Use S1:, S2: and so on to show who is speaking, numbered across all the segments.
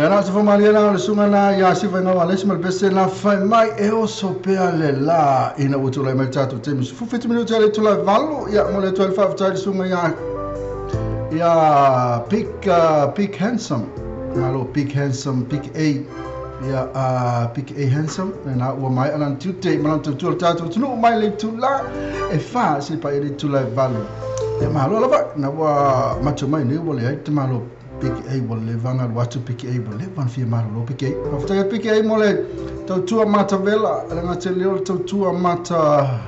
S1: na se famalia na le sunga na ya si vai ngā les mal bese na fai mai e o so pea le la ina utu lai mai tatu te mis fu 50 minuti ale tu lai valu ya mo le 12 tai le sunga ya big handsome malo big handsome big A ya big A handsome na ua mai ana tute malan tu tatu tunu mai le tu la e fa si pa ele tu lai valu ya malo lava na ua macho mai ne wole ai te malo Big A will live on and watch Big A will live on for Marlo Big A. After Big A mole, Tua Mata Vela, and I tell you, Tua Mata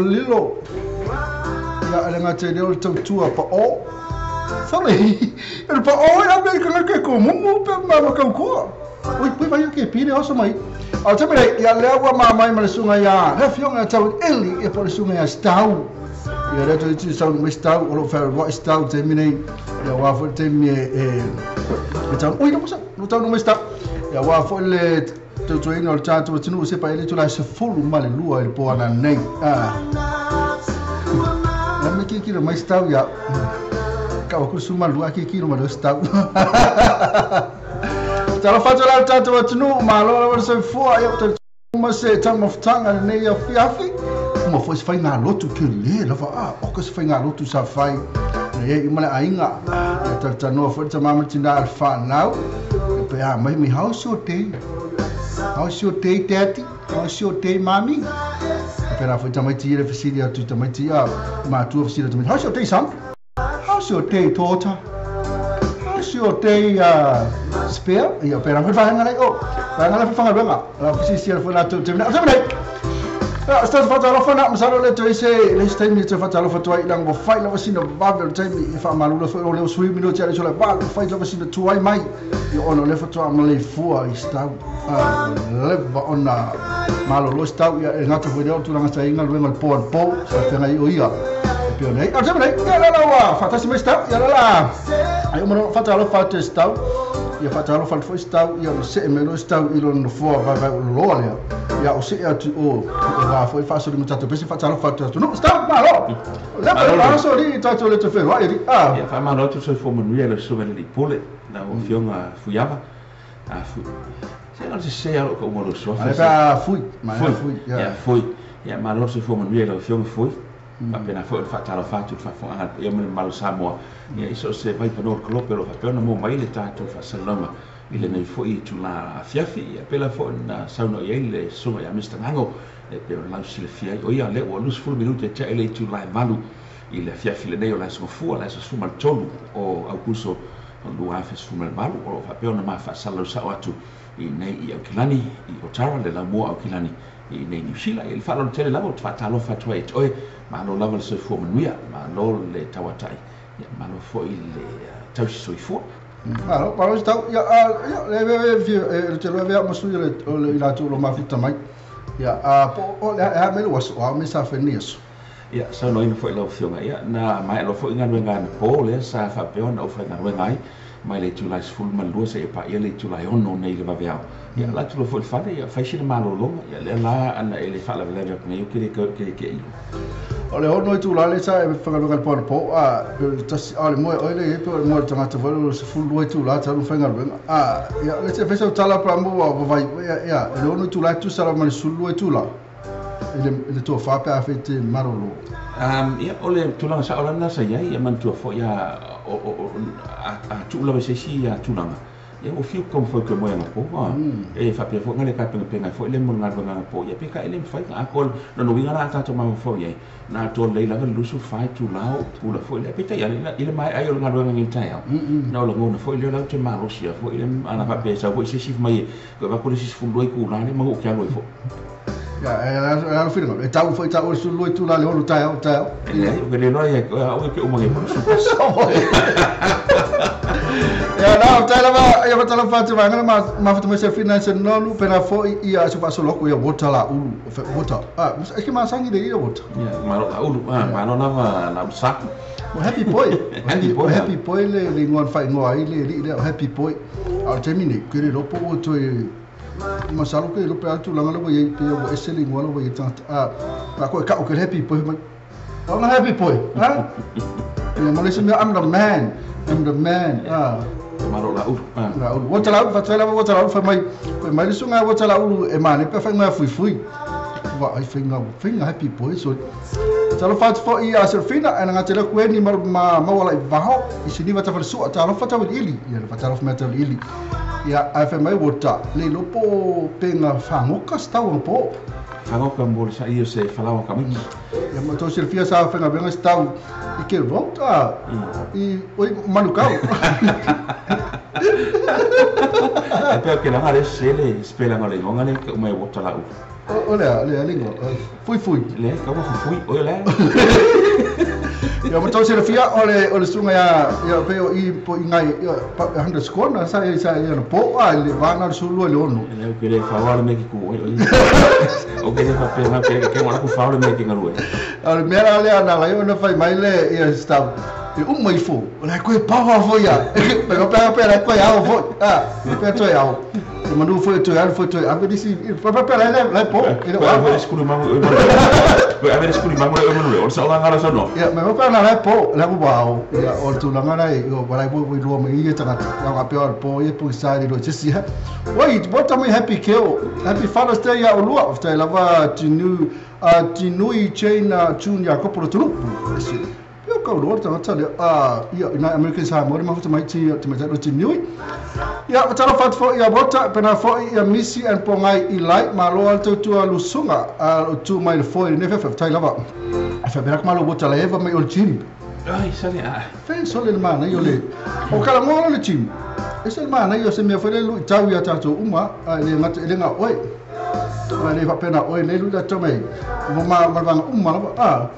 S1: Lilo. And I tell you, Tua Pao. Sorry, and Pao, I'm making a comu, Mamma. We buy you keep also, mate. I'll tell you, Yalewa, my Masunaya, have young at town Ellie, if Sunaya Stow. Ya reto itu sound mistau kalau fair what stau terminate ya wafu temi macam oi não tahu mistau ya wafu le tu ino chato tinu se pa ele tu la se full mal lua ele po ana nei na me kiki mistau ya kau ku suma lua kiki no mistau tala fato la chato tinu malo la se fu ya tu se time of tongue and nei ya fiafi mo foi fai ngā lotu ke le lava o ka fai ngā lotu sa fai e mala ainga ta no foi ta mama tinda alfa now pe a mai mi how's your day daddy how's your day mommy pe ra foi ta mai tira fisilia tu ta mai tia ma tu fisilia ta mai how's your day son how's your day daughter how's your day spare ya pe ra foi fa ngala o fa ngala fa ngala la fisilia foi la tu termina Stas fatalo fana masalo le toise le stai mi te fatalo fatoi lang bo fai la vasina babel time I fa malulo fo le sui minuti ale sola ba fai la vasina tuai mai I ono le fatoi male fua I sta le ba ona malolo sta ya ngata fo tu langa sai ngal wengal po sa tena I oia pio nei a sempre ya la wa fatasi me sta ya la ai mo fatalo fatoi sta ya fatalo fatoi sta ya se me lo sta I lo no fo va lo le ya o se atu o va foi faço de mutato pesi fatalo fatto no sta malo la parola so di tato le tofe vai di
S2: ya fa malo tu so fo manuia le so di pole na o fionga fuiava a fu se non si se alo ko mo lo so
S1: fa fui
S2: ya fui ya malo so fo manuia le fionga fui appena foi fatalo fatto fa fo io me malo samo ya iso se vai per no club però fa no mo mai le tato fa salama ile nei foi tu la fiafi pela fo na sauno ile so ya Mr. Nango e per la sile fia o ia le o lus full minuti e ile tu la valu ile fiafi le nei o la so fu la so fu mal tonu o augusto o afes fu mal valu o fa pe ona ma fa salo sa atu I nei I kilani I otara le la mo au kilani I nei New Zealand il fa lo tele la fa talo fa toi oi ma lo lava so fu manuia ma lo le tawatai ma lo fo ile tau so I fu
S1: Allora, parlo sta le te lo aveva mostruito le la tu lo ma fitta mai. Ya, po ha me lo was o me sa feniso.
S2: Ya, so no ino foi lo fionga ya, na mai lo foi ngan po le sa fa peon o fa ngan ngai, mai le tu la full man lo se pa ele tu la ono nei le va via. Ya, la tu lo foi fa ya fa shi malo lo, ya le la ana ele fa la vele ne yo ke
S1: Ole ono tu la le sa e fa ngal po tas ale mo ole e po mo tanga te volo se full lo tu la ta no fa ngal ya le se fa so tala pra mo vai ya le ono tu la tu sala man sul lo tu la ele to fa pa fete marolo
S2: ya ole tu la sa ola na sa ya man tu fo ya a tu la se si ya tu la ya o fio como foi que mo na po e fa pe fo ngale ka penga fo le mo ngal nga po ya pe ka ele fa ka ko no winga na ta to ma fo ya na to le la lu su fa tu la tu la fo le pe ta ya ile mai ai ngal nga ngi ta ya no lo mo fo ile la te ma ro sia fo ile ana fa pe sa fo se si mai ko ba ko si fu do ku na le ma ko kya lo fo
S1: ya era fino e tau foi tau sul lo tu la le ono ta
S2: ele o le no ya o ke o mo ngi su
S1: ya na tala fa tu vanga ma fa tu me se finance no lu pena fo ia se fa solo ko ia bota la ulu bota é que ma sangi de ia bota
S2: ya ma la ulu ma no na sa
S1: happy boy le ngon fa ngo ai le happy boy al termine que le po to masalo ke lo pe atu langa lo ye pe o eseli ngo lo ye tant ma ko ka o ke happy boy I'm a happy boy ha ya mo le se I'm the man
S2: maro la u
S1: na o tala fa tala o tala fa mai ko mai su nga o tala u e mane pe fa nga fui wa ai finga happy boy so tala fa fo I a serfina ana nga tala ku ni ma wala I va I sini va ta fa su tala fa ta ili ya fa tala fa meta ili ya ai fa mai wota le lopo penga fa ngoka sta o po
S2: Whangoka mbori sa iyo se whalawa ka miki.
S1: Ya ma tō sirfia sa whenga benga stau I ke rota I oi manukau.
S2: E peo ke langa le sele spela ngale ngonga le ke umai wota lau.
S1: O lea lingo. Fui.
S2: Le, ka wa fui, o le.
S1: Ya ma tō sirfia ole sunga ya peo I po ingai handa skona sa ya po le vana sulu le ono.
S2: Le ke le whawara me ki ku o ke fa pe ke ngora ku faule me ki ngaru
S1: al mera le ana la yo no fai mai le ia sta e mai fo la ko pa fo ya pero pe la ko ya fo pe to ya o manu fo to a be disi pa la po
S2: e wa va skulu mamu a ver skulu mamu e manu o sa la ngara so no
S1: ya me pa na la po la bu ba ya o tu la ngara I o ba bo ro me I tanga ya pe o po e po sa ri ro chisi ha wait what am I happy Father's Day ya o lua of tai lava tinui chaina junior couple to eu ka ro tanga tale ia na American sa mo ma futa mai ti me ta tinui ya tala fat fo ya bota pena fo ya misi and pongai I like ma lo alto tu alusunga tu mai fo I never tai lava fa berak malo bota la eva mai ol gym
S2: ai sali
S1: fe sole le mana io le o kala mo le gym ese le mana io se me fa le lu tau ya tato uma le ngata le nga oi ma le fa pena oi le lu da tomei mo ma vanga uma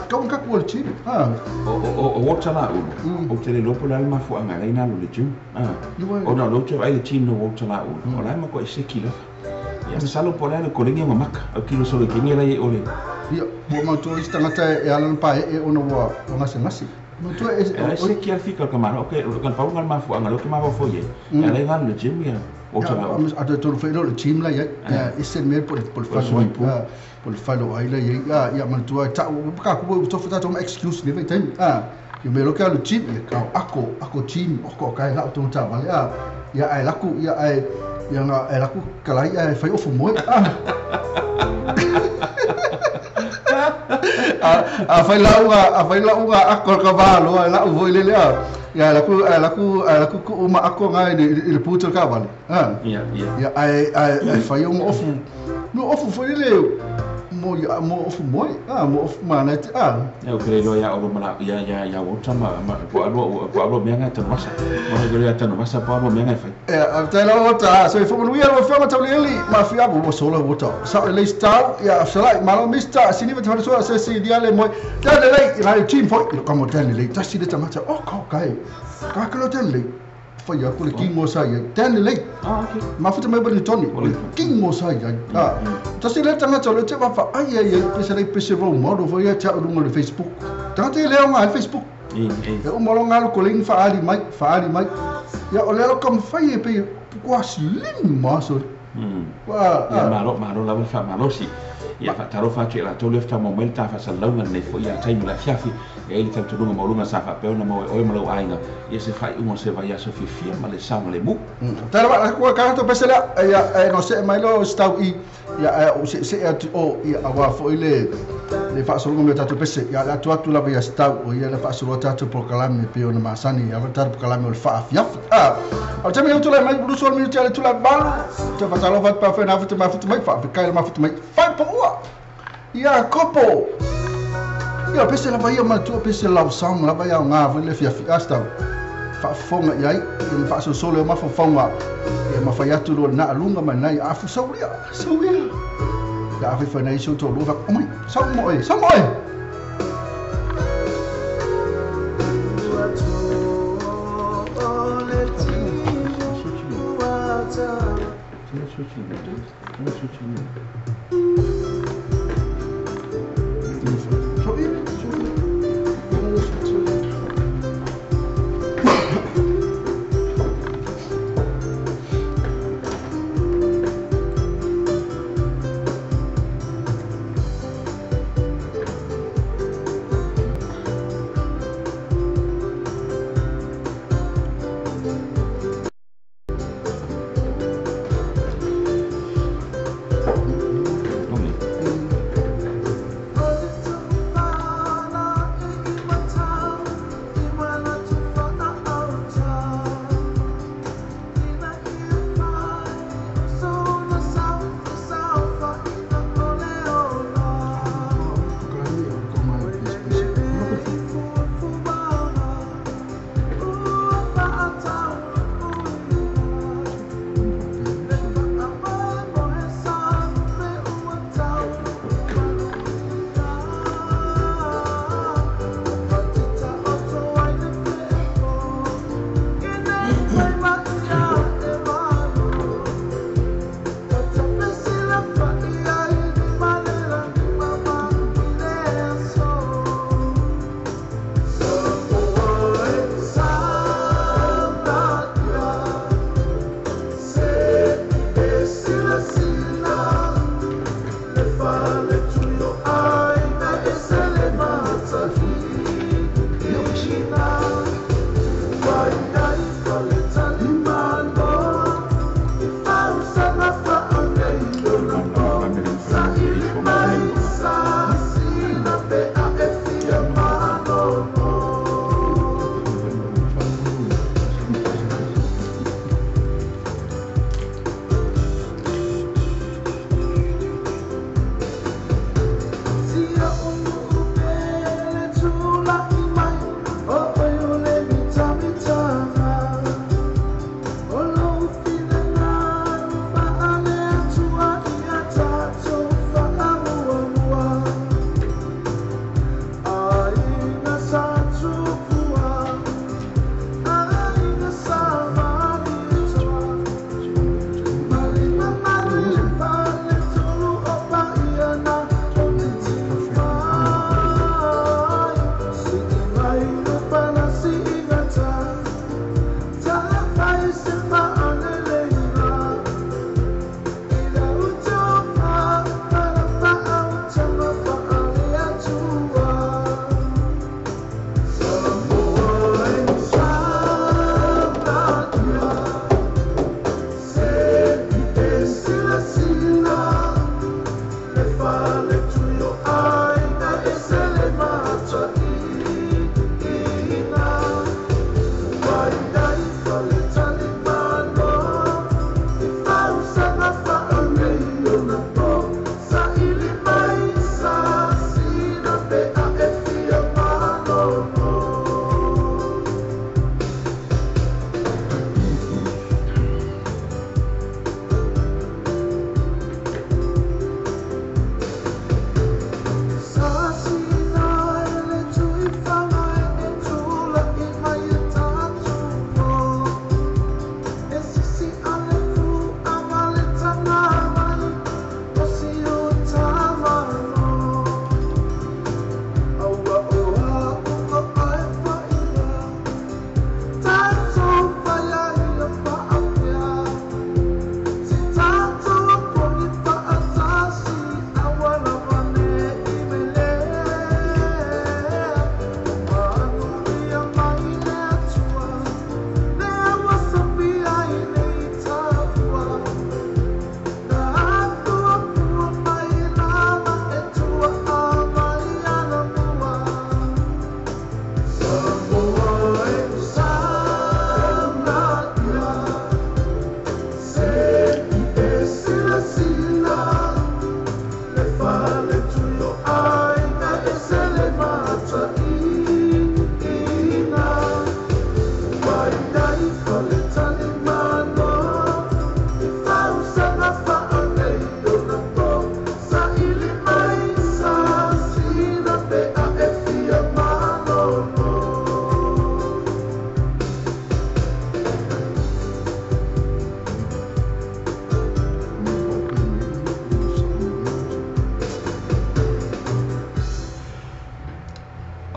S1: kau ka ko chi
S2: o wota la o te le lopo la ma fu anga le na le gym o na lo te ai le chino wota la o la ma ko se kilo ya salo po la ko le ngi maka o kilo so le ngi la o le
S1: ia mo ma to ista ngata e alan pa e ono wa ngasi mo to
S2: se ki al fika ka mano okay kan pa ngal ma fu anga lo ke ma fo ye ya le ngal le gym ya wota la
S1: a to fe lo le gym la ya isen me por falo ai la ya man tua ta ka ko to fata to excuse ni time yo me lo ka lo gym ka ako gym ko ka la to ta vale ya ai laku ya ai ya nga ai laku kala ai fai ofu mo fai la unga ako ka valo la u voi le ya laku ku uma ako ngai ni puto ka vale ya ai fai ofu foi le mo ofu moi mo ofu mana
S2: eu creio lo ya o mala ya wota ma ko alo me nga tan masa mo le ya tan masa pa mo me nga fai
S1: ta la wota so fo mo ia mo fa ta li ma fia bo so la wota sa le star ya sala ma lo mista sini va ta so se dia le mo ta le la team fo como ta le ta si de ta mata ko kai ka lo ta le fa ya ko le kingo sa ya ta le
S2: okay
S1: ma futa me bani toni kingo sa ya ta si le tanga tolo te va fa ai pese ro mo do ya ta ru mo le Facebook ta te le nga Facebook o mo lo nga ko ling fa ali mai ya o le ko fa ye pe quasi ling ma so
S2: ya malo la fa malo si ya fa taro fa che la to lefta momenta fa salonga ne fo ya time la fiafi e il tanto lunga mo lunga sa fa pe ona mo o mo lo ainga e se fa uno se va ya so fia ma le sang le mu
S1: tara ba ko ka to pesela ya no se mai lo stau I ya o se o ya wa fo ile le fa solo me tatu pese ya la tu la ya stau o ya le fa solo tatu por kalam pe ona masani ya tar por kalam o fa fiaf o te me tu la mai bulu sol mi tu la bal te fa talo fa pa fa na fa mai fa ka ma fa mai fa po ia kopo ia pese la baia ma tu pese la sang la baia nga vo le fia asta fa fonga ia i fa so solo ma fa fonga e ma fa ya tu lo na lunga ma nai afu sauria ya fa nei so to lo fa o mai sa mo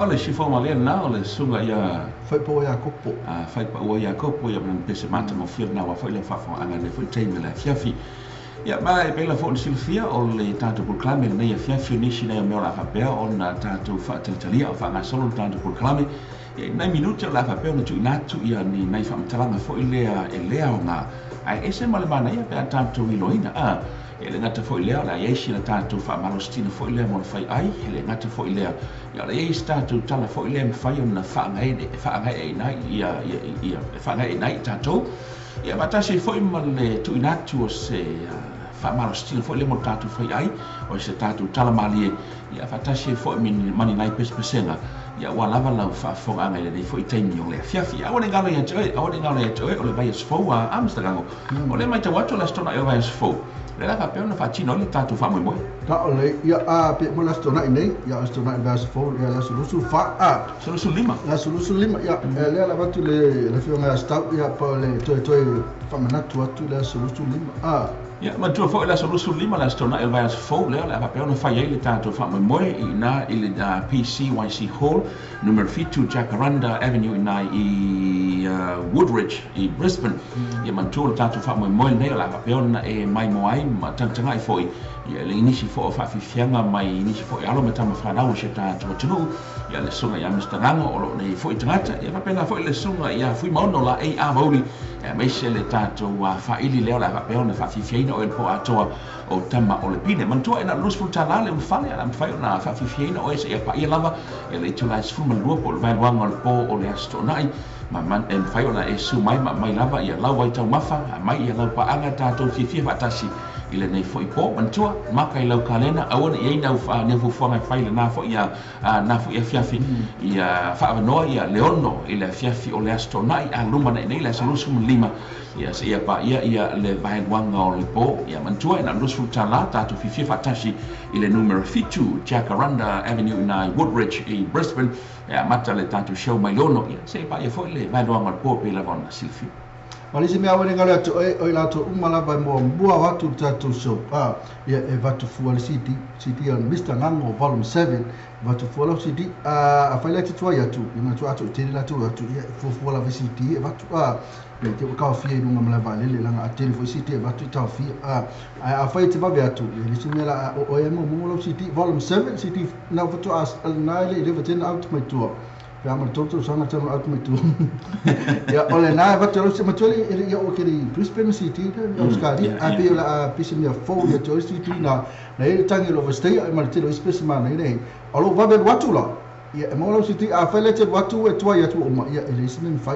S2: Ole si fo male na ole sunga ia
S1: fai po ia kopo
S2: fai pa o ia kopo ia man pese mata mo fir na wa foi le fa fo anga le foi time la fiafi ia mai bela fo silfia o le tanto proclame le ia fiafi ni sina ia me la fa pe on tanto fa Italia o fa na solo tanto proclame ia na minuto la fa pe on tu inatu ia ni mai fa mtalanga fo ile ele ona ai ese male mana ia pe tanto miloina ele ngata fo ile la ia sina tanto fa malostina fo ile mo fai ai ele ngata fo ile ia le statu tala fo ile fai ona fa ngai nai ia fa ngai nai tanto ia batasi fo male tu inatu o se fa malostina fo ile mo tanto fai ai o se tanto tala mali ia fatasi fo mani nai pespesenga ia wala la fa fo anga le fo itaimi o le fiafi a wona ngalo ia toe o le vai sfo a Amsterdam o le mai te watu la stona e vai sfo le la pe ona fa chino le tatu fa mo
S1: ta ole ia pe mo la stona nei ia stona vai sfo ia la solusu fa
S2: solusu lima
S1: ia le la watu le fio nga sta ia po le toe fa manatu watu le solusu lima
S2: ia ma tu fo la solusu lima la stona e vai sfo le la pe ona fa ia le tatu fa mo ina ile da PCYC Hall numero 2 Jacaranda Avenue in Woodridge in Brisbane ia mantua tatu fa mo nei la pe ona e mai mo ai ma tanga foi ia le inisi fo fa fianga mai inisi fo alo meta ma fa na o seta tunu ia le sunga ia Amsterdam o lo nei foi tangata ia pena foi le sunga ia fui mo no la ai a mauli e mai se le tatu wa fa ili le la pe ona fa fianga o el po atoa o tama o le pine mantua ina lus futala le fale ala fa ona fa fianga o ese pa ia lava e le tulais fuma lua po vai wanga po o le astonai ma man en fai ona e su mai lava ia lau ai tau mafa mai ia lau pa anga tatou fifia fatasi ile nei foi po mantua maka i lau kalena aona ia ina fa ne fu fanga fai le na fo ia na fo ia fiafi ia fa no ia leono ile fiafi o le astonai a luma nei le solusu lima ia se ia pa ia le vai wanga o le po ia mantua ina lus futala tatou fifia fatasi ile numero 2 Jacaranda Avenue in Woodridge in Brisbane mata le tanto show mai lono ia se pa ia foi le vai wanga po pe la vona silfi
S1: Malisi mea wale ngale atu o ila atu umala ba mo bua watu tatu so ia e vatu fuala CD on Mr. Ngango volume 7 vatu fuala CD a faila titua ia tu ima tu atu tele la tu atu ia fuala VCD e vatu le te ka fie nunga mala ba le langa atele VCD e vatu ta fie a faila te ba atu le simela o e mo mo CD volume 7 CD na vatu as na le veten out my tour ya ma toto sana tano out my tour ya ole na va tolo se matoli ya o ke Brisbane City ya uskari a pe la pisi mia fo ya tolo City na e tangi lo stay ma telo espesi ma nei alo va ben watula ya mo lo City a felete watu e tua ya tu ma ya ele sinen fa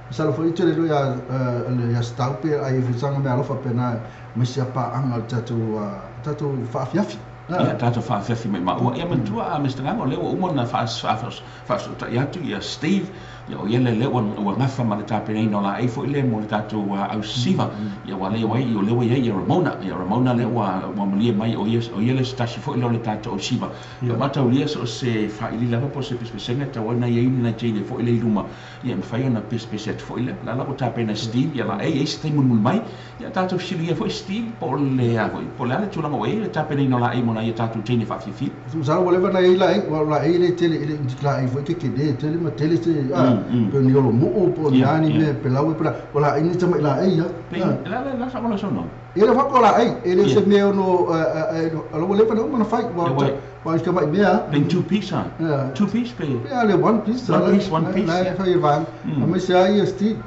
S1: sala fo tele lo ya staupe ai visanga me alo fa pena me sia pa angal tatu fa fiafi
S2: ia tatu fa fiafi mai ma ia mantua a Mr. Ngango le o umona fa ya tu ia Steve ia o ia le o ngafa ma le tape nei no la ai fo ile mo le tatu au siva ia wale wai o le wai ia Ramona le o malia mai o ia le stasi fo ile le tatu au siva ia mata o ia so se fa ile lava po se pespesenga ta wana ia ina jene fo ile luma ia me fai ona pespeset fo ile la o tape na Steve ia la ai este mun mai ia tatu silia fo Steve po le po le tu la mo ia tape nei no la ai na ia tatu tene fa fifi
S1: so sa wale va na ila ai le tele ile la ai foi ke tele ma tele se pe ni lo mo po nani me pe la we la ai ni tama la ai
S2: la sa mo sono
S1: ele fa ko la ai ele se me no lo wale va na fai wa ska mai mea
S2: ben two piece pe
S1: ya le one piece la fa i van ma se ai sti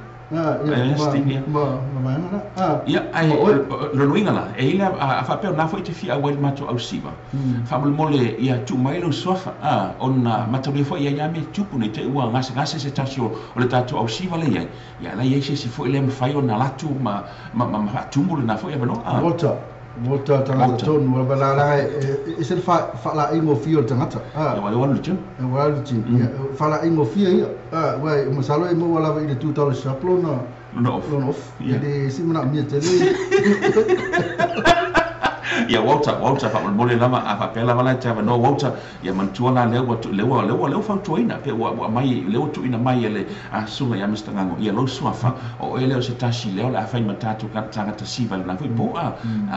S2: ia ai lo luinga la e ile a fa pe na foi te fia wel mato au siva fa mole ia tu mai lo sofa ona mato le foi ia me tupu ne te ua ngase se tasio o le tatu au siva le ia la ia se foi le fai ona la tu ma tumbu na foi no
S1: Volta tangata tonu wala la e se fa la ai mo fio tangata
S2: wala lutin
S1: fa la ai mo fio wa mo salo e mo wala ile tu talo saplo no
S2: off
S1: de simna mi tele
S2: ia wauta fa mole lama a fa pela wala tava no wauta ia mantua na leo fa tuina pe wa mai leo tuina mai ele a sunga ia mistangango ia lo suafa o ele o se tashi leo la fa matatu ka tanga ta siva na foi bo a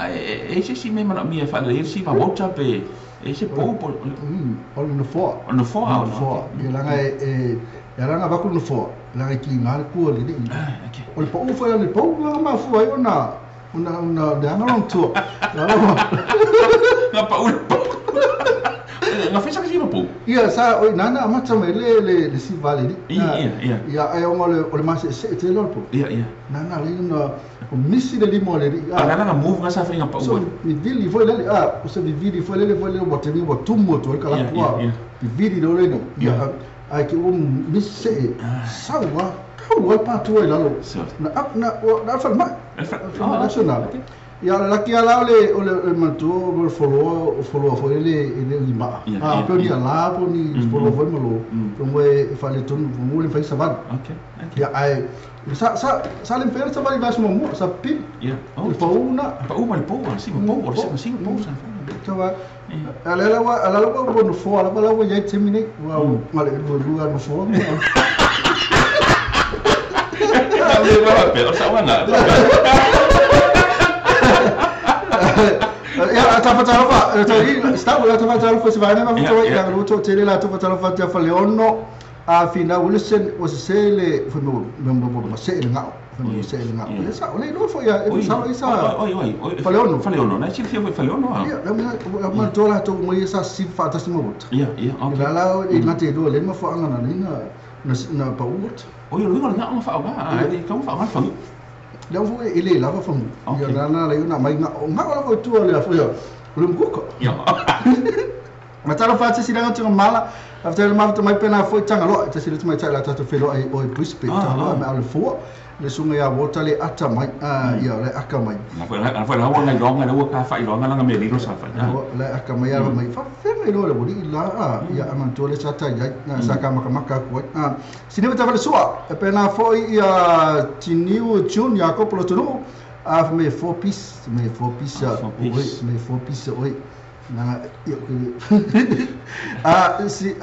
S2: e se me mana mi fa le si fa wauta pe e se po
S1: no fo ia langa ia langa va ku no fo langa ki ngal ku le ni o le po fo le po langa ma fu ai una de ana long tour
S2: nga pa ul nga fesa ka siva po
S1: ia sa o nana amata me le si vale ni ia ai o le mas se te lo po
S2: ia
S1: nana le no o misi de limo le
S2: nana nga move nga sa fa nga pa
S1: so mi vili foi le o se vili foi le o te o tumo to ka la kwa mi vili do le no ia ai ki o misi sa wa o pa tu e lalo na fa ma nacional ia la ki ala le mantu o follow foi le lima pe ni ala po ni follow foi malo como e fa le ton mo le fai savan ia ai sa le fer savan vas mo sa pin
S2: ia
S1: o fa una
S2: le po si mo po si mo sa
S1: tava ala wa no fo ala wa ia terminate wa male no fo
S2: pero sa wana
S1: ya tafatalofa tari stabu ya tafatalofa sivana ma futo ya luto tele la tafatalofa ta faleono a fina ulisen o sele foi mo sele ngao foi sele ngao esa ole no foi ya isa
S2: oi faleono na chile foi faleono
S1: ya ma tola to mo isa sifa ta simo
S2: ya okay
S1: la e mate do le ma fo angana na pa ut
S2: oi lo ngao fa ba e ka fa fa
S1: Leo foi ele lava famu. Ia nana le una mai nga la tu le foi. Le mkuko.
S2: Ya.
S1: Matalo fa tsi sila ngati mala. After le mafta mai pena foi tanga lo. Tsi sila mai tsala tatu felo ai o príncipe. Talo me al fo. Le sunga ya bota le ata mai. Ia le aka mai.
S2: Na foi la wanga longa na ka fa longa nga me liro sa fa.
S1: Le aka mai ya mai fa fe mai lo le bodi la ia amanto le sata ya na saka maka ko. Sini beta fa soa. Pena foi ia tiniu June ya ko polo tonu. Me 4 piece oi. Na ia si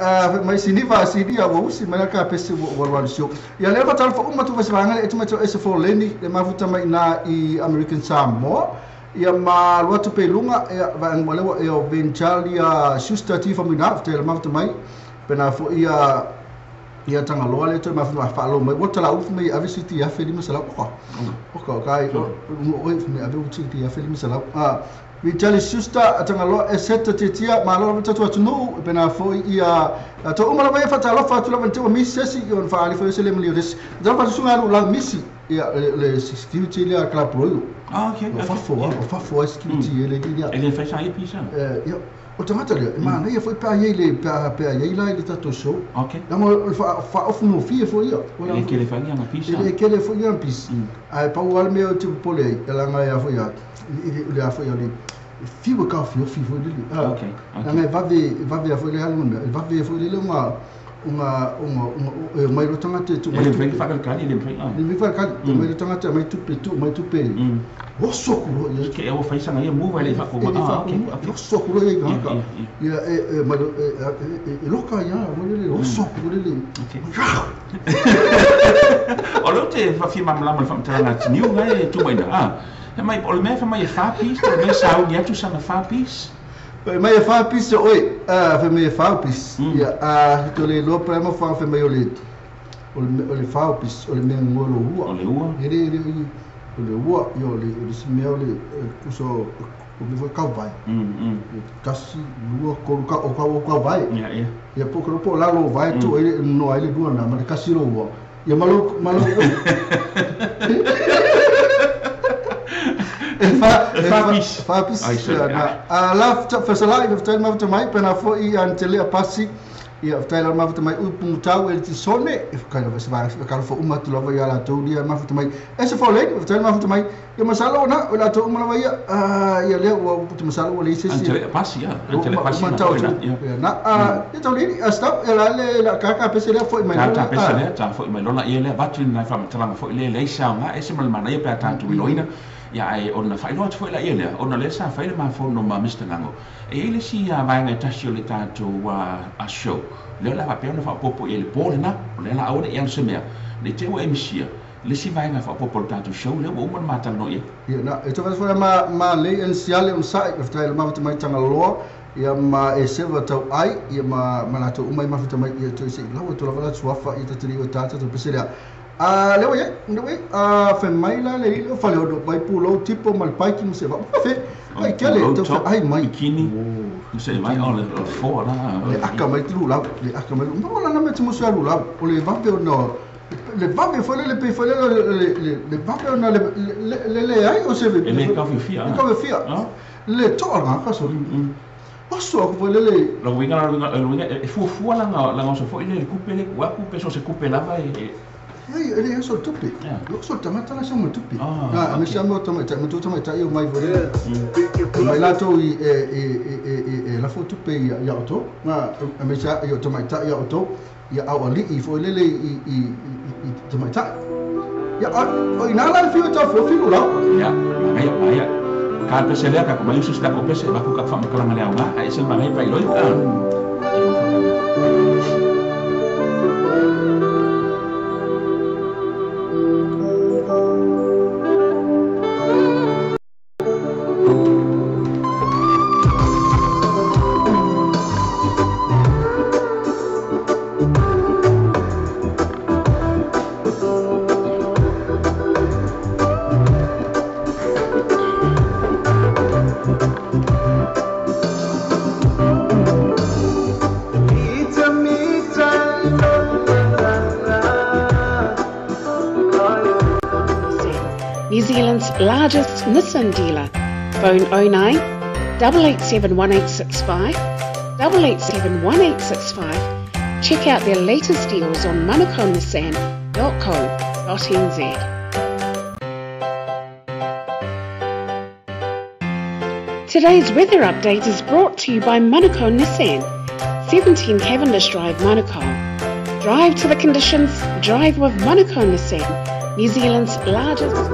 S1: mai siniva sidia wo si mai ka pesi wo show ya le ba tal fo uma tu vasanga e tu ese fo leni le mafuta mai na I American Samoa ia ma lo tu pelunga e va ngole e o venchalia sustati fa mina te le mafuta mai pena fo ia tanga loa le tu mafuta fa lo mai wota la uf mai avisiti ya feli masala ko kai o me avisiti ya feli masala Vitali susta atanga lo eseta titia malo mtatu atunu pena foi ia to umala vai fata lo fatu lo mteu misesi on fa ali foi sele melhores da fa sunga la misi ia le security le club pro
S2: okay
S1: fa fo security ele dia
S2: ele fecha aí pisa
S1: ia o tamata le ma ia foi pa ele pa ele lá ele tato show
S2: okay
S1: damo fa of no fie foi ia
S2: ele que ele fazia na pisa
S1: ele que ele foi na pisa ai pa o meu tipo pole ela ngai foi ele foi ali fiwa ka fiwa dele
S2: okay
S1: ngai va foi le haluna va foi le uma mai rotanga te tu
S2: ele vem fazer cali ele vem
S1: vai ka mai rotanga te mai tupe o sokuro
S2: ia que eu faço aí move ele fa como okay
S1: o sokuro ia ga ia mai loka ia o sokuro ele
S2: olha te fa fi mamla mal fa tanga tiniu ngai tu mai na mai o me fa mai fa pis to me sau dia tu sana fa pis
S1: mai fa pis oi fa mai fa pis ia to le lo prema fa mai ole fa pis ole me ngolo ua ele ole ua yo le smea ole kuso o me foi vai kasi lua koluka o ka vai ia pokro la lo vai tu ele no ele dua na mas kasi lo ua ia malo Fapis la fa salai of time of mai pena foi antele a passi ia whataila mafuta mai upung tau e ti sone e whakaila wasiwai whakaro wha umatu lava ia la tau ria mafuta mai e se whaolei whataila mafuta mai ia masala o na o la tau umalawa ia lea ua puti masala o le isesi
S2: Antele pasi ya Antele pasi
S1: na ia tau lini astau ia la le la kaka pese lea fwoi mai
S2: Kata pese lea ta fwoi mai lona ia lea batu na whamatalanga fwoi lea lea isa nga e se malamana ia pia tātu miloina ia ai ona whailoa tu fwoi la ia lea ona lea sa whaile maa whono ma Mr. Ngango e ile si ia vaenga tasi o le tātu a show leo la papel na whapopo e le pole na le la aure e al semea le te o emisia le si vaenga whapopo tātu show leo o umar matala no ia
S1: na e te whaifora ma le en siale un sai e whataila mafuta mai tanga loa ia ma e sewa tau ai ia ma nato umai mafuta mai ia tu isi lau e tu lavala tuafa i tatiri o tātou tu peserea leo ia ndewe whai la le ilio whale o do mai pūlau tipo malpaiki mu se wa fe ai kele tau ai mai
S2: kini se mai o le fo na
S1: le aka mai tu lau le aka mai no la na me tu musu lau o le vape o no le vape foi le pe foi le vape o na le ai o se ve
S2: le ka fia
S1: le to nga ka so Oso ko le
S2: lo winga e fu la so foi le coupe le wa coupe so se coupe lava e
S1: ele é só tupi. Eu só também tá lá chama tupi. Ah, me chama também, tu também tá eu mais vore. Mas lá tô e lá foi tupi e auto. Mas me chama eu também tá e auto. E ao ali e foi lele e também tá. E o inala fio tá fio lá.
S2: Ya. Ka pese le ka ko mai usus da ko pese ba ko ka fa makala ngale nga ai se mai pa iloi
S3: New Zealand's largest Nissan dealer. Phone 09 887 1865, 887 1865. Check out their latest deals on monaconissan.co.nz. Today's weather update is brought to you by Monaco Nissan, 17 Cavendish Drive, Monaco. Drive to the conditions, drive with Monaco Nissan, New Zealand's largest.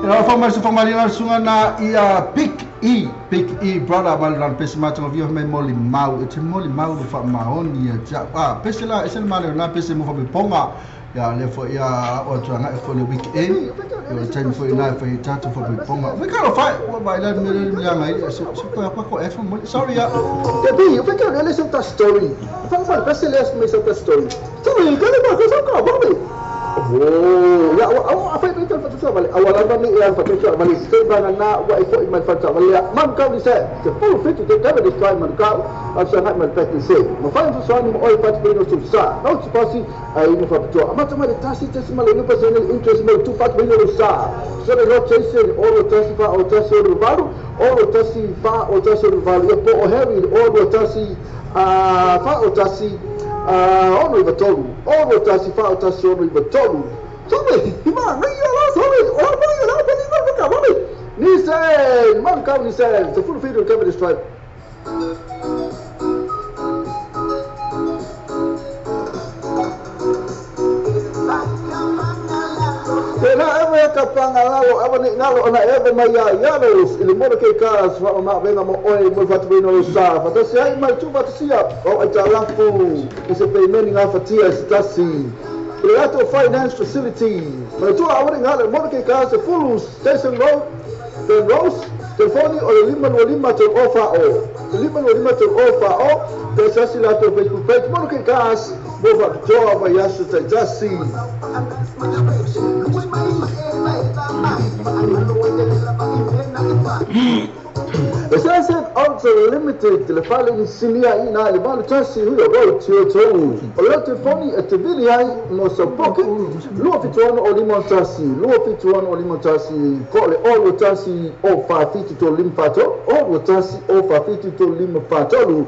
S1: Now, for my sunga na ia Big E brother malan pesi mato of you me moli mau it's moli mau fa maoni ja pesi la esen mali na pesi mo fa ponga ya le fo ya o twana for the weekend you time for ina for tatu for ponga we can't fight what by let me ngai so ko e from sorry ya
S4: Debbie you think you listen to story fa pesi les me so story so you gonna go so ka baby oh ya apa itu fatu balik awalan kami yang fatu balik sebenarnya na wa ikut iman fatu balik man kau bisa the full fit to cover this time man kau sangat manfaat sih mafanya sesuatu mo oi fatu bino susah no sepasi ini fatu macam ada tasi malu personal interest mo tu fatu bino susah so the lot chasing all tasi fa o tasi rival all tasi fa o tasi rival ya po heavy all tasi fa o tasi ono ibatoru ono tasi fa tasi ono ibatoru sobe ima ngiya la sobe ono ya la bani ba ka babe ni say man ka ni say the full field cover the stripe Kena ewe kapangalo abani ngalo ona ewe maya yalos ilimoro ke kas fa ma venga mo oi mo fatu bino sa fa tasi ai mai tu fatu sia o ai talangu is a payment nga fatia stasi Creato finance facility ma tu awari ngalo mo ke kas full station road the rose telefoni o lima to offer o lima to offer o the sasi la to Facebook page mo ke kas mo fatu to ma yasu stasi The sunset also limited the following senior in the Mon13 who wrote to a lot of funny at the video most of pocket low fit one or Mon13 low fit one or Mon13 call it all Mon13 over 50 to limpato all Mon13 over 50 to limpato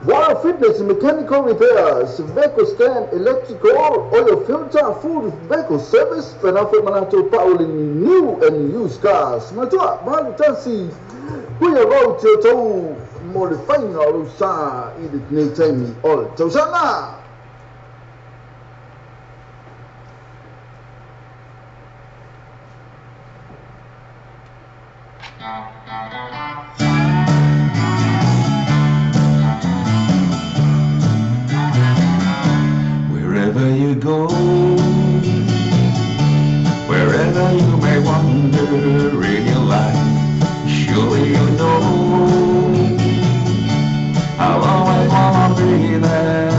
S4: Wire fitness, mechanical repairs, vehicle stand, electrical, oil filter, food, vehicle service, Penafo Manato Paul in new and used cars. Matua, Mon13, we are about to modify our sa in the time all. Tosana!
S2: Wherever you go, wherever you may wander in your life, surely you know I'll always wanna be there,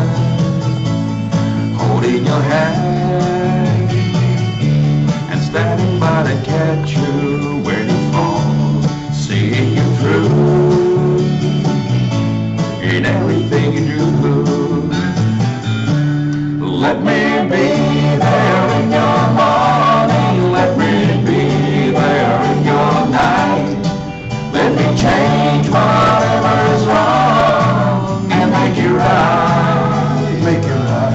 S2: holding your hand and standing by to catch you when you fall, seeing you through in everything you do. Let me be there in your morning, let me be there in your night. Let me change whatever is wrong and make it right.
S1: Make it right.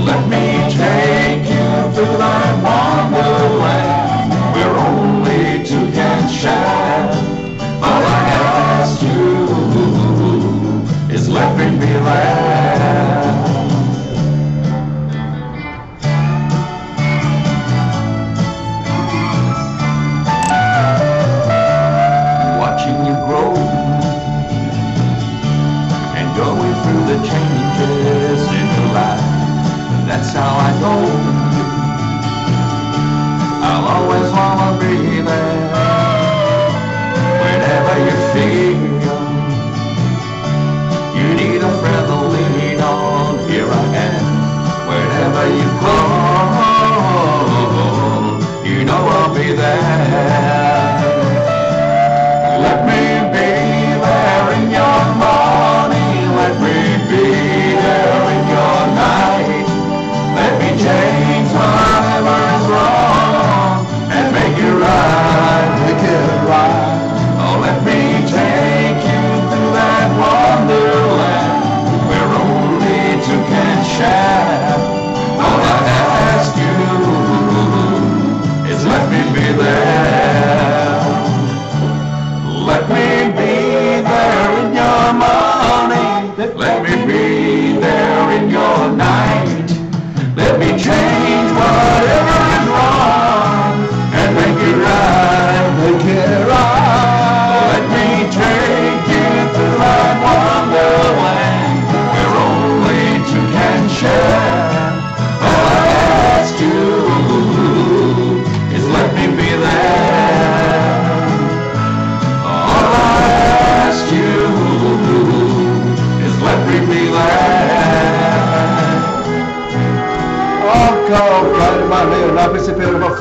S2: Let me take you to that wonderland where only two can share. All I ask you is let me be there. The changes in your life, that's how I know I'll always wanna be there. Whenever you feel you need a friend to lean on, here I am. Whenever you go, you know I'll be there. Let me be there in your morning, let me be there in your night. Let me change whatever is wrong and make it right.
S1: Make it right.
S2: Oh, let me take you to that wonderland where only two can share. All I ask you is let me be there. Let me be there in your morning. Let me be there in your night. Let me change whatever is wrong and make it right.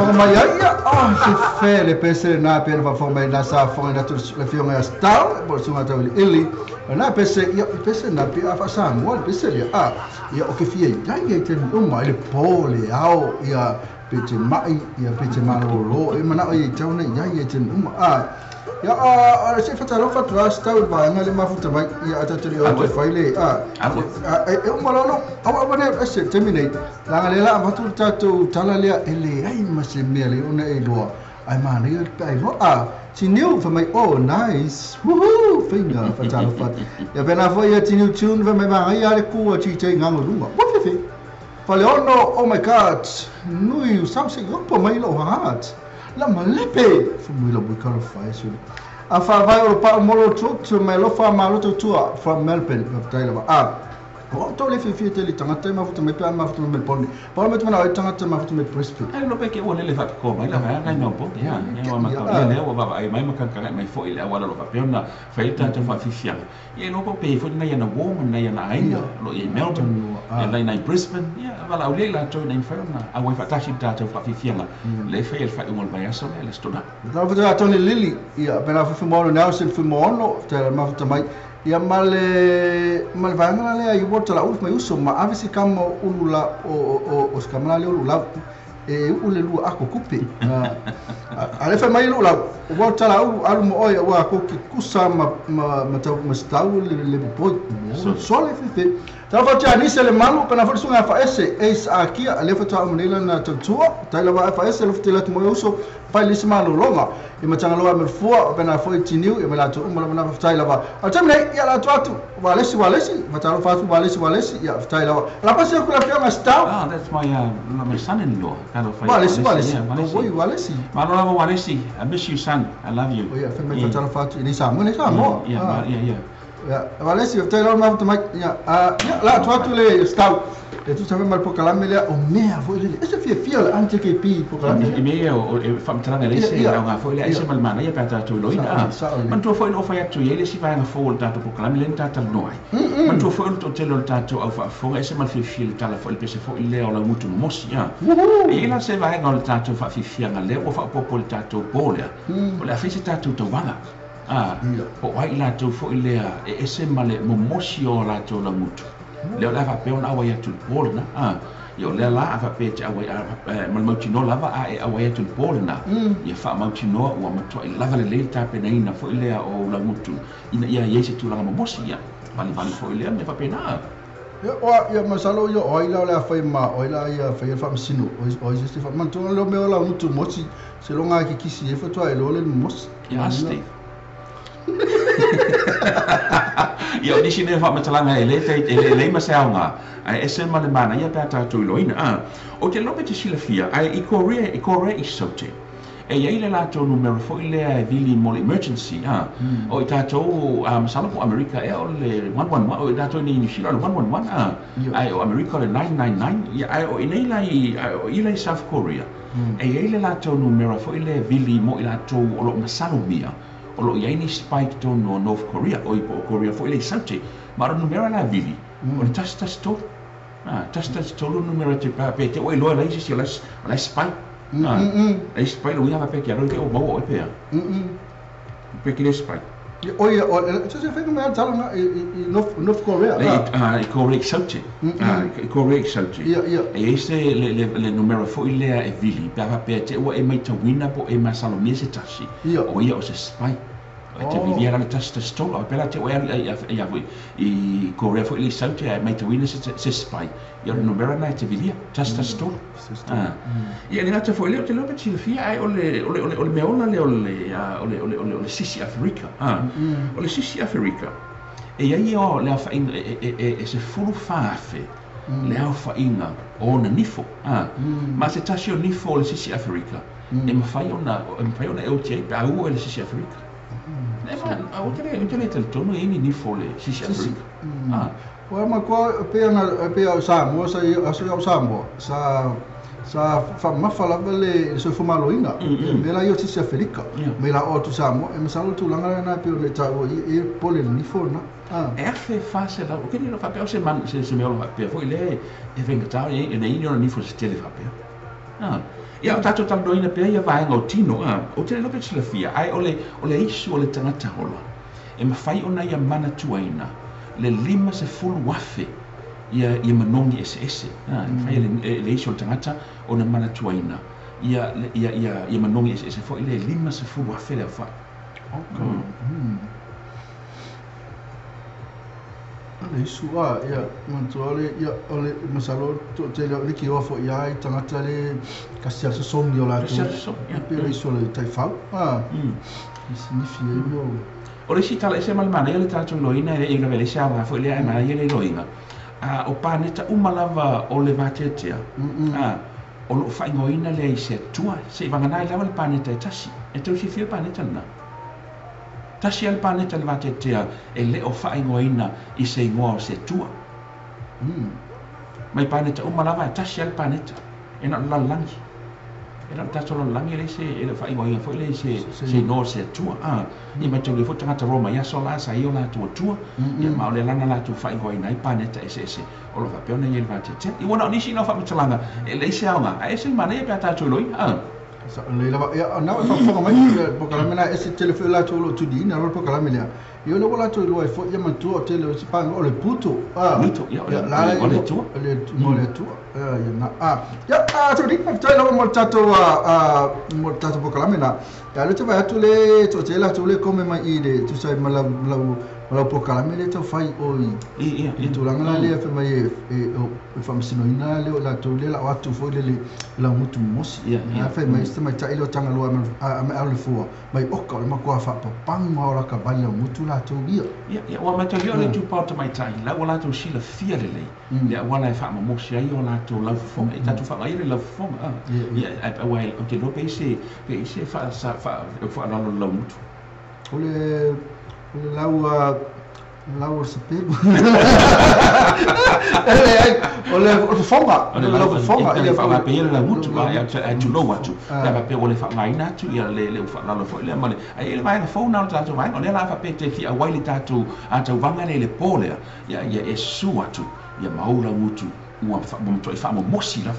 S1: mai ia se fele pese na pena fa forma na sa forma na tu le fiong ya star por sunga tau ili na pese ia pese na pe afa sa mo pese ia o ke fie ia te uma ile pole au ia pete mai ia pete malo e mana ia tau na ia te uma ia se fatalo fatwa stau ba ngale mafuta mai ia ataturi o te faile e uma lo au bane ese terminate la ngale la matu tatu talalea ele ai mase mele ona e loa ai mana ia pai lo tiniu fa mai nice woohoo finger fatalo fat ia bena foi ia tiniu tune fa mai ba ia le ku ti te ngango lunga what fe fale ono oh my god nui something up mai lo hat la malepe fumui lo bukalo fai su a fa vai o pa molo tu me lo fa malo tu from Melbourne of Taylor o to le fi te li tangata ma futu me pa ma futu me poni pa me tuna o tangata ma futu me Brisbane
S2: ai lo pe ke wona le fa ko mai la ga no po ya wa ma ka le wa ba ai mai ma kan ka mai fo ile wala lo pa pe na fa ita te fa fi fia ye no ko pe fo na ya na wo na ya na ai lo e Melbourne ya na Brisbane ya wala o le la to na inferna a wa fa ta shi ta te fa fi fia le fa il fa ngol ba ya so le stona
S1: na futu a Tony Lily ia pena fu mo na se fu mo te ma futu mai ia male vanga le ai bota la ultima uso ma avisi kamo ulula o skamala le ulula e ule lu ako kupe ale fa mai ulula bota la alu mo oia wa ko kusa ma tau ma stau le boy so le fe ta fa ja ni se le malu pena fa sunga fa ese aki ale fa ta umnela na tutua ta la fa ese lu ftelat mo uso fa le malu longa e matanga loa me fua pena foi tiniu e mala tu umala na fa la ba atamne ia la tu walesi matalo fa tu walesi ia fa la pa se kula pia sta
S2: that's my my son-in-law kind of
S1: walesi no voi walesi
S2: malo la walesi I miss you son I love you
S1: ia fa me matalo fa tu ni sa mo yeah walesi fa la ma tu mai ia la tu le sta e tu sabe mal poca la melia o mea foi le ese fia anche che pi poca la
S2: e me o fam tranga le se nga foi le ese mal mana ia pata tu loina man tu foi no foi tu ele si vai na foi ta tu poca la melia ta noi man tu foi to telo ta tu au fa ese mal fia ta la foi le pese foi le o la mutu mos ia e la se vai no ta tu fa fia nga le o fa popol ta tu bola o la fisi ta tu to wanga o ai la tu foi le ese mal mo mosio la tu la mutu leo la fa pe ona wa ya tu bol na yo le la fa pe cha wa mal mo tino lava a wa ya tu bol na ya fa mo tino wa mo to lava le ta pe na ina fo ile o la mutu ina ya yese tu la mo bosia vale fo ile me fa pe na
S1: ya masalo yo oila la fa ma oila ya fa sino o just fa man to lo me la mutu mosi se lo nga ki kisi e fa to lo le mos
S2: ya Steve ia ni sine fa matalanga ele ma saunga ai ese male mana ia pata tu loina o te lope te silafia ai i Korea i sote e ia le lato numero fo ile vili mole emergency o tato masala po America e o le 111 o tato ni New Zealand 111 ai o America le 999 ia ai o inela i South Korea e ia le lato numero fo ile vili mo ilato o lo masalo mia o lo ia ni spike to no North Korea o ipo Korea fo ile saute ma ro numero la vili o tasta sto lo numero te pa pe te o lo la isi la spike la spike lo ia pe ke ro ke o mo o pe pe ke spike
S1: o ia o so se fai me tala na North Korea
S2: i Korea saute Korea saute e ese le numero fo ile e vili pa pe te o e mai tawina po e masalo mese tashi o ia o se spike te vivia la tasta stola pela te o ia i Korea fo ile saute e mai tawina se spike ia no numero na te vivia tasta stola ia ni nata fo ile te lope ti fia ai o le meola le o le sisi Africa o le sisi Africa e ia o le fa e se fulu fafe le au fa inga o na nifo ma se tashi o nifo o le sisi Africa e ma fai ona e o te pa o le sisi Africa e fa o te le tono e ni nifo le sisi Africa
S1: o ma ko pe Samoa sa Samoa sa fa mafala vele so fumaloina me la yo sisi Africa me la o tu Samoa e masalo tu langa na pe le tau e pole ni fona
S2: e fe fase la o ke ni no fa pe o se man se me o fa pe foi le e venga tau e nei no ni fo se tele fa pe ia o tatou taladoina pea ia vaega o tino o tele lope silafia ae o le isu o le tagata ola e mafai ona ia manatuaina le 50 afe ia manogi ese mafai le isu o le tagata ona manatuaina ia manogi ese foʻi le 50 afe le afaʻi
S1: le isu ia mantua ole masalo te le ki o fo ia I tangata le kasia sosomi o la tu pe le isu le taifau significa io
S2: o le sitala ese malmana ia le tatou loina e le vele sa va fo le ana ia le loina o paneta umalava o le vatetea o lo faingoina le se tua se vangana lava le paneta tasi e tau si fia paneta na tasi al paneta le vatetea e le o faingoina I se ingoa o se tua mai paneta umalava tasi al paneta e na lalangi e na tatou lalangi le se e le faingoina fo le se ingoa o se tua I mai tau le fo tangata Roma ia so la sa io la tua ia ma o le lana la tu faingoina I paneta ese o lo fapeona ia le vatetea I wana nisi na faamatalanga e le se aunga a ese mana ia pe tatou loi
S1: le lava ia na fa fa mai porque la mena esse telefone lá tu tu di na porque la mena io no vola tu lo e fo ia mantu o tele si pa o le puto
S2: puto ia o le tu
S1: no le tu ia na ya tu di pa tele mo tato mo tato porque la mena ya le tu vai tu le tu tele tu le come mai ide tu sai ma la porque la mena tu fai oi
S2: ia
S1: tu langa le fa mai e fa msino ina le la tu le la watu fo le la mutu mosi ia fa mai mai ta ilo tanga loa a le fua mai oka le makua fa pang ma ora ka bali mutu la tu ia
S2: wa mai ta le tu pa mai tai la wala tu sila fia le ia wala fa ma mosi ai ona tu la fo e ta tu fa ai le fo ia a wai o te no pe se fa la mutu
S1: ole lau se pego ole fonga
S2: ele fa pe ele la mutu ia tu no watu ia pe ole fa mai na tu ia le fa la fo le male ai ele vai na fo na ta tu vai ole la fa pe te fi a wai ta tu vanga le pole ia e su watu ia maula mutu ua fa mo to fa mo mosi la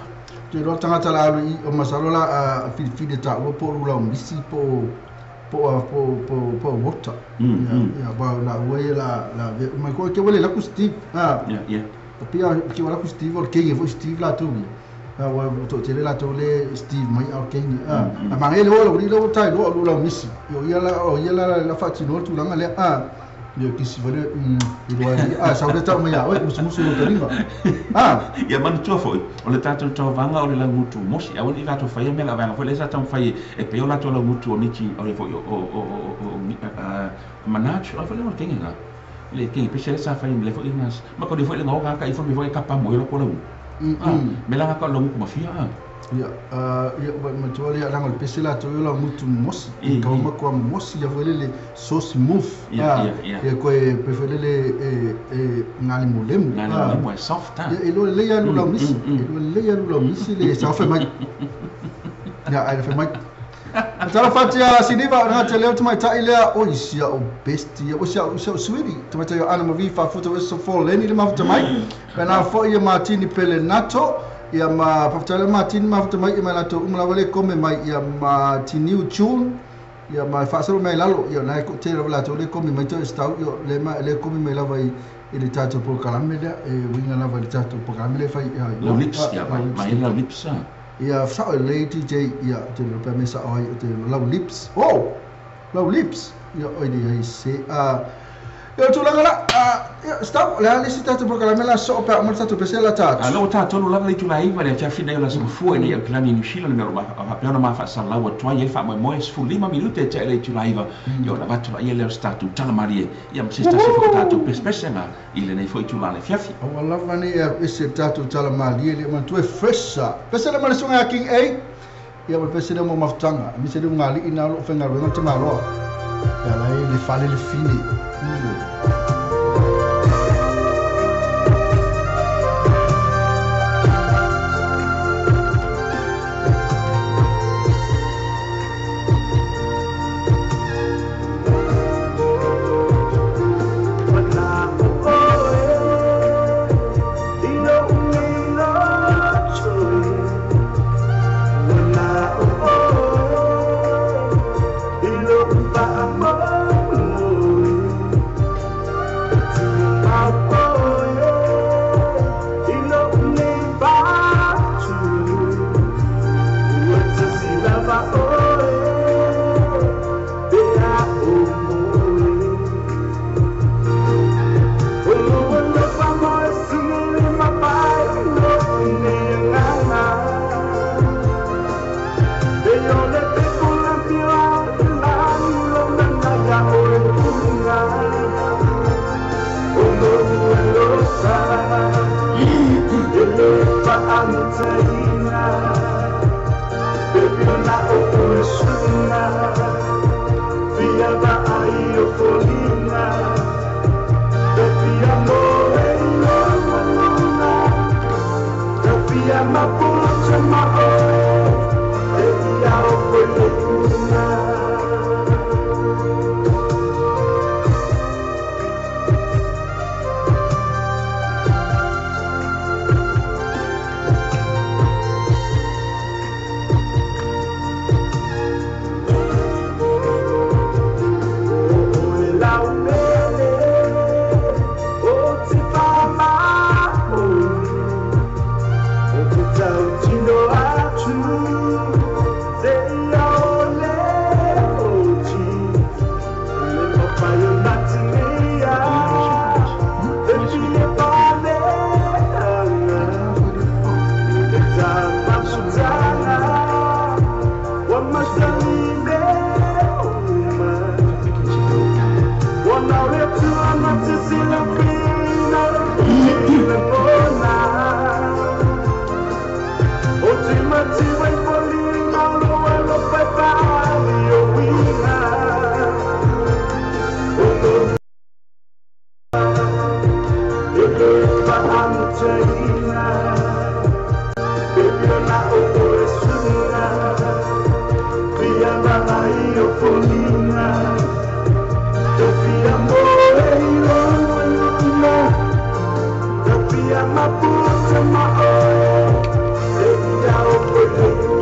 S1: te ro tanga tala o masalola fi de ta o po la misi po water ya ba la we la mai ko ke wele la ku Steve pia ke wala ku Steve o ke vo Steve la tu wa to te la to le Steve mai o ke ma ele lo tai lo la misi yo ia la fa ti no tu langa le io che si vuole saudata mai musu no tariva
S2: ia man tu foi o le tatou tau vanga o le langutu mosi a woni tatou fai me la vanga foi le tatou fai e pe o la to langutu o niki o le foi o manacho a foi o tenga le que pe se sa fai le foi nas ma ko le foi le ngoga ka I foi me foi kapa mo lo ko lo me la ka lo ko mafia
S1: ia ma tu ali ala ngol pese la to la mutu mosi ka ma ko mosi ya vole sauce move ia ko prefere le ngali molem
S2: mo soft
S1: ia lo le ya lo misi le sa fa mai ia ai fa mai tala fatia siniva na te leo tu mai tai lea o isia o bestia o sia suiri tu mai tai ana ma vi fa futa so fo leni le ma futa mai pena fo ia martini pele nato ia ma paftale Martin ma futa mai ia la to umla wale come mai ia ma tiniu chun ia ma fa solo mai lalo ia na ko te la to le come mai to stau io le come mai la vai il tato pro calamela e winga la vai tato pro calamela fai
S2: lo lips ia mai la lips
S1: ia fa le TJ ia te lo permessa ai te lo lips lo lips ia oi di se eu tu langa sta le ali si tato pro calamela so per mo tato per la tato
S2: allora tato lo langa tu la iva le tia fina la so fu e ia klani ni shila me roba a piano ma fa sala wa tua ia fa mo es fu 5 minuti e le tu la iva io la batto ia le stato tala marie ia mi si sta si fo tato per spesena il ne foi tu la le fiafi
S1: o la vani e se tato tala marie le ma tu e fresha pesa le malsunga king e ia mo pesa le mo maftanga mi se le ngali ina lo fenga lo tama lo ya la le fale le fini
S5: When I ai o folina Tofia moeiro luna Tofia maputa mao Tofia o folina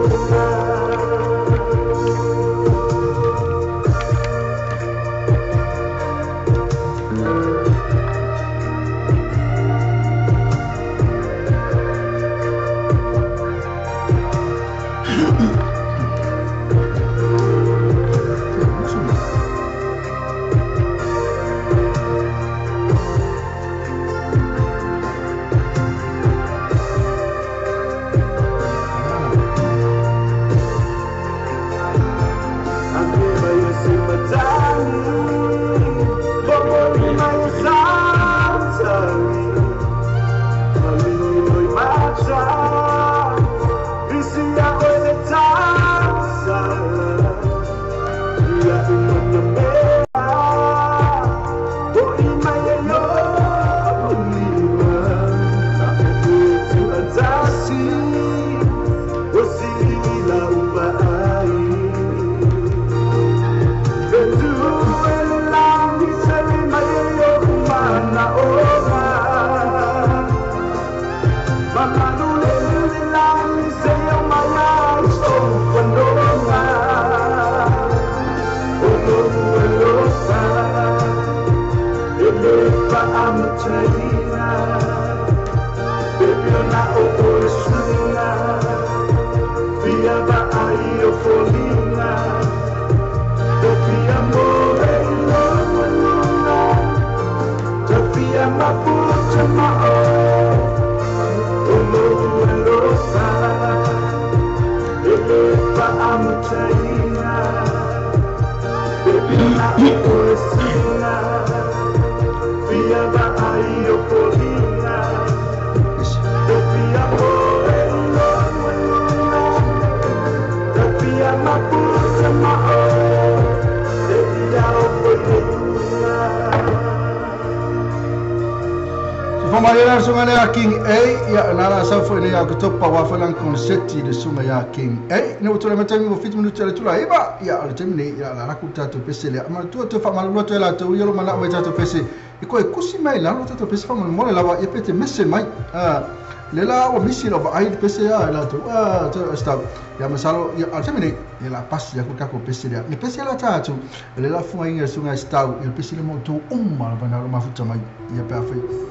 S1: Maria sunga ya King A ya nara safu ni ya kutopa wafalan konseti de sunga ya King A ne utole matami mo 5 minutos tula iba ya altemini ya la rakuta to pesele ama to fa malu to la to yelo mana wa to pese iko ikusi mai la to pese fa mo mole la wa epete messe mai lela wa misi lo va ai pese ya la to sta ya masalo ya altemini ya la pas ya kukako pese ya ni pese la tatu lela funga inga sunga sta il pese le moto umma bana mafuta mai ya perfect.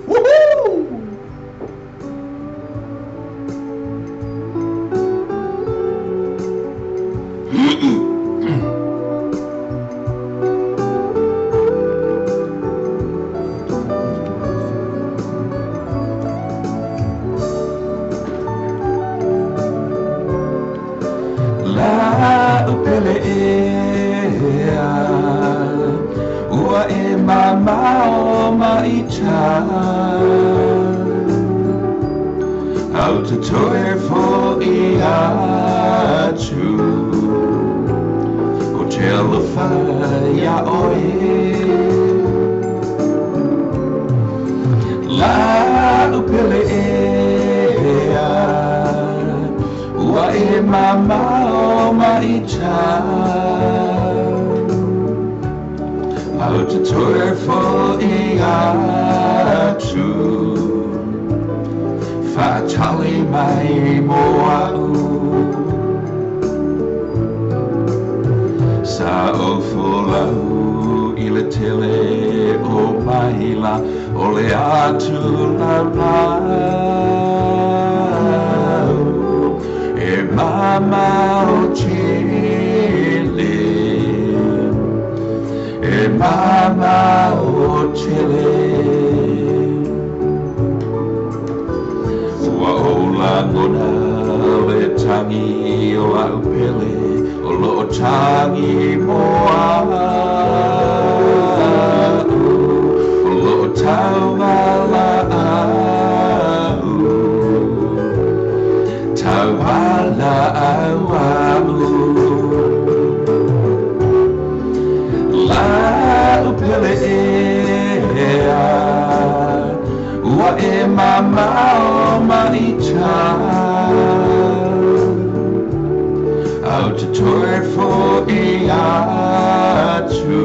S5: Out to tour for
S2: atu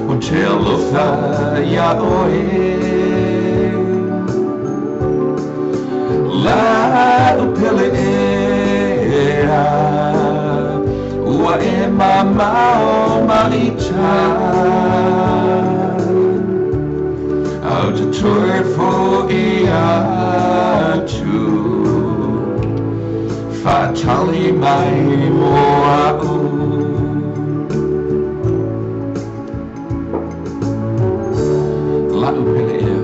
S2: o te alofa ia oe la upele ea ua e mamao marita au te toe fo ia atu fatali mai mo au la upele ea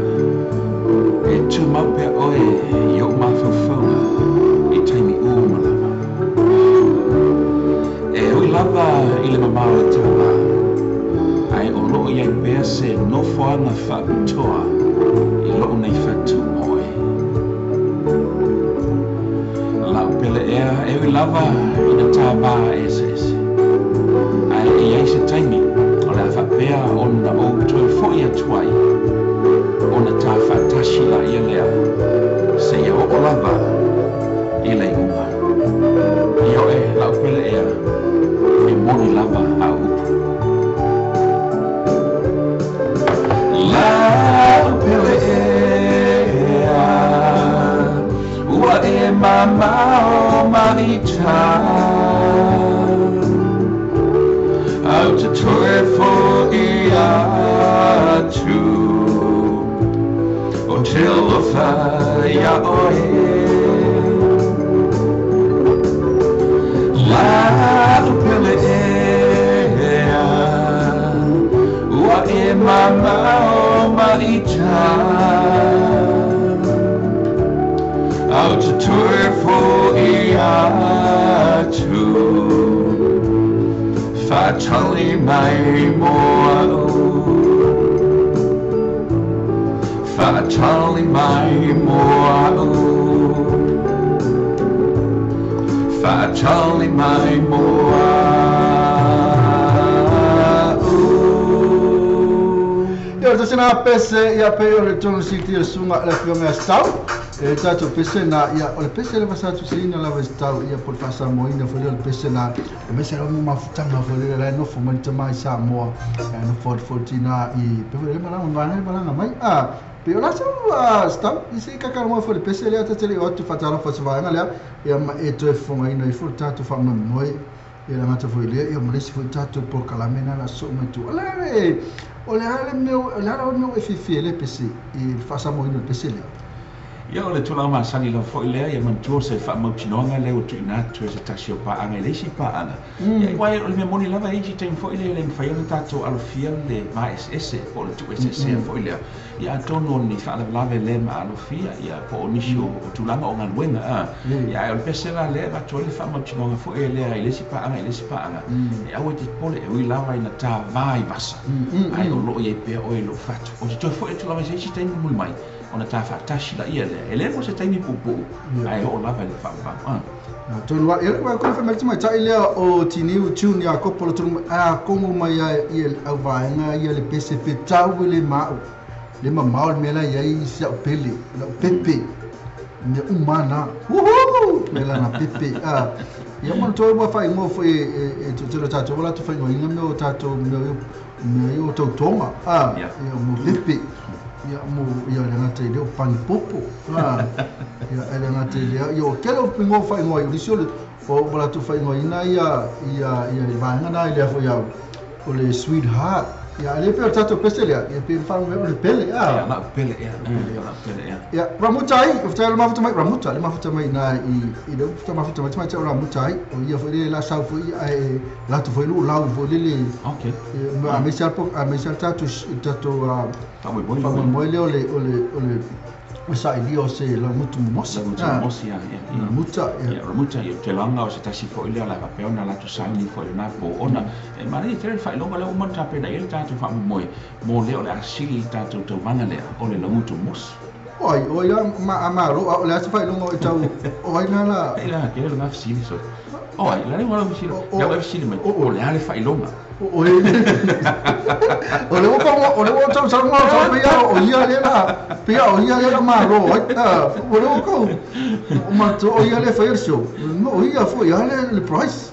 S2: e tu maupe oe i o mawhawhaunga i taimi umalama e ui lava i le mamao le tawa ai o loo iai pea se nofoanga whautoa i loo nei whatu moe la upele ea e ui lava i na tawa ese ai e iai se taimi o le awhapea o na o toi fo ia tuai ona tā whatashi la ia lea se ia o lava i lei unga i o e la upele ea e moni lava a upu la upele ea ua e mamao marita au te toe fo i atu till the fire oe la upele ea ua e mamao marita au te toe fo i atu fatali mai mo au fatali mai mo au fatali mai mo au
S1: Yo te sena pese ia pe o le tonu siti o sunga le fionga stau e tato pese na ia o le pese le vasatu sina la vestau ia por fasa moina fo le pese na e me sera mo mafutanga fo le la no fo mo tama sa mo no for fortina i pe le mala mo vana mala mai pe o la stau i se ka mo fo le pese le ata tele o tu fatala fo se vanga le ia e to fo mai no i fo tato fa mo moi e la mata fo le ia mo le fo tato por calamena la so mo tu o le ale meu e fifi le pese i fasa mo ino pese le
S2: ia o le tula masani la foi lea ia mantua se whaamautinonga leo tu inatu e se tasio paanga i leisi paanga. Ia iwai o le mea moni lava eiji teim foi lea le mwhaiona tato alofia le ma-SS o le tu SSC foi lea. Ia atono ni whaalawalawe le ma-alofia ia po o nisi o tulanga o nganuenga. Ia o le pesela lea matua le whaamautinonga foi lea i leisi paanga. E au e te pole e ui lawa ina tā vai basa. Ai o loo iei pea o e lo fatu. O se toi foi e tulawa eiji teim muli mai. Ona tā whatashi la ia lea. E lea mo se taimi pupu. Ai o lava le whaamau.
S1: Tonu wa ele wa ko fa mai tai lea o tiniu tune ya ko polo tunu kongo mai ia au vaenga ia le PCP tau le mau. Le mamau me la ia i se pele, la pepe. Me umana. Mela na pepe. Ia mo to mo fa mo fo e to tato wala to fa ngo inga me o tato me o to toma. Ia mo pepe. Ia mo ia le ngata ile o pan popo ia ele ngata ile ia o kelo pingo fa ngo i risole o bala tu fa ngo ina ia va ngana ile fo ia o le sweetheart ia ele pe tato pesele ia pe fa ngo le pele
S2: ia na pele
S1: ia ramutai o tele mafuta mai ramuta le mafuta mai na i do mafuta mai tele ramutai o ia fo le la sa fo ia la tu fo lu la fo le
S2: okay
S1: a me sal tato
S2: Tamu boi
S1: ole o sa ilio se la mutu mosi
S2: ya
S1: muta
S2: ya te langa o se tasi fo ile la papeona la tu sani fo na po ona e mari te fa longa le mo ta pe na ele tatu fa mo le o la sili tatu to mana le o le mutu mosi
S1: oi ya ro o le fa longa o tau oi na la
S2: ila ke le na sili so oi la le mo sili ya le sili o le ale fa longa
S1: Ole wo tau sa ngau sa pia o ia le la maro ole wo ko o ma to o ia le fair show no o ia fo ia le price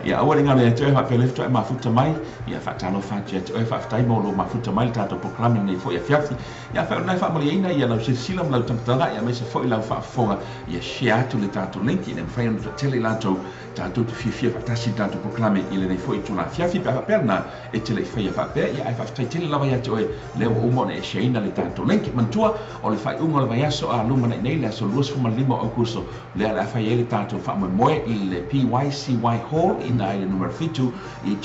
S2: ia awali ngale te ha pele to ma futa mai ia fa tano fa jet o fa tai mo lo ma futa mai tato proclaiming nei fo ia fiafi ia fa na fa mo ia ia la se sila la tantala ia me se fo ia fa fonga ia share to le tato link in fa no tele la to tato to fifia fa tasi tato proclaiming ile nei fo itu na fiafi pa perna e tele fa ia fa pe ia fa tai tele la va ia to le o mo ne sheina le tato link mantua o le fa unga le va so a luma nei le so luas fo malimo o curso le la fa ia le tato fa mo ile PYCY Hall in the number 52 in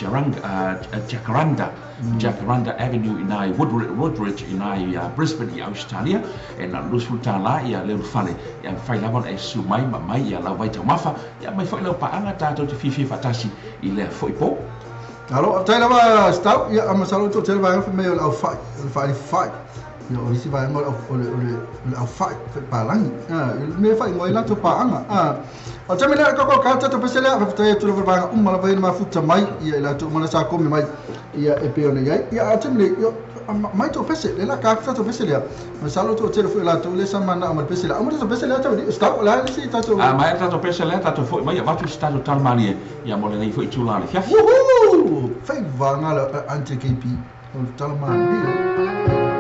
S2: Jacaranda Avenue in Woodridge in Brisbane in Australia and lus futala ia le fale ia fai lava e su mai ia la vai mafa ia mai foi lo paanga tato te fifi fatasi i le foi po
S1: alo tai lava stau ia amasalo to tel vai me o fai ia o isi vai mo o fai pa lang me fai ngoi la to paanga o te mele ko ka to pesele a ftai tu le vai mala vai ma futa mai ia la to mana sa ko mai ia e pe ona ia o te mele mai to pesele la ka to pesele ma salo to te fu la to le sa mana ma pesele a mo to pesele to sta la le si to
S2: mai to pesele to foi mai va tu sta to tal mani ia mo le nei foi tu la le fiaf
S1: fai va ngala ante KP o tal mani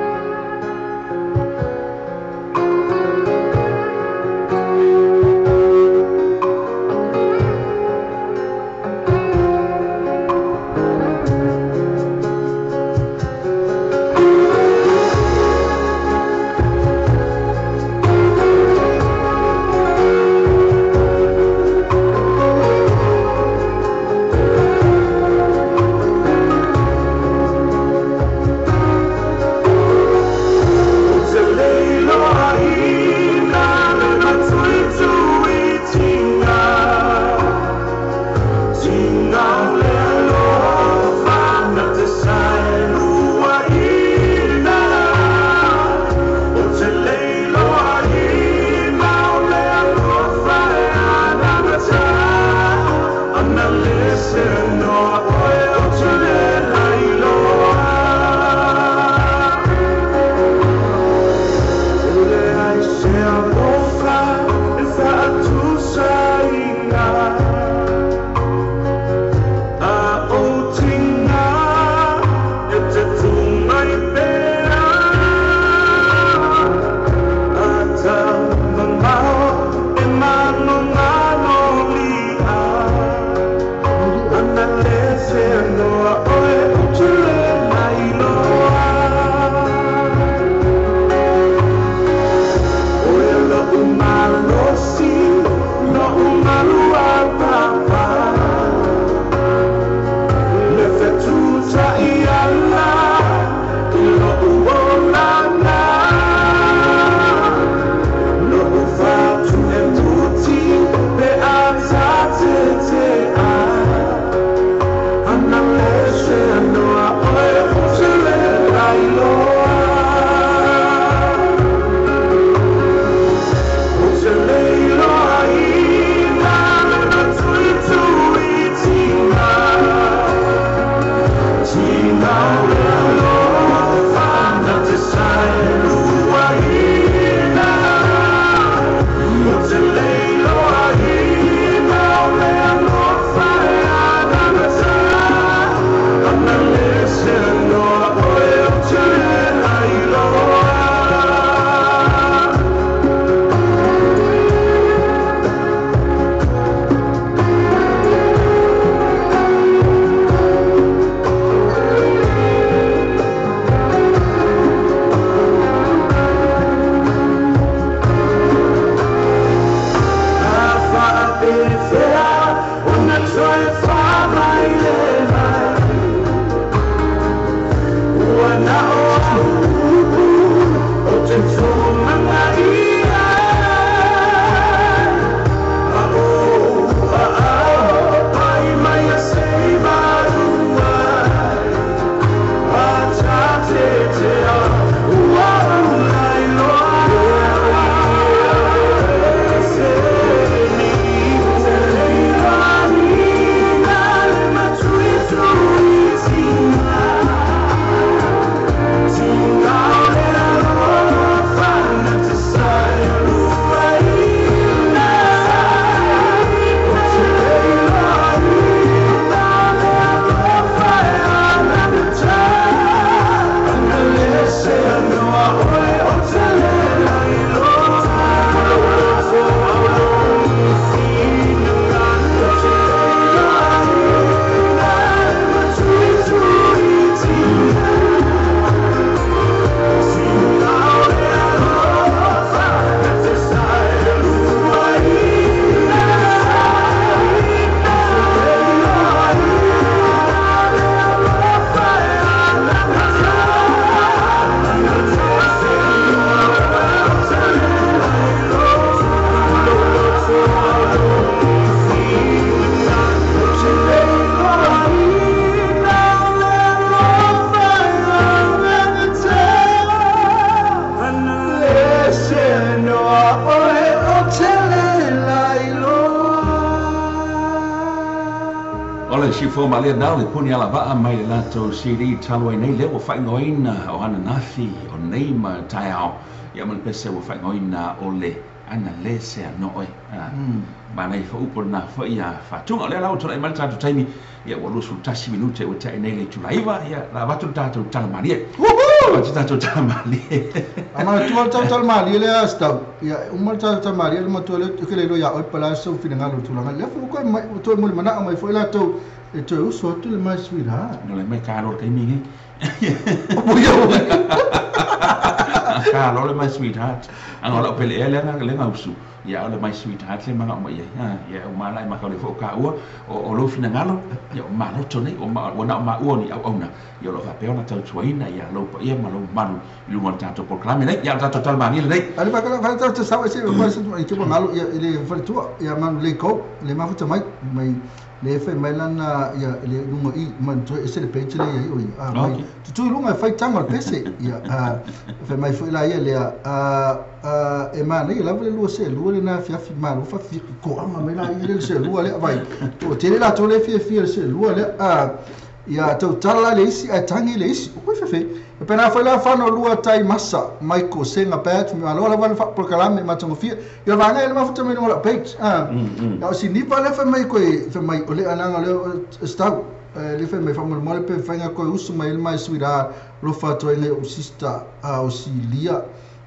S2: mo malia nau le puni ala vaa mai le lato CD talo ai nei le o whaingoina o ana nafi o nei ma tai au. Ia man pese o whaingoina o le ana le se anoe. Ma nei fa upo na fa ia fatunga le lau tolai malta to taimi ia o lusu tasi minute o tai nei le tulaiva ia la watu tato talamaria. Watu tato talamaria.
S1: Ama tua talamaria le asta ia umal talamaria le matua le ke le lo ia o pala so fina ngalo tulanga le fu ko mai to mo mana mai foi la to e to so tu le mai swira.
S2: No le mai kalo kai mingi. Kalo le mai sweetheart. Ang wala pele ele nga le ngausu. Ya ole mai sweetheart le manga mai ya o mala ma ka le fo ka o lo fina ngalo ya o malo tone o ma ona ma uoni au ona ya lo fa pe ona tau tuaina ya lo pa ia ma lo manu lu mon tanto proclame nei ya tanto tal mani nei
S1: ali pa ka fa tau sa se ma se mai tipo ngalo ya le fa tu ya man le ko le ma futa mai le fe mai lana ya le lungo I man to ese le page le ya o mai tu lunga fa tanga pese ya fe mai foi la ya le e ma nei la vele lu se lu le na fia fi ma lu fa fi ko ama mai la ile se lu le vai to te la to le fi se lu le ya to tala le isi a tangi le isi ko fe e pena foi la fa no lu tai masa mai ko se nga pat mi alo la fa proclame ma tango fi yo va nga le ma futa mai no la page ya si ni pa le fa mai ko fe mai ole ananga le sta le fe mai fa mo le pe fa nga ko usu mai suira lo fa to le usista o si lia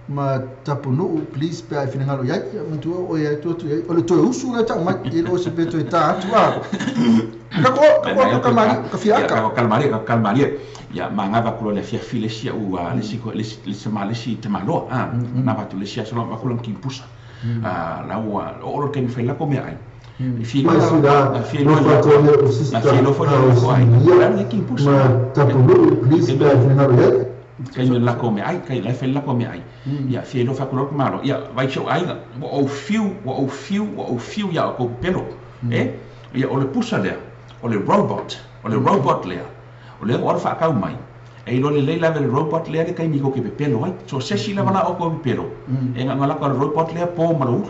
S1: ma tapunu please pe fina ngalo ya mtu o ya to o le to usu la ta ma ile o se beto ta tu ka mari ka fiaka
S2: ka mari ya manga va kulo le fia file sia u le siko le se male si te malo na va tu le sia solo va kulo ki pusa la o lo ke mi fa la come ai filo fo lo ai la ki pusa
S4: ma tapunu please pe fina ngalo ya
S2: kai la come ai kai la fella come ai ya fielo fa kulo malo ya vai show ai o fiu ya ko pelo ya o le pusa le o le robot le o le o fa ka mai e lo le leila le robot le kai mi ko ke pelo ai so se si la vala o ko pelo e nga la ko robot le po maru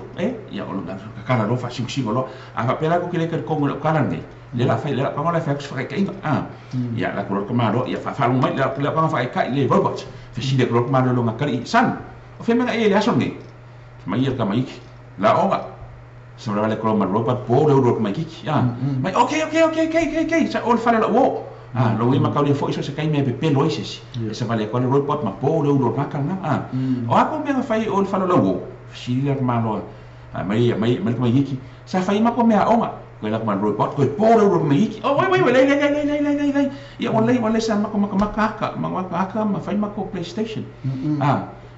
S2: ya o la ka lo fa si lo a fa pela ko ke le ko ka la nei le la fa le ka la fa fa kai ya la ko malo ya fa mai la ka fa kai le robot fa si de ko malo lo ngakari san o fe menga e le aso ni mai ya ka mai la onga sobre le ko robot po le robot mai ki mai okay sa ol fa la wo lo ima ka le fo iso se kai me pe lo ise se vale ko le robot ma po le robot ka na o ako me fa ol fa la wo si le malo mai ki sa fa ima ko me onga ko la ko robot ko po le robot mai ki wait le ya wala sa makaka ma fa ima ko PlayStation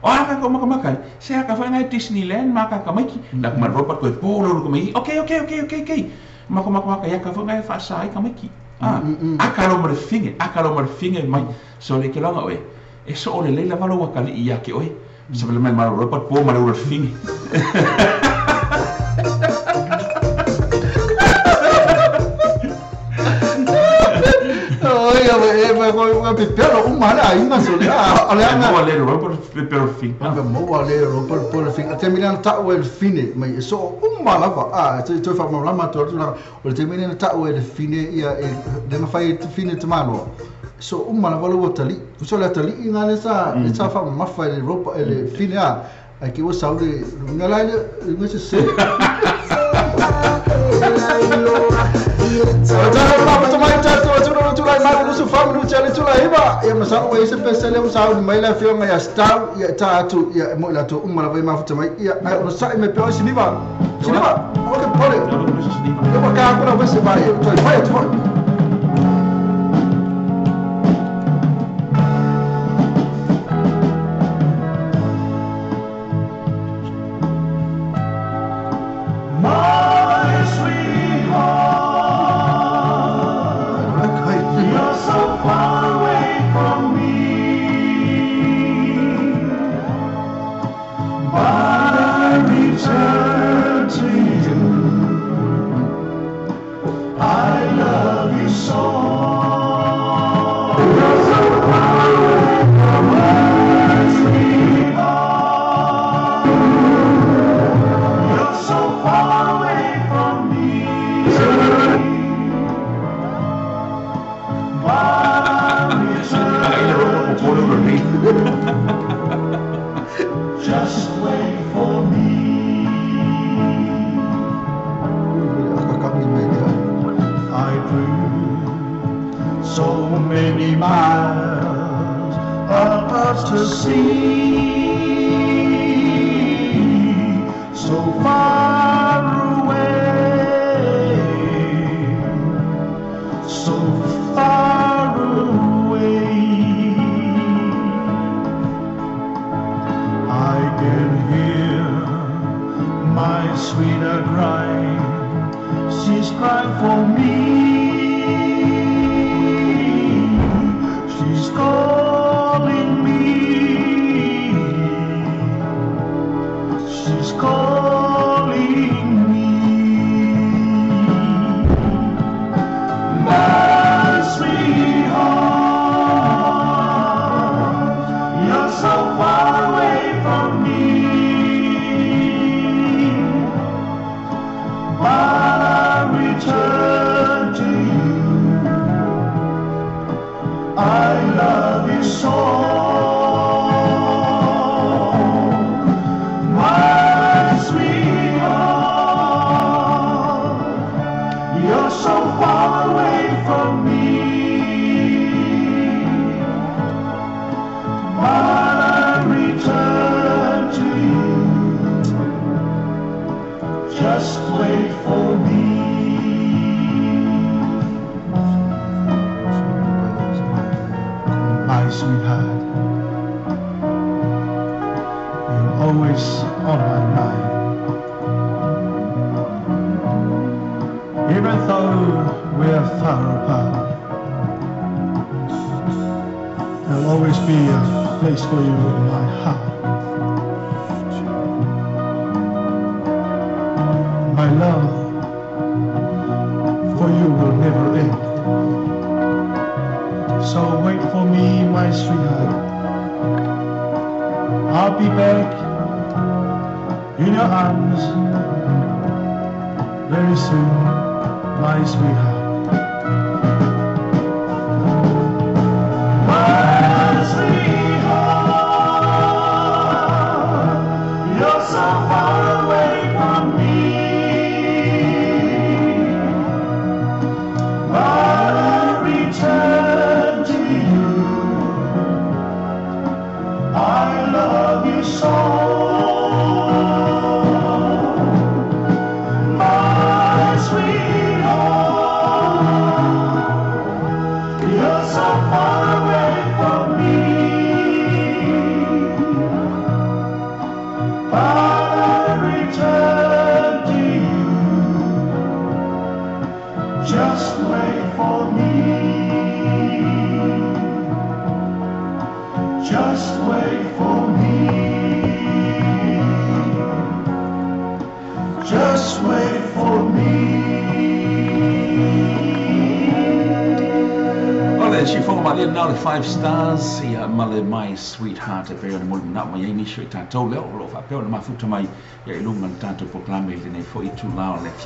S2: o aka ko maka se aka fa na Disneyland maka ka mai ki la ko robot ko po le robot mai okay maka ya ka fa ngai fa sai ka mai ki akalo mo finge mai so le ke longa oe e so ole le valo wa kali ia ke oe se vele mai maro robot po maro finge
S1: ko pero umana ai ma so ale anga
S2: mo le robot pero finge
S1: mo le robot por finge termina ta o el fine mai so umana va to fa mo la ma to o termina ta o el fine ia de ma fai fine te malo so umana va lo tali so la tali ina le sa fa ma fa le robot el fine ai ke o saude ngala le se ya masang wa isa pesele usau ni maila fio nga ya star ya tatu ya mo la to umma la vai mafuta mai ya ai no sai me pe siniva o ke pole ya ka kuna vese ba ya to vai to
S5: I love
S2: for me.
S5: Just wait for me. I drew so many miles across the sea, so far away, so far away. I can hear my sweetheart crying. She's crying for me. She's calling me. She's calling me. My sweetheart, you're so far away from me. But I return to you. I love you so. My sweetheart, you're so far away from me. But I return to you. Just wait for me. My sweetheart, you're always on my mind. Even though we're far apart, there'll always be a place for you in my heart. My love for you will never end. So wait for me, my sweetheart. I'll be back in your arms very soon, my sweetheart. My sweetheart, you're so far away from me. But I return to you. I love you so. My sweetheart, you're so far away from me. But I return to you. Just wait for me. Just wait for me. Just wait for me.
S2: Well, then she formed my now the 5 stars. Yeah, mother, my sweetheart, a very much not my Amy sweet and told little of a pair of my foot to my young man to proclaim it in a 42 loud left.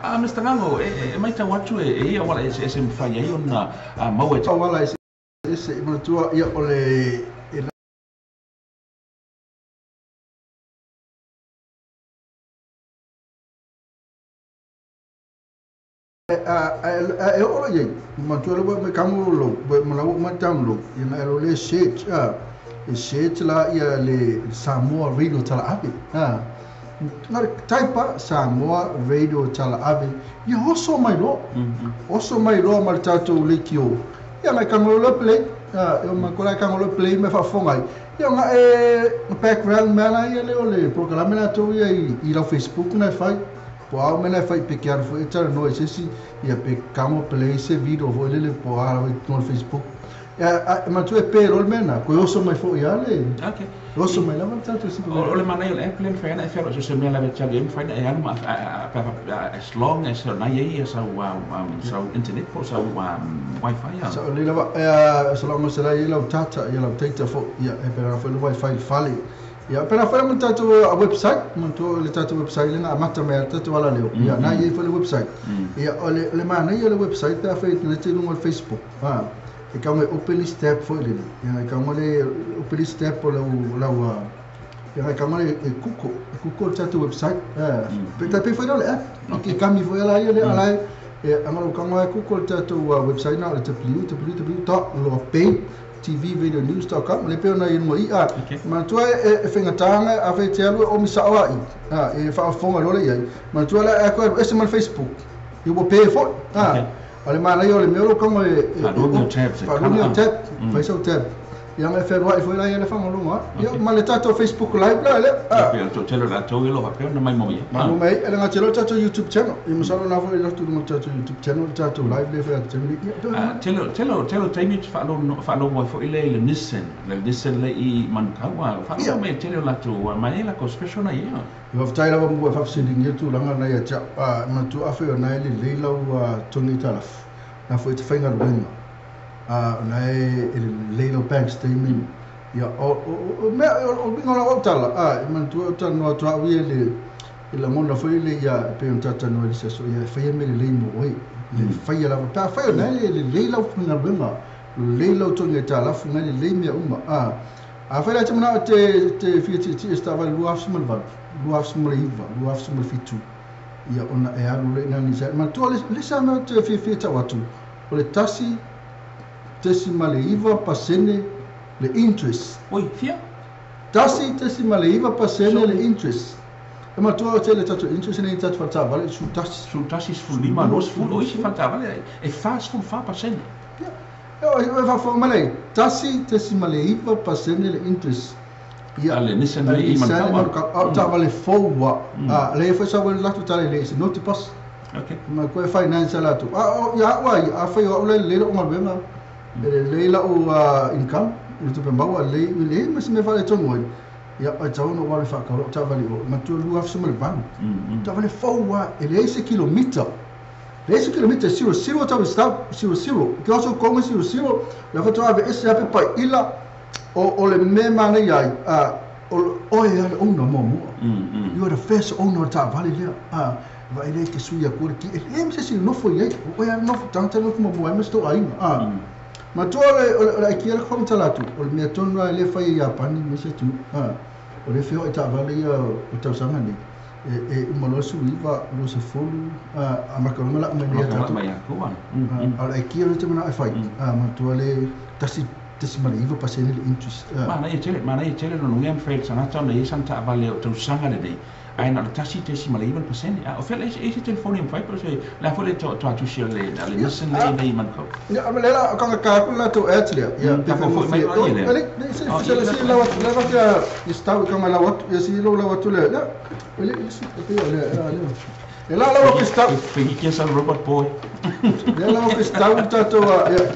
S2: Mr. Nango, might I want to hear what is in fire on Moet?
S1: Oh, well, I say, yeah, ole. Olha, mantuelo me camulo, malawu matamlo, ina ele shit, shit la ia le Samoa radio tala abi, ngar taipa Samoa radio tala abi, ia oso mai ro mal tato le kio, ia mai camulo play, ia mai kola camulo play me fa fongai, ia nga background mala ia le ole programa na to ia I la Facebook na fai. Poa mena fai pequeno foi tara no esse ia pe camo play esse vídeo vou ele poa no Facebook ma tu é pero mena ko eu sou mais foi ale
S2: okay
S1: eu sou mais lá tanto assim
S2: ole mana ele plan foi na fero so me la vecha game foi na ma as long as na ia so internet for so wifi
S1: so ele lá so long as ele lá tata ele lá tata foi ia para foi o wifi fale. Ya, pera foi muito a website, muito ele tá website na mata merta tu ala leo. Ya, na ia foi o website. Ya, ole mana ia o website tá feito na tem no Facebook. e ka me open step foi le ia ka mole open step o lau ia ka mole e kuko chat website pe ta pe foi le ke kami foi ala ia le ala e amalo ka mole kuko chat website na le www.lo TV video news.com le pe ona i mo ia ma tu e fenga tanga a fe telo o mi sawa i e fa fonga lo le ia ma tu la e ko e Facebook i wo pe fo ale mana yo le mero como
S2: tab
S1: Facebook tab ia me fe vai foi lá ele fa ngolo yo ma le tato Facebook live la le
S2: pe to telo la to lo pa na mai mo ia
S1: ma no mai ele ngati lo tato YouTube channel i mo salo na foi lo tu mo tato YouTube channel tato live le fe
S2: telo time fa lo mo foi le Nissan le I man kawa fa lo mai telo la to mai la ko special na ia
S1: yo fa taila mo fa sending you tu langa na ia cha ma tu afa na le leila toni talaf na foi te fainga lo na leilo bank statement ia o bingo la otala man tu tano to awie le la mona foi le ia pe un tata no le so ia fai me le mo oi le fai la pa fai na le leilo funga benga leilo to nge tala funga le me uma a fai la tmana te fiati estava luaf small fitu ia ona e alu le na ni sa man tu le sa no te fiata watu o le tasi Tesima le iva pasene le interest.
S2: Oi, fia?
S1: Tasi tesima le iva pasene le interest. E ma tua te le tato interest ne tato fata vale su
S2: tasi fu lima los fu oi si fata vale e fas fu fa pasene.
S1: E fa fa male tasi tesima le iva pasene le interest.
S2: Ia le Nissan le I man
S1: kawa. Ta vale fowa. Le fa sa vale lato tale le se noti pas.
S2: Okay.
S1: Ma ko finance la tu. Ya wai a fa yo le o malbenga. Leila o income o te pembau a le mas me vale tongo ia a tau no wale fa ka ta vale o ma tu lu afsu mal ban ta vale faua ele ese kilomita 00 ta stop 00 que also como 00 la foto ave esse ape pa ila o le me mana ia o ia o no momo you are the first owner ta vale le vai le que suia por que ele se no foi o ia no tanto no como vai mas to ai ma tu o ki el kom talatu o me ton na le fai ya pani me se tu o le fio ta vale ya o ta sanga ni e mo lo su iva lo se folu a ma ko la me le ta
S2: tu
S1: a ki el te na fai ma tu le tasi male iva pasene le interest
S2: mana e tele no ngem fel sana ta le santa vale o ta sanga le dei ai na tasi male iva pasene o fel e telefone in fai se la fole to tu share le listen le dei man ko
S1: ya me la ka la to atlia ya
S2: ta fo mai
S1: ele se la va sta come la wat ya si lo la wat le la ele la que está
S2: que essa robot boy
S1: ela que está o tato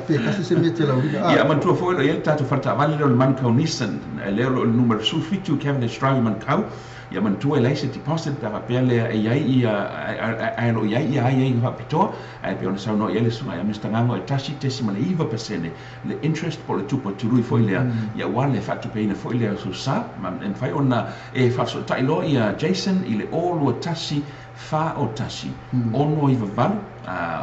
S1: pe casi se mete la uliga
S2: ya man tu foi ele tato farta vale lo man ko Nissan le lo numero su fitu Cavendish Drive man ko ya man tu ele se deposit da pele ai lo ai va pito ai pe on sa no ele su ai mista ngango e tashi tesima le iva pesene le interest por le tupo tu foi le ya wale fatu pe na foi le su sa man en fai ona e fa so tai lo ia Jason ile all o tashi fa o tashi ono i valu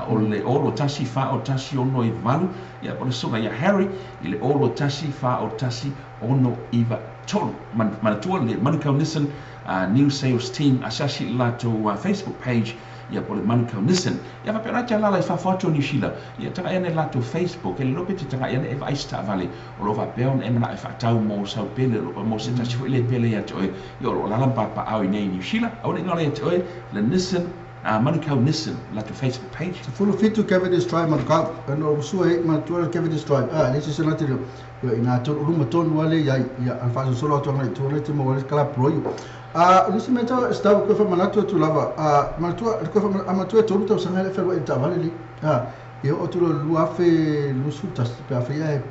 S2: o le oro tashi fa o tashi ono i valu ia po le sunga ia Harry i le oro tashi fa o tashi ono i va tolu man tua le Manukau Nissan new sales team asashi lato Facebook page ia po le Manukau Nissan ia va pera tala la fa foto ni shila ia tanga ene lato Facebook e lope te tanga ene eva ista vale o lo va peon e mana e fa tau mo sau pele mo se tashi fo ile pele ia toe ia lo la lampa pa au nei ni shila au ni ngale toe le Nissan Manukau Nissan lato Facebook page
S1: full fit to Cavendish Drive Manukau no sue ma tu Cavendish Drive nesse se lato io ina to ruma ton wale ia fa solo to ngai to le te mo wale kala proio nisi meta sta ko fa manato tu lava ma tu ko fa amato to to sanga le fa ita vale li io o tu lu afe lu suta pe afe ia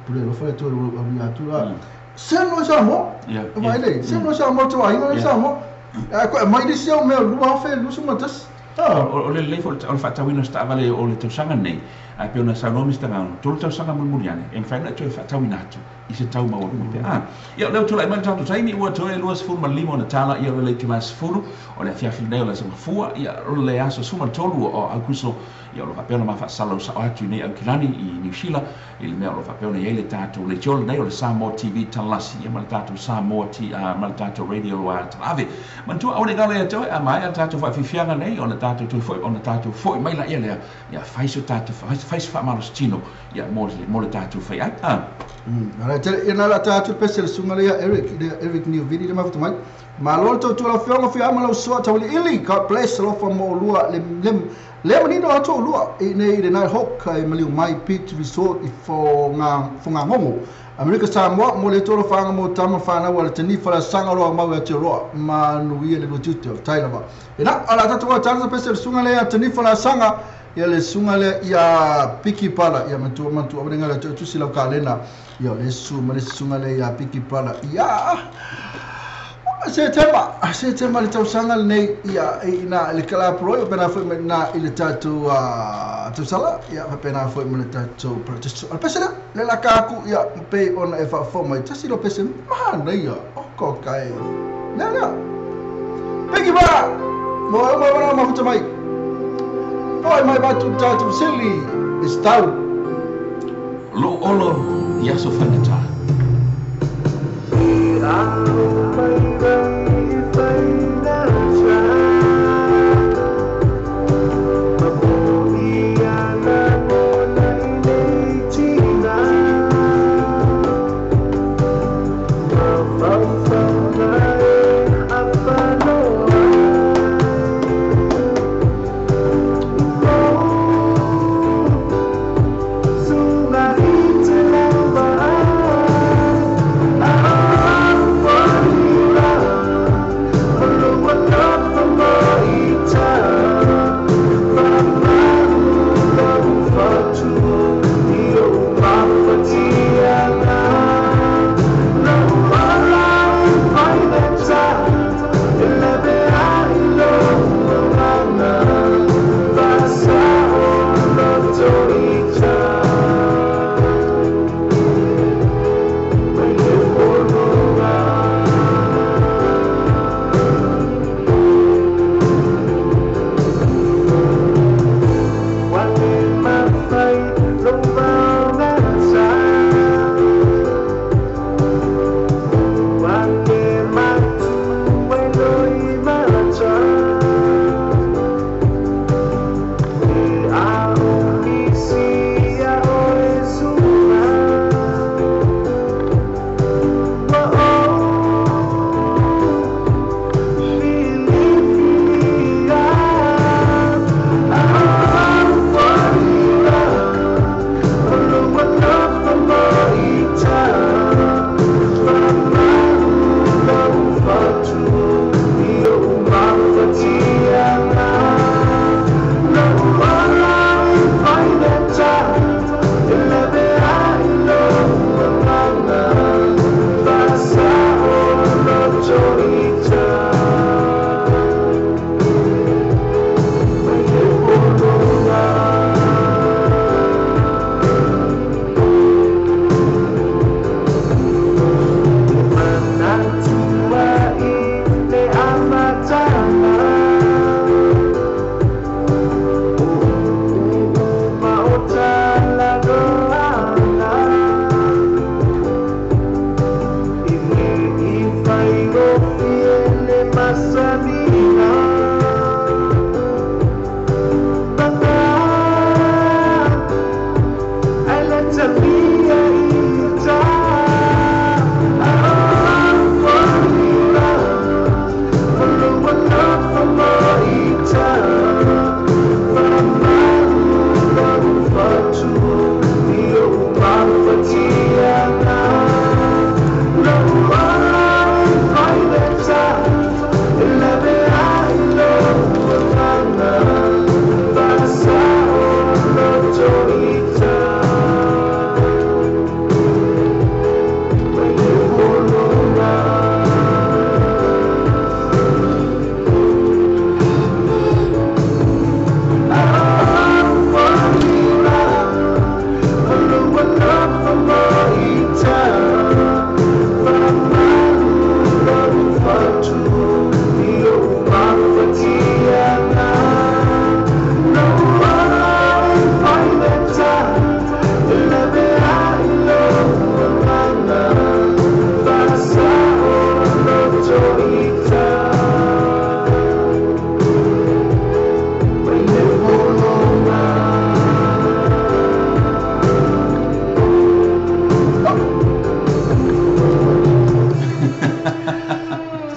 S1: pure lo fa to lu tu se no sa mo vai le se no sa mo to ai no sa mo ko mai di se o me lu afe lu sumatas
S2: o le fo o fa tawino sta vale o le to sanga nei a pe ona sauno mista nga tolu tau sanga mulmuliane en faina to fa tau minatu I se tau mawa te ia leo tula mai tau taimi ua toe luas fulu ma limo na tala ia le tila fulu o le fiafi nei la sama fua ia le aso suma tolu o akuso ia lo papena ma fa salo sa atu nei Auckland I New Zealand I le mea lo papena ia le tatu le tolu nei o le Samoa TV talasi ia ma le tatu Samoa ma le tatu radio a talave man tu au le gale e toe a mai a tatu fa fifianga nei o le tatu tu foi o le tatu foi mai la ia le ia faiso tatu faiso fa malos chino ia mo le tatu fai
S1: Ara tele ina la tatu pese sunga le Eric new video le mafuta mai ma lo to la fianga fi amala so ta wili ili God bless lo for mo lua le manino ato lua nei le nai hok kai maliu mai pit resort I fonga ngomo America Samoa mo le tolo fanga mo tama fana wala tani fala sanga lo ma wa tiro ma nuia le tutu tailava ina ala tatu wa tanga pese sunga le tani fala sanga ia le sunga le ia piki pala ia matu abenga le tu sila kalena ia le sunga le ia piki pala ia se tema le tau sanga nei ia ina le kala pro pena foi na ile tatu tu sala ia pena foi mo le tatu protest al pesela le la kaku ia pe ona e fa forma tasi lo pese ma nei ia o kai na piki pala mo futa mai Oi mai batu tatu sili estau
S2: lo olo ia so fanata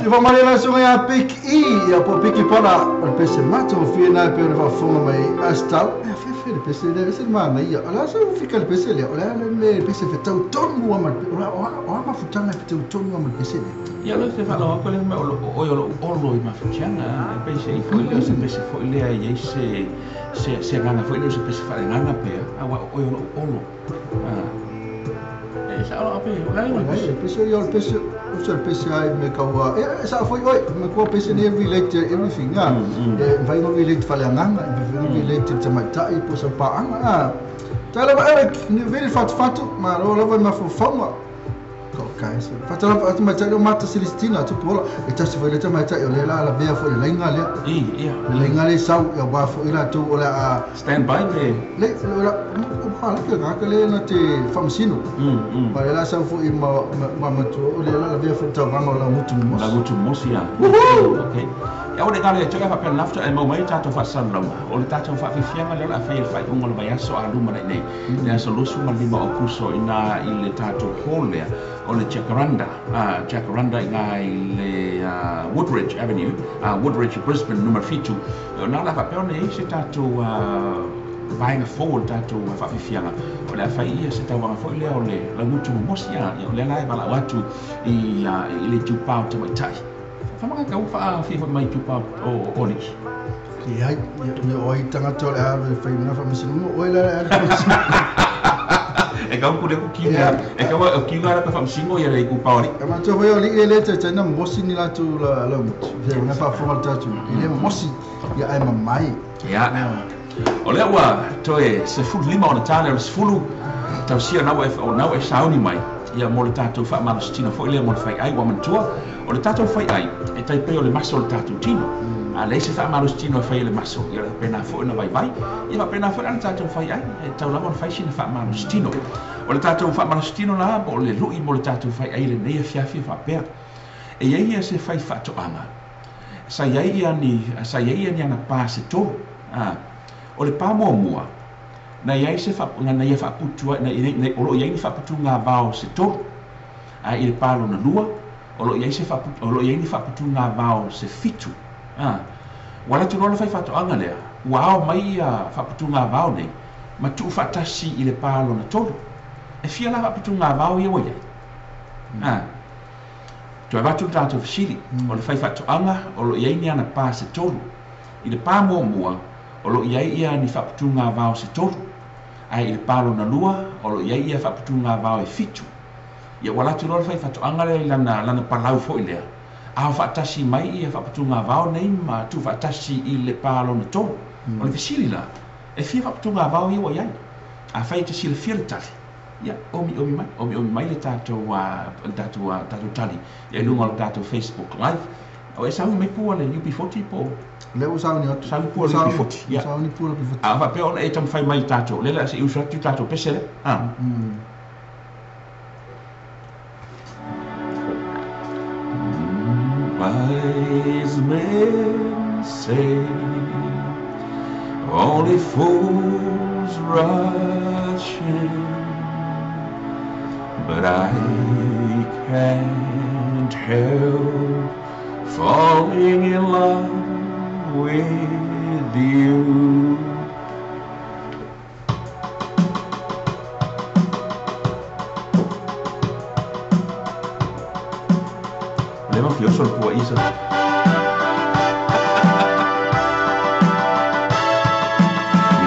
S1: Iwa mai la so ya pick e ya po pick pala o pese mato fi na pe na fonga mai asta ya fe le pese le pese ma na ya ala so fica le pese le ala le pese fe tau tonu ma o ma futanga fe tau tonu ma pese le
S2: ya lo se fa lo ko le ma o lo ma futanga pese I foi le se pese foi le ai se gana foi le se pese fa ngana pe awa o lo sa o pe la
S1: pese yo pese o pese ai me kawa sa foi oi me ko pese ne relate everything vai no relate fa le ngana vai relate te mai po sa pa anga tala ba ni veri fatu ma lo vai ma fo fama kai so fatala atu mai tai o mata Celestina tu pola e tasi vai le mai tai o le la bea fo le lenga le le lenga le sau ya ba fo ila tu o la
S2: stand by
S1: le la o hala ke le na te famsino ba le la sau fo I ma tu o le la bea fo ta va no la mutu
S2: mosia okay ya o le kale e tega fa pe lafta e mo mai tato fa san lo o le tato fa fianga le la fa o ngol ba yaso a luma nei ne so lo su ma lima o kuso ina ile tato hole o le Jacaranda ngai le Woodridge Avenue, Woodridge Brisbane numero 2. Na la fa nei se tato vai forward tato fa fianga. O le fa ia se tawa fo le o le la mutu mosia o le lai bala watu I le tupau te mai tai. Fa manga ka fa fi mai tupau o ni.
S1: Ia ni oi tanga tole a fa ina fa misino o le
S2: e ka ku le ku kina e ka wa ki ngara ka famsingo ya le ku pauri
S1: ma to ho li ele te tena mosi ni la tu la mut je na fa fo ta tu ile mosi ya ai mai
S2: ya o le wa to e se fu lima ona tana le fulu ta sia na wa o na wa sauni mai ya mo le tato fa ma stino fo ile mo fai ai wa man tua o le tato fai ai e tai pe o le maso le tato tino a lei se fa ma stino fai le maso ya pena fo na vai ia pena fo ana tato fai ai e tau la mo fai sina fa ma stino o le tato fa ma stino la o le lui mo le tato fai ai le nei fiafi fa per e ia se fai fa to ama sa ia ni ana pa se to o le pa mo mua na ia se fa na ia fa putu na o lo ia ni fa putu nga bao se to a il palo na lua o lo ia se fa o lo ia ni fa putu nga bao se fitu wala tu no fai fa to anga le wow mai fa putu nga bao nei ma tu fa tasi il palo na to e fia la fa putu nga bao ia ia tu va tu tato fili o le fai fa to anga o lo ia ni ana pa se to il pa mo mua o lo ia ni fa putu nga bao se to ai il palo na lua o lo ia fa putu nga bao e fitu ia wala tu no fai fa to anga le lana palau fo ile a fa tasi mai ia fa putu nga bao nei ma tu fa tasi il palo na to o le fili la e fia fa putu nga bao ia ia a fai te sil filta ia omi mai le tato tali e lunga le tato Facebook live o e sau me pua le UP40 po
S1: le usau ni
S2: sau pua le UP40 ia
S1: usau ni pua le UP40
S2: a va pe on e tam fai mai tato le la se usa tu tato pesele wise men say only fools rush in, but I can't help falling in love with you. Leva fioso il tuo Isa.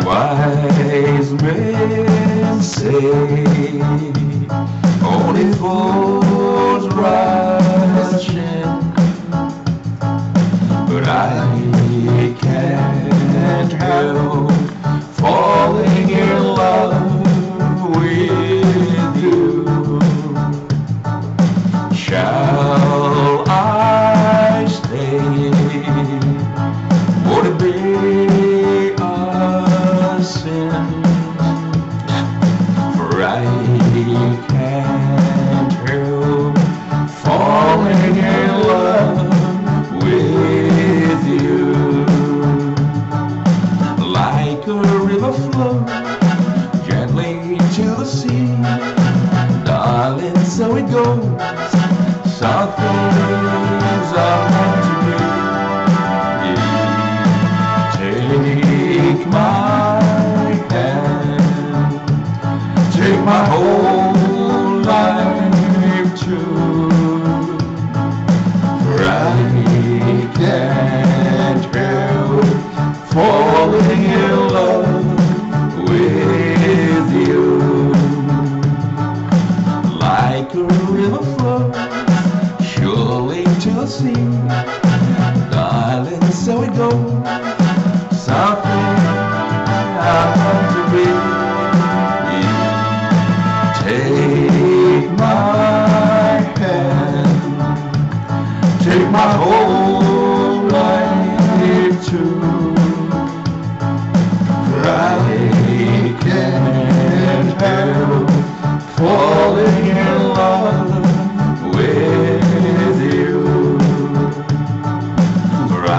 S2: Wise men say only fools rush in, but I can't help falling in love with you. Shall I stay? Would it be a sin? For I can't help falling in love with you. Like a river flows gently to the sea, darling, so it goes. Some things are my whole life true. For I can't help falling in love with you. Like a river flows surely to the sea, darling, so it goes. Something out to be. Take my hand, take my whole life too. For I can't help falling in love with you. For I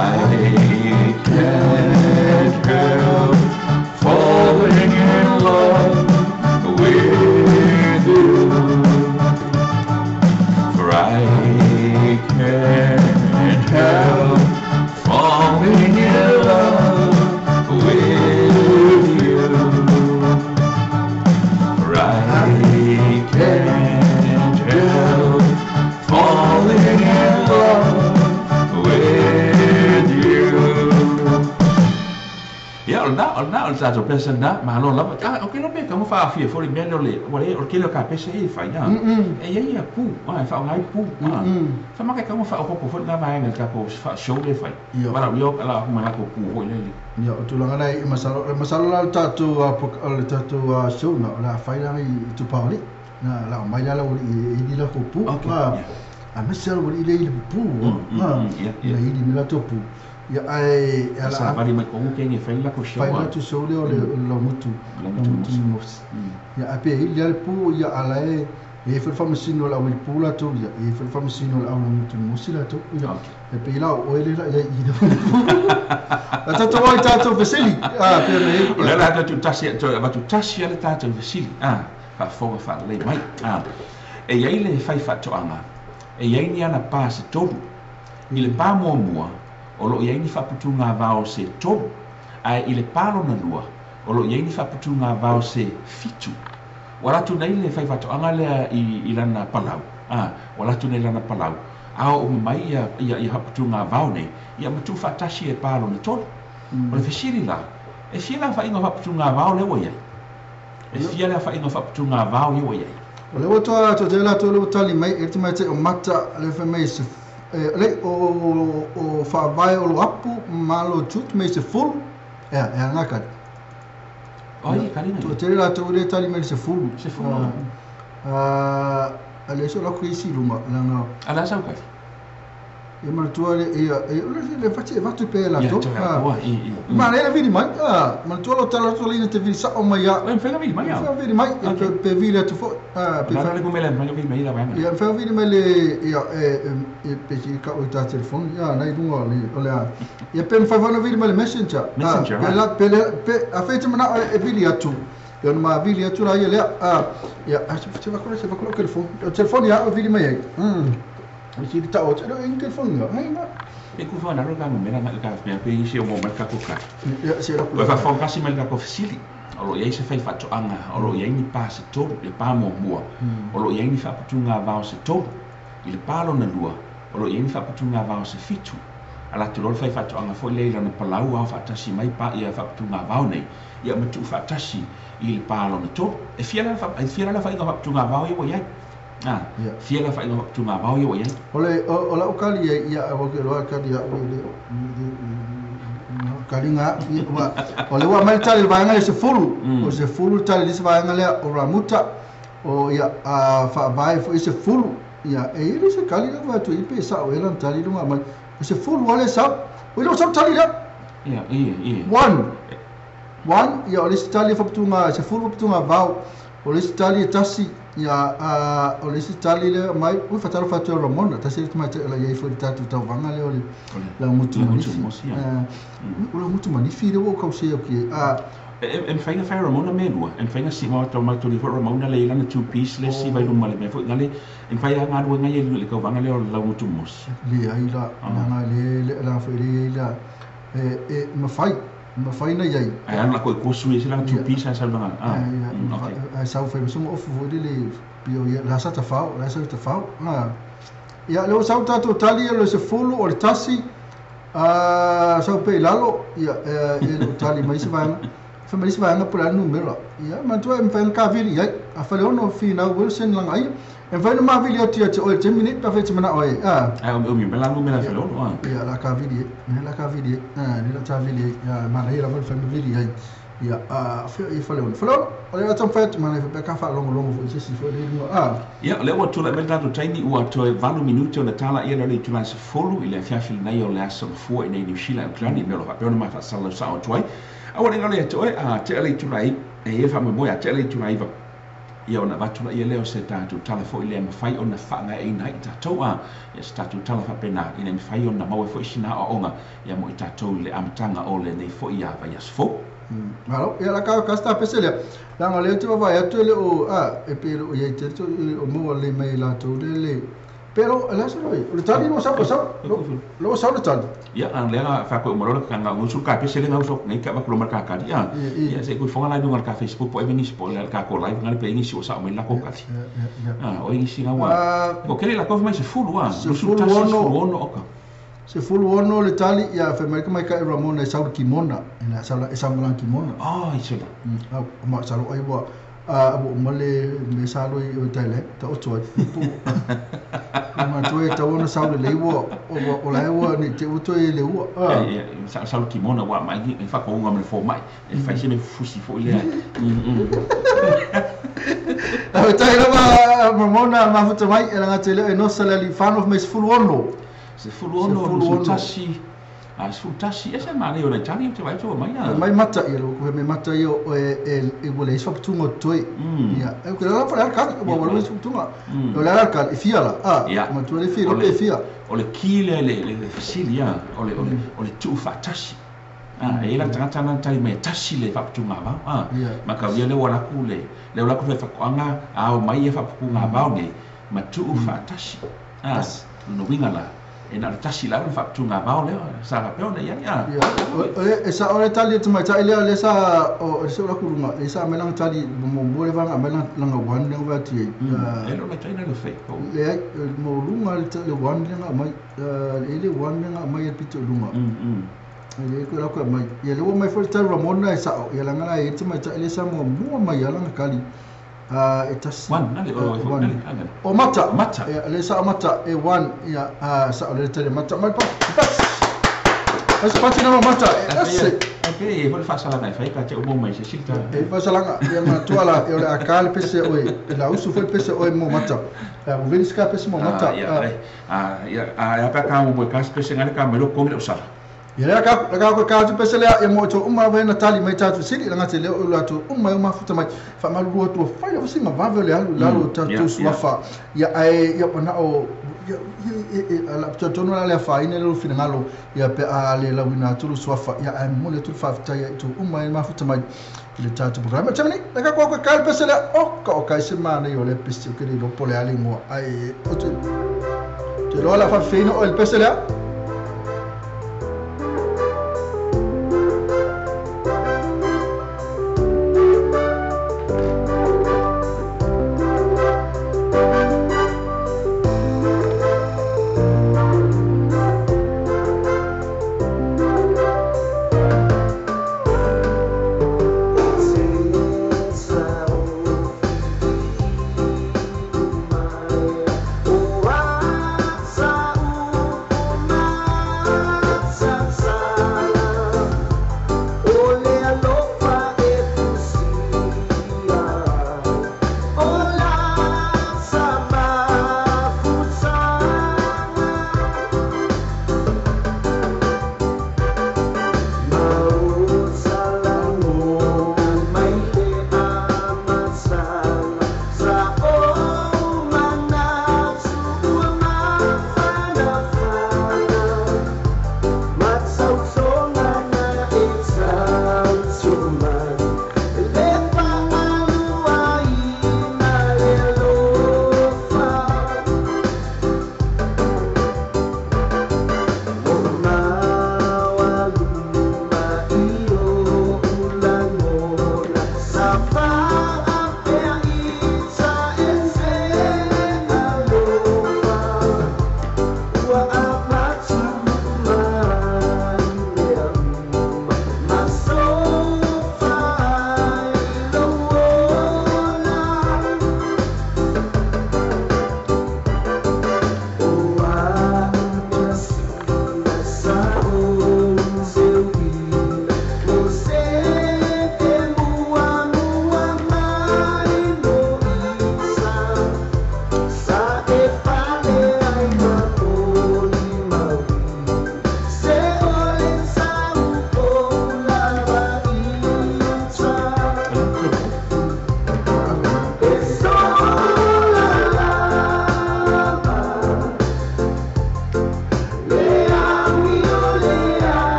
S2: can't help falling in love with you. For I can't help falling in love with you. For I can't help falling in love with you. Ya, olna sa pesa na malo la. Okay lo be kamu fa afia for me le. Wale o kilo ka pesa e fa ya. E ya pu, fa ngai pu. Fa maka kamu fa o ko na vai ngal ka ko fa show le fa. Mara yo ala ma ko pu ho le.
S1: Ya, tulanga nai masalo tatu show na fa ya i tu pauli. Na la mai la i di la ko pu. A mesel wali le pu. Ya i di la to pu. Ya ai
S2: ala bari mai ko ke nge fa la ko show.
S1: Fa la to show le lo mutu mos. Ya ape il pu ya ala e fa famsino la wil pu la to ya e fa famsino la mutu mosila to ya e pe la o ele la ya i da ta to wai ta to veseli pe me
S2: la ta tu tasi to ba tu tasi ala ta to veseli fa fo fa le mai e ia ile fa fa to anga e ia ni ana pa se to ile pa mo mo o lo ia ni fa putu nga vao se to ai ile palo na lua o lo ia ni fa putu nga vao se fitu wala tu nei le fa fa to anga le i lana palau wala tu nei lana palau o mai ia putu nga vao nei ia matu fa tashi e palo na to o le fisiri la e fila fa inga fa putu nga vao le woia e fila fa inga fa putu nga vao i woia
S1: le woto to te la to le tali mai e te mai te o mata le fa mai se le o fa vai o apu malo tut me se full nga ka
S2: ai kalina
S1: to te la to le tali me se full ale so la kwisi luma nga
S2: ala sa ka
S1: e ma tu le le fatti va tu pe la to ma le vidi mai ma tu lo tala to le te vidi sa o mai ya
S2: e fa vidi mai
S1: fa vidi mai pe vidi tu fo
S2: pe fa le come le fa vidi mai la vai
S1: ya fa vidi mai le pe ci ka o ta telefono ya nai dungo le ola ya pe fa va vidi mai le messenger pe a fete mana e vidi atu eu numa vili atu la ele ya se va con o telefono ya vidi mai Ci ta o c'era in telefono ma
S2: e ku fa na ro ka me na ka pe isi o mo ma ka ko ka
S1: ya se la
S2: fa fa kasi me ka ko fisili o ye se fa fa to anga o ye ni pa se to le pa mo mo o ye ni fa putunga va se to il palo na lua o ye ni fa putunga va se fitu ala to lo fa to anga fo le na palau a fa tasi mai pa ia fa putunga va nei ia matu fa tasi il palo na to e fiela fa inga fa putunga va o ye fiela fa inga fa putunga va o ye
S1: Ola ukali ya lo kali ya kalinga ole wa mai tali vanga se fulu o se fulu tali se vanga le o ramuta o ya fa vai fo se fulu ya e ile se kali va tu ipe sa o elan tali lunga mai se fulu ole sa o lo sa tali la one ya ole se tali fa putunga se fulu putunga vau ole se tali tasi ya o le sitali le mai u fatalo fatu Ramona tasi tuma la ye fo tatu tau vanga le ole la mutu la mutu manifi le wo kausi okay
S2: en fainga fa Ramona menua en fainga si mo to ma to li fo Ramona le la two piece le si vai lu male me fo ngale en fainga ngadu ngai le ko vanga le la mutu mos
S1: le ai la nga le la fa le la ma fai ma faina yai
S2: ai ana ko ko sui sila tu pisa sa banga okay
S1: ai sau fe so mo ofu le pio ya la sa ta fao ya lo sau ta to tali lo se fulu o tasi sau pe lalo ya lo tali mai se vanga fa mai se vanga por anu mero ya ma tu em fa ka vili ya a fa lo no fina wilson lang ai em fa no ma vili o tia o 10 minutes pa fe mana oi
S2: ai o mi belangu me la fa lo
S1: ya la ka vili ni la ta vili ya ma la ira fa vili ya ya fa fa lo o tam fa ma fa ka fa longo fo si fo le no
S2: ya le o tu la melta to tiny o to 20 minuti o na tala ia le tu la se folo ile fa fil na yo le aso fo in New Zealand klani me lo fa ma fa sala sa o toi a wona ngale to te le tu lai e fa mo ya te le tu lai va ia ona vatu ia leo se tatu tala fo ile ma fai ona fa nga e nai ta toa ia se tatu tala fa pena ina me fai ona mau fo isina o onga ia mo ita to le amtanga o le nei fo ia va ia fo
S1: malo ia la ka sta pesele la ngale tu va ia tu le o e pelo ia te to o mo le mai la to le pero la so lo tali no sa lo sa lo tali
S2: ia an le fa ko mo lo ka nga ngusu ka pesele nga so nei ka ba ko marka ka dia ia se ko fonga la no marka Facebook po e ni po le ka ko live ngal pe ni si o sa mo la ko ka o ni si nga wa ko kele la ko mai se fulu wa
S1: se fulu
S2: oka
S1: se fulu ono le tali ia fe mai ka Ramona sa kimona ina sa la sa mlan kimona
S2: isela
S1: ma sa lo ai wa abo mole me sa lo i tele ta o toi ma toi ta ona sa le lewo o la wo ni te o toi le wo
S2: sa kimona wa mai ni fa ko ngam le fo mai e fa se me fusi fo ile
S1: a tai la ma mona ma futa mai era ngatele e no sala li fan of mes fulu ono
S2: se fulu ono tashi sultasi esa mane ona tani te vai to mai
S1: mai mata ilo ko me mata io e vole so tungo toi ya e ko la fa ka bo vole so tungo lo la ka e fiala ma tu le filo e fia
S2: o le kile le fisilia o le tu fatashi e la tanga tai me tashi le fa tunga ba ma ka via le wala kule le wala ku fa kwanga a o mai e fa kunga ba ne ma tu fatashi no wingala en al tashi la fa tunga ba le sa ka pe ona ya
S1: e sa ora tali tu mai tai le sa o se ora kurunga e sa melang tali mo mo le vanga melang langa wan le va ti
S2: e lo la china le fe
S1: le mo lunga le wan le nga mai le wan le nga mai e pito lunga e ko la ko mai ye le mai fo tal Ramona e sa ye la ngala e tu mai tai le sa mo mai ya langa kali e tasi
S2: wan nale
S1: o mata le sa mata e wan ya sa le tele mata mai pa es pati na mata esse
S2: e vol fa sala na fai ka te o mo mai se silta
S1: e fa sala ya ma tuala e le akal pese oi la usu foi pese oi mo mata o vinska pese mo mata
S2: ya pa ka mo ka pese ngale ka melo ko le usala
S1: ya ka tu pese le e mo to uma vai na tali mai tatu sili la ngate le o la tu uma futa mai fa malu to fa ya singa va vele alu lalo tatu swafa ya ai ya pana o la to no la fa ina lo fina ngalo ya pe ale la wina tu swafa ya ai mo le tu fa ta ya tu uma futa mai le tatu programa tamani la ka ka pese le o ka semana yo le pese ke lo pole ali mo ai o tu te lo la fa fino o il pese le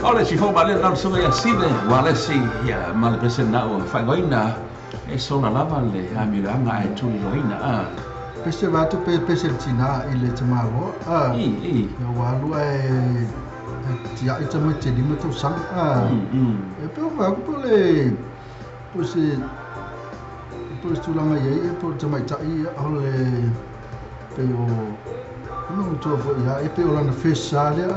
S2: Ole si fo male na so ya sile wale si ya male pesen na o fa goina e sona lava le amiranga ai tu loina a
S1: pese va tu pese tina ile tamalo
S2: i
S1: ya walu ai tia ita mo te lima tu sang e pe va ko le pose tu langa ye e po tamai tai ole pe o non tu vo ya e pe o lana fesa le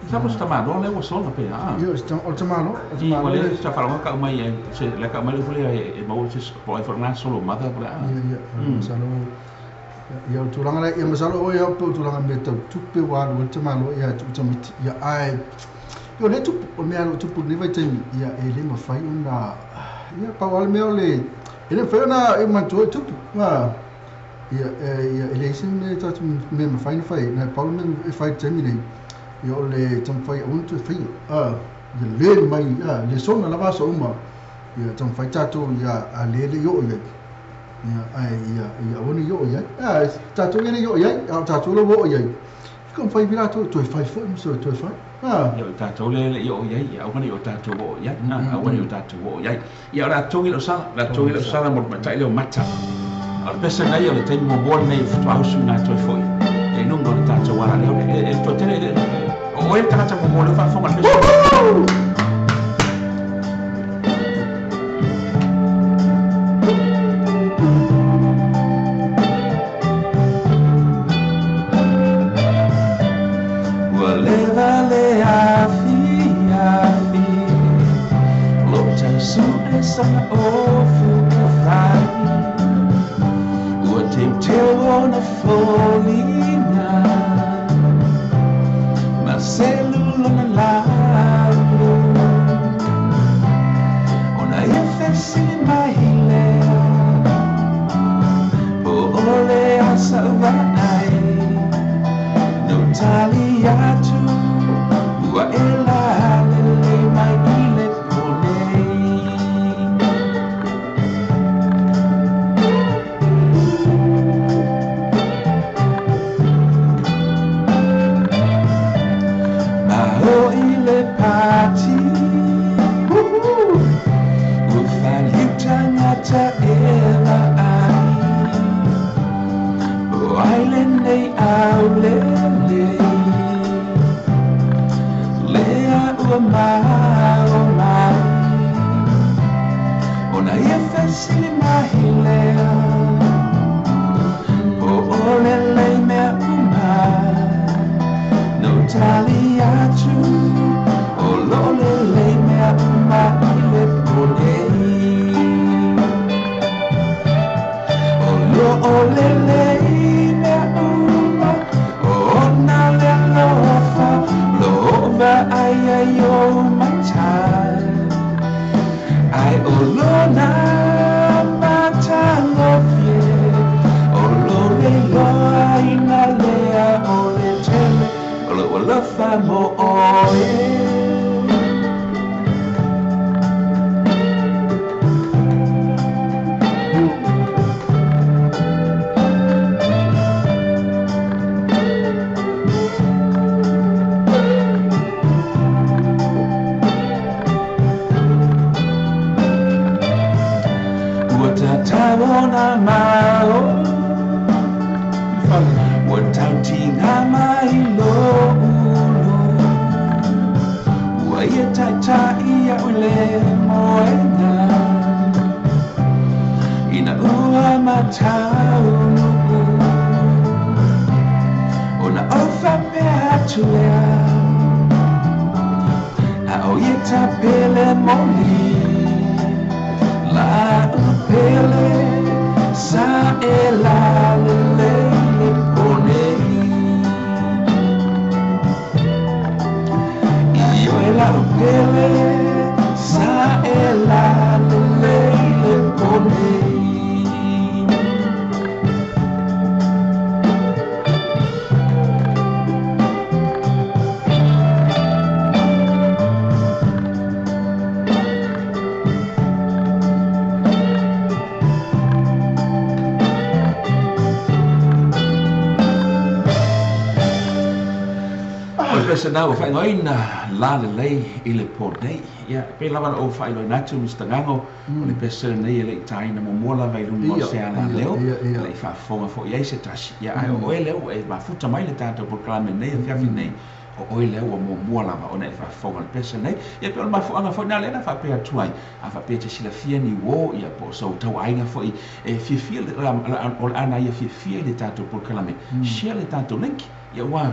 S2: Siapa sudah malu le wasol apa ya?
S1: Yo, ultimalo.
S2: Boleh saya kalau kau mai saya lekak mai boleh mau sis boleh pernah solo mata boleh.
S1: Iya, salo. Ya tulang le ya masalo o ya po tulang meta tupe wa ultimalo ya tutamit ya ai. Yo le tu o me alo tu ni vai tem ya ele ma fai una ya pa wal me ole. Ele fai na e man tu wa ya ele sim me ta me ma fai na pa me fai tem ni. Yo le tam fai un tu fai ya le mai le sona la vaso uma ya tam fai tato ya le yo ya ya ai ya woni yo ya tato ni yo ya tato lo wo ya kom fai vira to fai fo so to fai
S2: Yo tato le yo ya woni yo tato wo ya na woni yo tato wo ya ya la tongi lo sala mo matai lo mata al pesa na yo le tem mo bon nei fu ausu na to foi e non do tato wala le to tele o e tata mo mo le fa fo ma pesa
S6: Some awful fight. What they tell on a falling night. My cellular on a line. On a FS in my head. Oh, ole asa vai. No taliatu. Wa ela lele my ile pole.
S2: pesa na o fai ngoina la le lei I le port nei ia pe lava o fai lo natu Mr. Ngango o le pesa nei le taina mo mola vai lu mo se ala leo le fa fonga fo ia se tasi ia ai o ele o e ma futa mai le tanto proclame nei e fiafi nei o ele o mo mola va o ne fa fonga le pesa nei ia pe ma fonga fo na le na fa pe atuai a fa pe te sila fia ni wo ia po so tau ainga fo e fia o ana ia fia le tanto proclame share le tanto link ia wa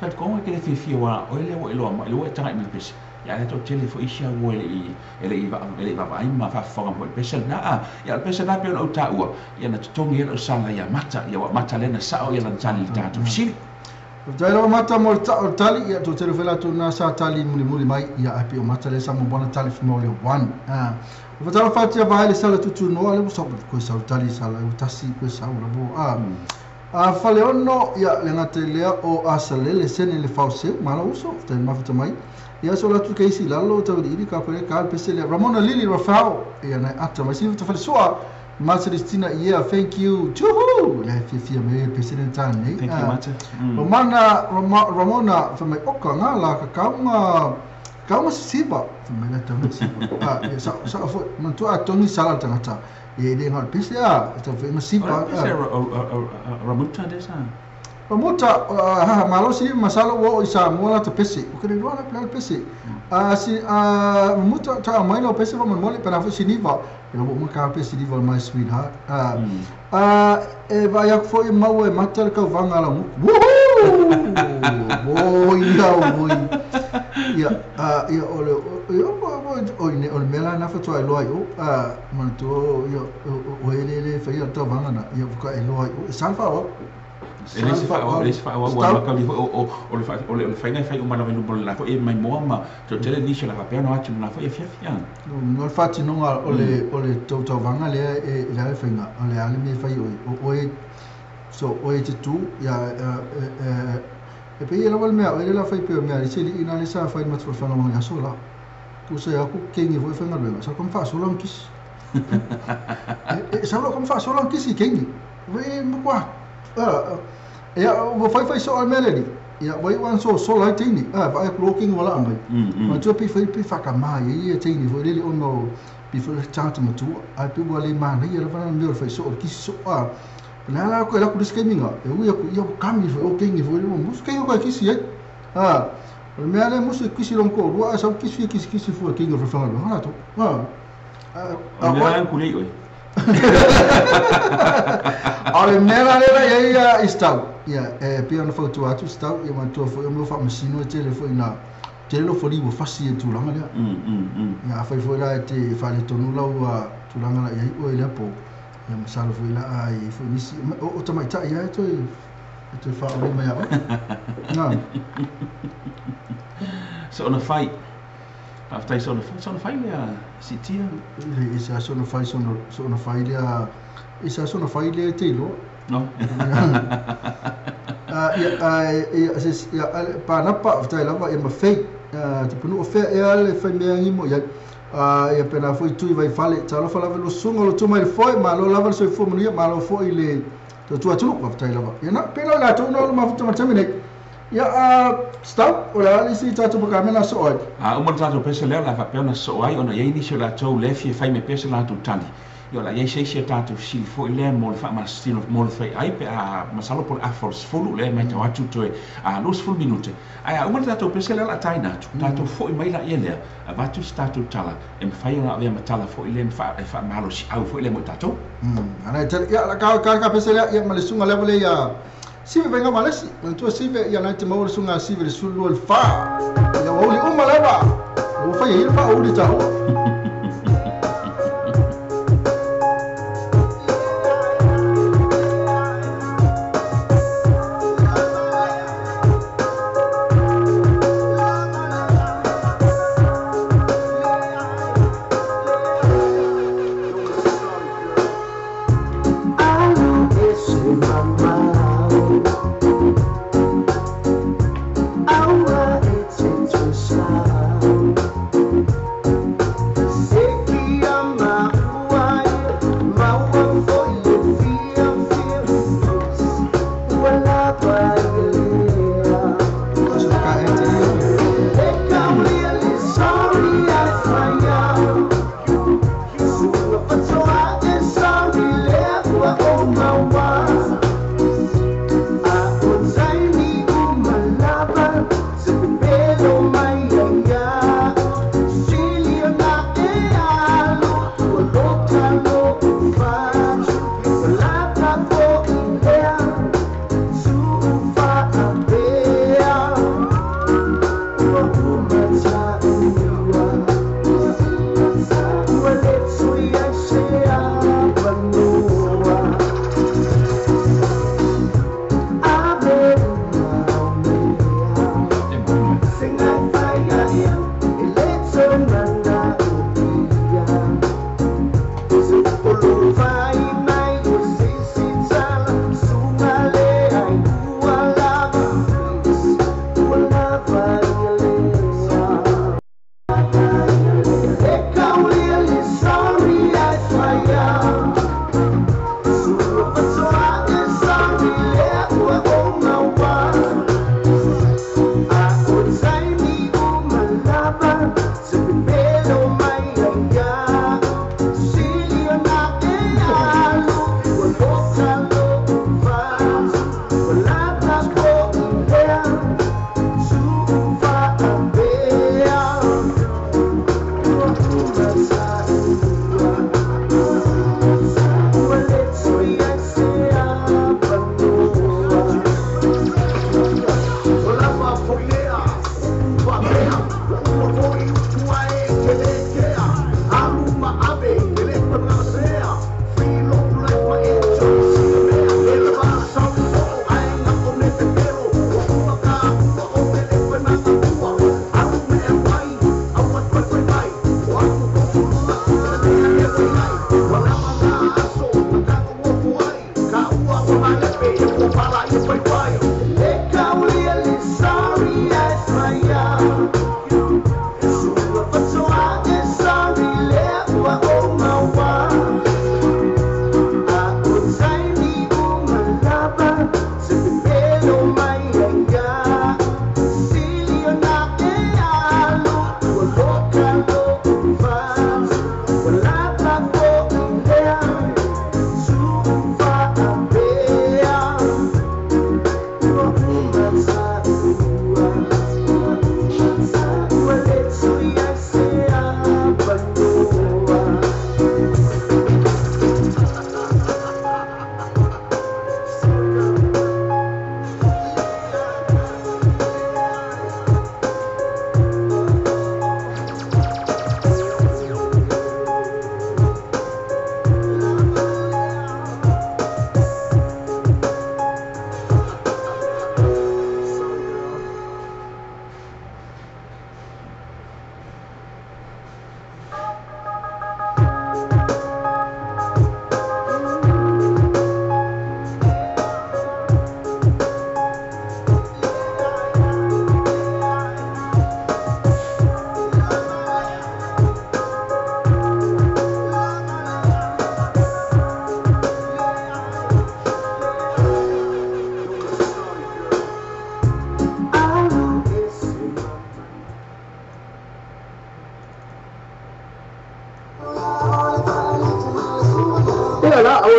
S2: Kat kong ke le fia wa o ele o elo ma lo tanga ni pesa ya le to tele fo isha wo ele va ai ma fa fonga mo pesa na ya pesa na pe o ta ua ya na tongi o sala ya mata ya wa mata le na sa o ya lan tani ta to fisi
S1: Dai lo mata mo tali ya to tele fela to na sa tali muli mai ya api o mata le sa mo bona tali mo le 1 o fa fa tia ba le sala tutu no ale so ko sa tali sala o tasi ko sa o bo faleono ia le ngatelea o asalele sene le fause mala uso te mafuta mai ia so la tu keisi lalo te iri ka pele ka pesele Ramona Lili Rafael ia na ata mai sifu te fale soa Marcelistina ia thank you juhu le fia me pesele tani
S2: thank you mate
S1: Ramona fa mai oka nga la ka kaunga siba fa mai ta mai siba ia sa fo man tu atoni sala tangata e le ngal pese sta fe masiba
S2: ramuta desa
S1: ramuta malo si masalo wo isa mola ta pese o kene rola plan pese si ramuta ta mai no pese vamos mole para fo siniva e no mo ka pese diva my sweetheart e vai a foi mau e matar ka vanga la mu ia ole mela na fato ai loai o man to o ele fai ta vanga na ia ka ai loai o salfa o
S2: ele se fa o ka li o le fai ngai fai o mana venu bola fo e mai moama to tele ni se la fa pe no atu na fo e fia
S1: no fati no ole to vanga le e la fai na ole ale me fai o so o e tu ya e pe ela wal mea ela fai pe mea se li ina le sa fai mat for fanga manga sola ku se aku kengi foi fanga bela sa kom fa sola kis e sa lo kom fa sola kis kengi ve mo kwa e o fai so al melody ya vai wan so sola tini vai clocking wala amai ma tu pe fai pe faka mai e tini foi le ono pe foi chat mo tu ai pe wale mana ia fana me fai so kis so na la ko la ku diskeminga e u kami fo o kengi fo mo mus kengi ko kisi e o me ale mus kisi lon ko ru asa kisi fo kengi fo fanga ha to
S2: a ku le oi
S1: ale me la le ia stau ia e pe ona foto atu stau ia man to fo mo fa masino telefona telo fo libo fasi e tu langa ia fa fo la te fa le tonu la wa tu langa ia o ile po ia masalo foi la ai foi nisi o tamai ta ia to fa o mai ava na
S2: so na fai after so na fai le sitia
S1: isa so na fai le isa so na fai le te lo
S2: no
S1: ia pa na pa after la va e ma fei te punu o fe e ale fai me ngimo ia ia pena foi tu vai fale talo fala velo sungo lo tu mai foi ma lo lava so foi munia ma lo foi le tu atu va tai lava ia na pena la tu no ma futa ma tamine ia stop ora ali si tatu pa kamena so oi
S2: o mo tatu pesa le la fa pena so ai ona ye ni se la tu le fi fai me pesa la tu tali io la ye se tatu si foi le mo fa ma stino mo fai ai pe ma salo por afors fulu le mai tatu tu los full minute ai o mo tatu pesa le la tai na tatu foi mai la ye le va tu statu tala e fai una ave matala foi le fa malo si au foi le mo tatu
S1: ana ia la ka pesa le ia ma le sunga le ia sive venga malesi tu sive ia na te mo sunga sive le sulu al fa ia o li uma leva o fa ia fa o di tau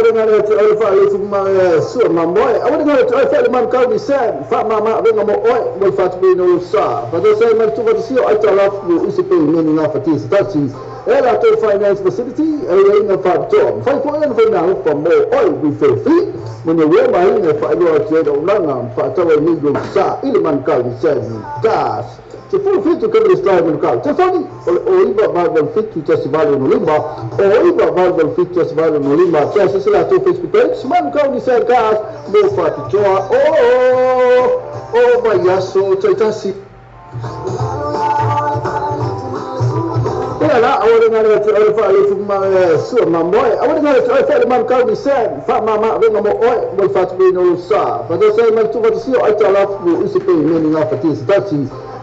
S4: awal dengan tu alfa alif sur mamoy awal dengan tu alfa man kau ni sen fa mama dengan mo oi mo fatbino sa pada saya man tu vatisi ai talaf bu isipe meaning of it is that's ela to finance facility ela ina fa tom fa ko ena fa na fa mo oi we feel free when you wear my ina fa yo che do nanga fa tawa ni do sa ile man kau ni sen das se full fit to cover the stride in the car. Tefani, o iba Marvel fit to testify no limba, o iba Marvel fit to testify no limba. Kaya sila to Facebook page, man kau ni sa gas, mo fati choa. Oh, bayaso, taitasi. Ela awal dengan tu alfa alif sur mamoy, awal dengan tu alfa man kau ni sa fa mama dengan mo oi mo fati no sa. Pada saya man tu vatisi ai talaf bu isipe meaning of it is that's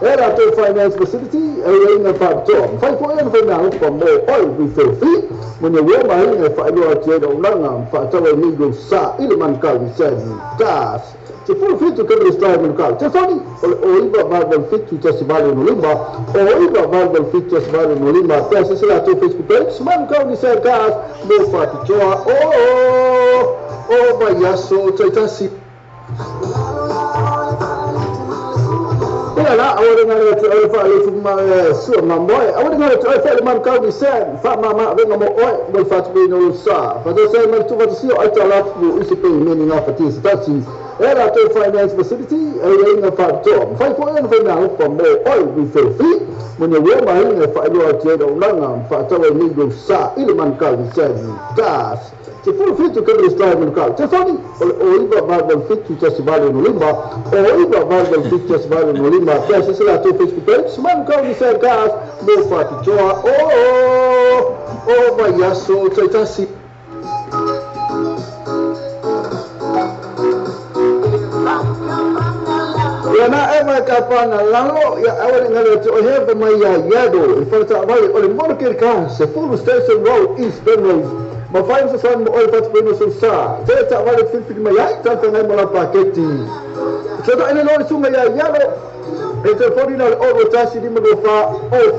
S4: ela to finance facility ela ina fa tom fa ko ena fa na fa mo oi we feel free when you wear my ina fa yo che do nanga fa tawa ni do sa ile man kau ni sa das se full fit to cover the stride in the car. Tefani, o iba Marvel fit to testify no limba, o iba Marvel fit to testify no limba. Kaya sila to Facebook page, man kau ni sa gas, mo fati choa. Oh, bayaso, taitasi. Ela awal dengan tu alfa alif sur mamoy awal dengan tu alfa man kau ni sen fa mama dengan mo oi mo fatbino sa pada saya man tu vatisi ai talaf bu isipe meaning of it is that's ela to finance facility ela ina fa tom fa ko ena fa na fa mo oi we feel free when you wear my ina fa yo che do nanga fa tawa ni do sa ile man kau ni sen das se full fit to cover the stride in the car. Tefani, o iba Marvel fit to testify no limba, o iba Marvel fit to testify no limba. Kaya sila to Facebook page, man kau ni sa gas, mo fati choa. Oh, bayaso, taitasi. Ya na ema kapana lalo ya awal dengan tu have my yado. Ifalta awal oleh market kan se full station road east Benway. Mafaim sa san mo oil fats pino sa. Saya tak wala filpin mayay tanto ngay mo lang paketi. So da ina no sunga ya yalo. Ito for dinal o rotasi di mo fa o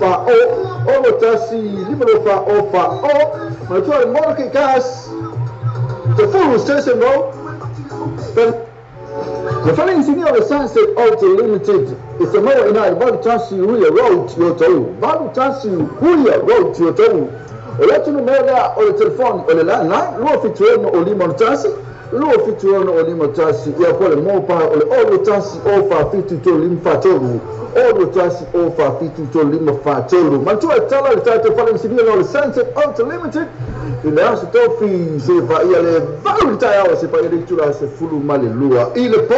S4: rotasi di mo fa o. Ma to mo ke gas. The full station road. The following senior the Sunset Auto Limited is a more in a bad chance you will road to your toe. Bad chance you will road to your toe. Olatu no moda o telefone o la na lo fitueno o limontansi lo fitueno o limontansi ya pole mo pa o tansi o fa fitu to limfatoro o tansi o fa fitu to limfatoro man to tala le tato fala sibilo no Sunset Auto Limited ile aso to fi se va ile valuta ya se pa ile tula se fulu malelua ile po.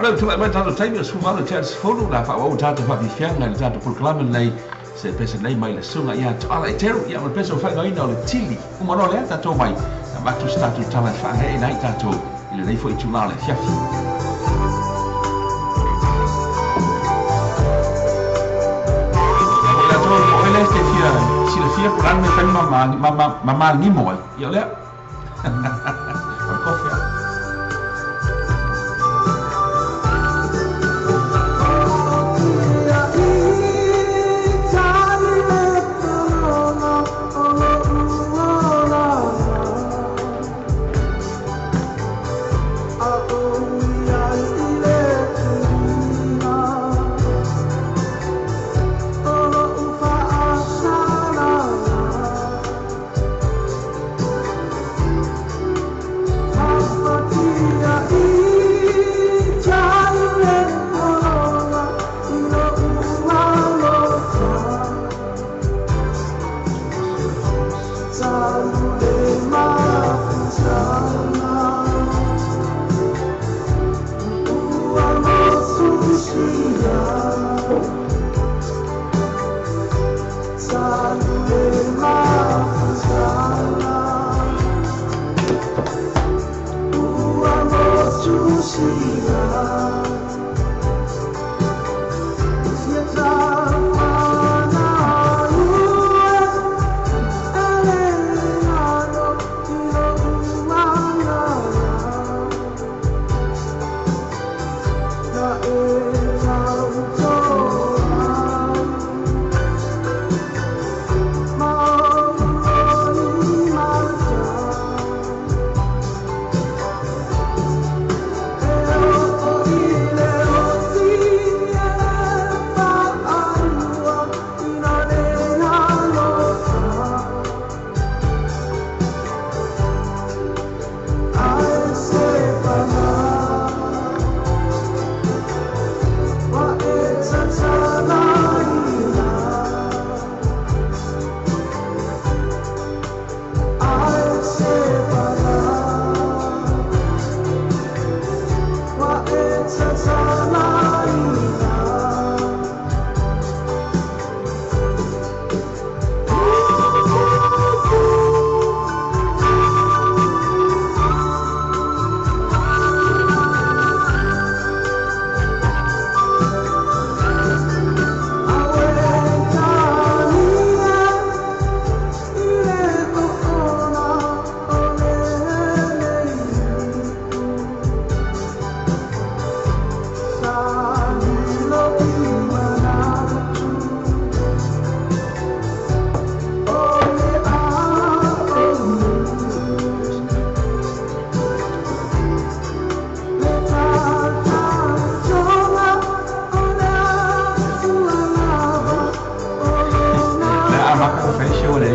S2: Ora tu vai tanto tempo su malo chance foto la fa o tanto fa bifianga le tanto proclama lei se pensa lei mai le sunga ya ala etero ya ma pensa fa no ina le tili uma no le tanto mai ma tu sta tu tala fa e nai tanto ile lei foi tu male fiafi la to o le ste fia si le fia por anno fa mamma ni mo io le por cofia.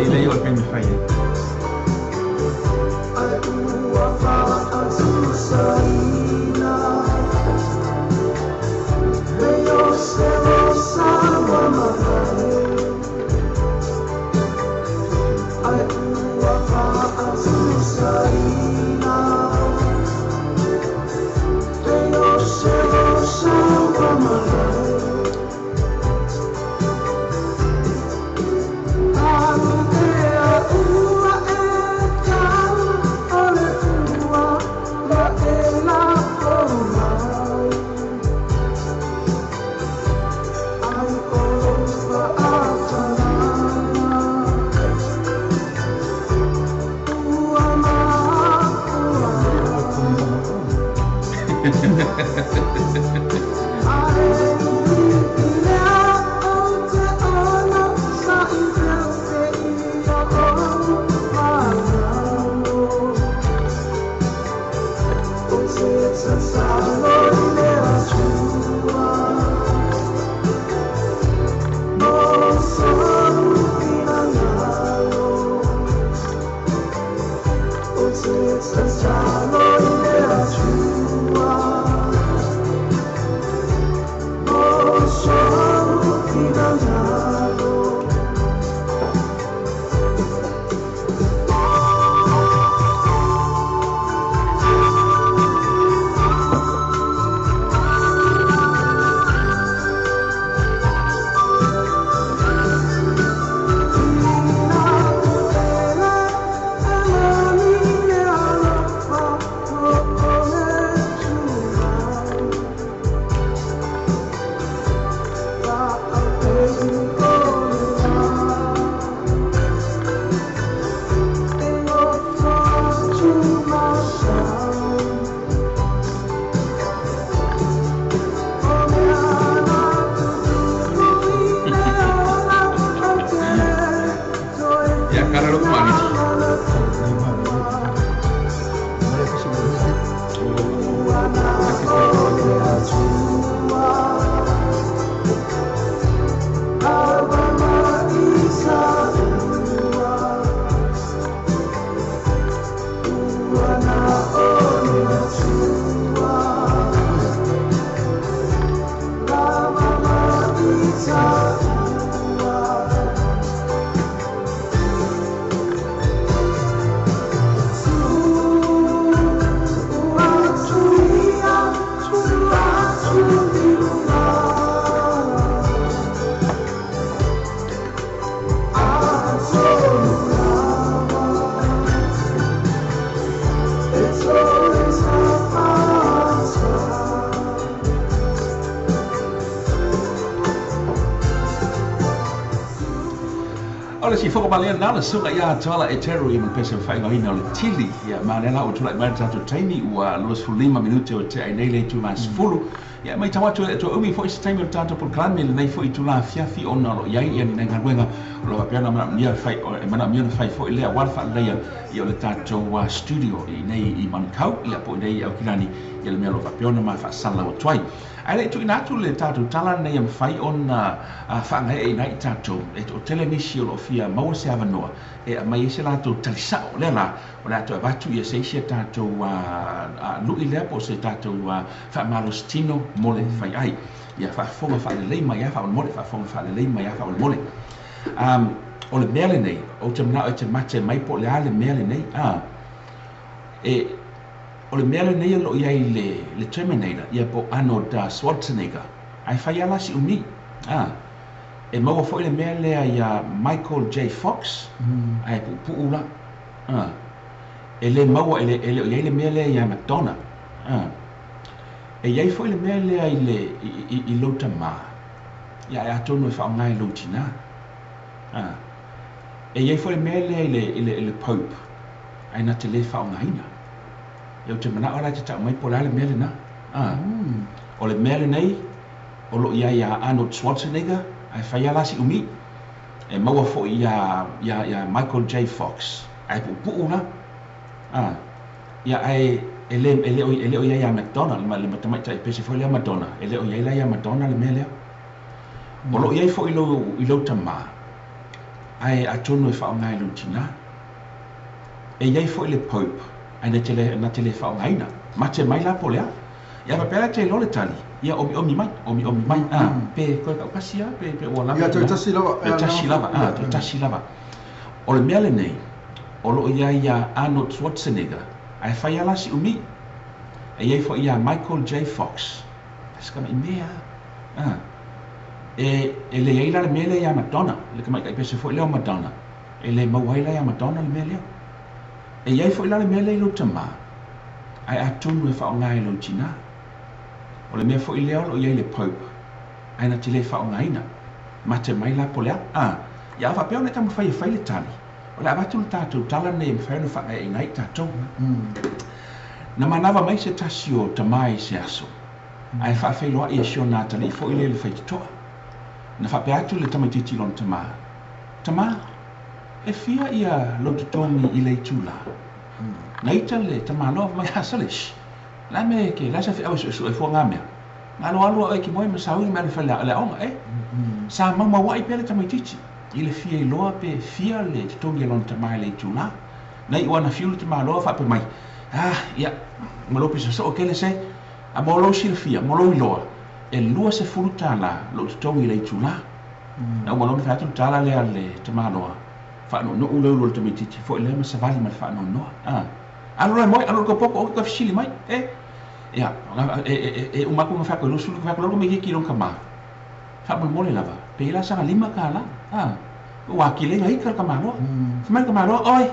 S2: le o pe me fai. Si fogo bale na sunga ya tala e teru i pese fai no ina le tili ya manela o tula mai tatu taimi ua los fulima minute o te ainele tu mas fulu ya mai tawatu e to umi foi taimi o tatu por klami le nei foi tula fiafi ona lo yai ia ni nga wenga lo apiana mana mia fai o mana mia fai foi le wa fa le ia le tatu wa studio i nei i mankau ia po nei au kilani ia le mia lo apiana ma fa sala o twai ai tu inatu le tatu tala nei am fai ona fa ngai nei tatu e to telenisi lo fia mau se avanoa e mai se lato talisao le la o lato vatu ia se se tato lu ile po se tato fa malostino mole fai ai ia fa fonga fa le mai fa mole fa fonga fa le mai fa mole o le mele nei o te na o te mate mai po le ale mele nei e o le mele nei lo ia le Terminator ia po Arnold Schwarzenegger ai fa ia la si uni e mau foi le mea lea ia Michael J. Fox ai pu ula e le mau ele le mea lea ia Madonna e iai foi le mea lea i lota ma ia e atono e wha ngai lotina e iai foi le mea lea i le Pope ai na te le wha ngaina e o te mana ora te tau mai pola le mea le na o le mea le nei o lo ia Arnold Schwarzenegger ai fai ala si umi e maua fo ia Michael J. Fox ai pu una ia ai ele o ia Madonna ma le matamai tai pese fo ia Madonna ele o ia Madonna le mele o lo ia fo i lo tama ai atonu e whaongai lo tina. E iei fo le Pope, ai na tele whaongaina. Mate mai la polea. Ia papela te lo le tali. Ia omi mai. Pe koe kaukasia, pe wala.
S1: Ia te tasi lava.
S2: Te tasi lava. O le mea le nei, o lo ia Arnold Schwarzenegger, ai whai ala si umi. E iei fo ia Michael J. Fox. Skama i mea. E le eila le mele ia Madonna, le kamai kai pese fo leo Madonna. E le mauaila ia Madonna le mele. E iei fo ila le mele ilo tama. Ai atunu e whaongai lo tina. O le mea fo i leo lo iei le Pope. Ai na te le whaongaina. Ma te mai la polea. Ia awa peo ne tamu whai le tali. O le abatu le tātou tala ne mwhai no whakai e ngai tātou. Na manawa mai se tasi o tamai se aso. Ai whawhai loa i asio nā tali fo i le whai te toa. Na whape atu le tamaititi lon tama. Tama, e fia ia lo tutongi i le tūla. Na ita le tama loa mai hasalish. La me ke la sa fi awas su e fo ngamea. Ma lo alu ai ki moe ma sauri ma le fala le onga Sa mama wai pele tamaititi. I le fia i loa pe fia le tutongi lon tama i le tūla. Na i wana fiu le tama loa whape mai. Ia, malopi sa so kele se a molo si le fia, molo i loa. E lua se furu tala lo tutongi i le tūla. Na umalo ni whatu tala le ale tama loa. Whano no ulo lo tamaititi fo i le ma savali ma whano noa. Alo moi, alo ko poko o ka fisili mai. Ia, umaku nga whako lo sulu whako lo me ki long kama. Whako mole lava. Pe ila sanga 5 kala. Wa kile ngai ka kama lo. Mai kama lo oi.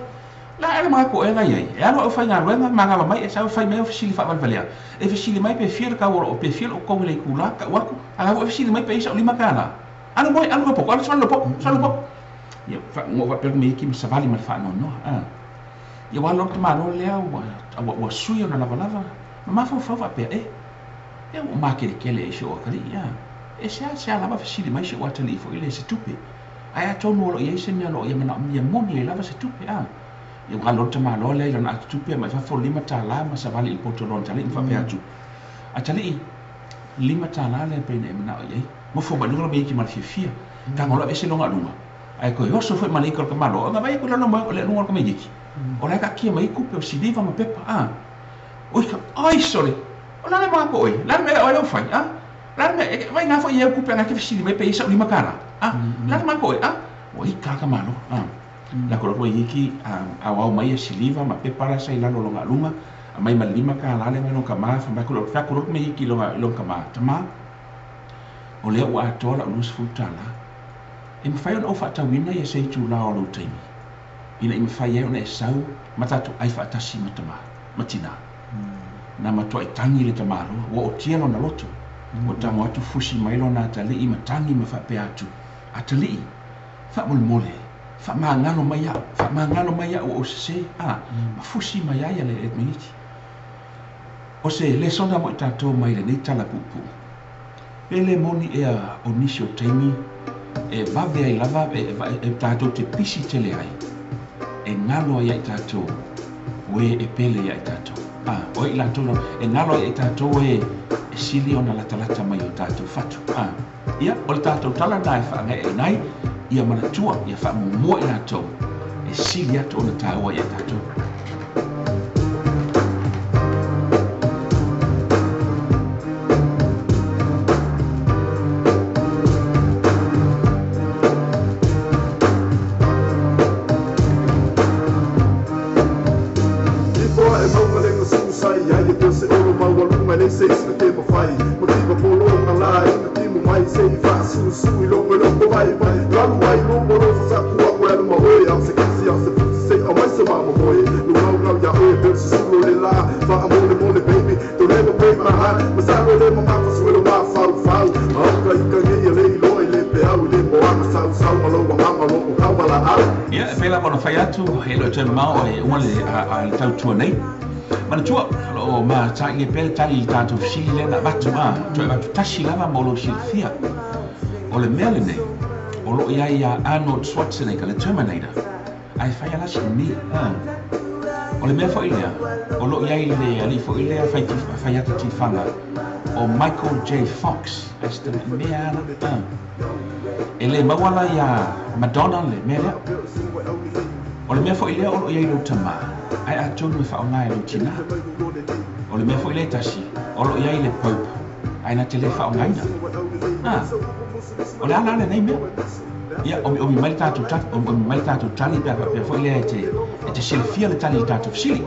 S2: La ele ma ko e ngai ai. Alo o fai nga lo manga mai e sa fai me o fisili fa valia. E fisili mai pe fiel ka o pe fiel o ko le kula ka wa. Ala o fisili mai pe isa 5 kala. Alo moi, alo ko poko, alo salo poko. Ia, mo va per me ki sa vali ma fa no. Ia wala o maro lea wa sui o na lava. Ma fa pe e o ma kele e sho kali ia. E sa lava fisili mai sho watali fo ile se tupe. Ai atonu lo ia se me lo ia mana ia moni e lava se tupe Ia wala o maro lea na tupe ma fa fo 5 tala ma sa vali il potolon tali fa pe atu. A tali 5 tala le pe ne mana ia. Mo fo ba lo me ki mal fia. Ka ngolo e se longa lunga. Ai ko yo so fo mali ko ka malo. Ma vai ko lo mo le lunga ko me yiki. O la ka kia mai kupe o siliva ma pepa Oi ka ai sorry. O la ma ko oi. La me o lo fai La me vai na fo ia kupe na ke siliva pe isa 5 kala. La ma ko oi Oi ka malo La ko ro yiki a wa mai e siliva ma pepa la sai la lo longa lunga. A mai ma 5 kala le no ka ma fa ma ko ro me yiki lo ka ma tama. O le wa to la lus futala. Im fai on ofa tawina ia sei tu la o lo taimi. Ina im fai e ona e sau matatu ai whaatasi matama, matina. Na matua e tangi le tamaro, wa o tielo na loto. O tango atu fusi mailo na atali i matangi ma whape atu. Atali i, wha mole, wha maangano mai au o se, ma fusi mai ai ale e miniti. O se le sona mo i tato mai le nei tala pupu. Pele moni ea o nisi o taimi, e vave ai lava e tato te pisi tele ai. E ngalo ai tātou we e pele ai tātou o i lātou e ngalo ai tātou e sili o na latalata mai o tātou fatu ia o le tātou tala nai whaangai e nai ia manatua ia whaamumua i lātou e sili atu o na tāua ai tātou mau e ole a tau tua nei mana tua o ma tai pe tali tanto fili na batu to ba tashi lava molo silfia o le mele nei o lo ia Arnold Schwarzenegger le Terminator ai fai ala sini o le mele fo ile o lo ia ile ali fo ile fai atu ti fanga o Michael J. Fox este mea ele mawala ya Madonna le mele o le mea fo ile o ia lo tama ai a tonu fa ona lo tina o le mea fo ile tasi o lo ia ile pope ai na tele fa ona ina o le ala le nei mea ia o mi mai tatu o mi mai tatu tali pe fo ile te silfia le tali tatu sili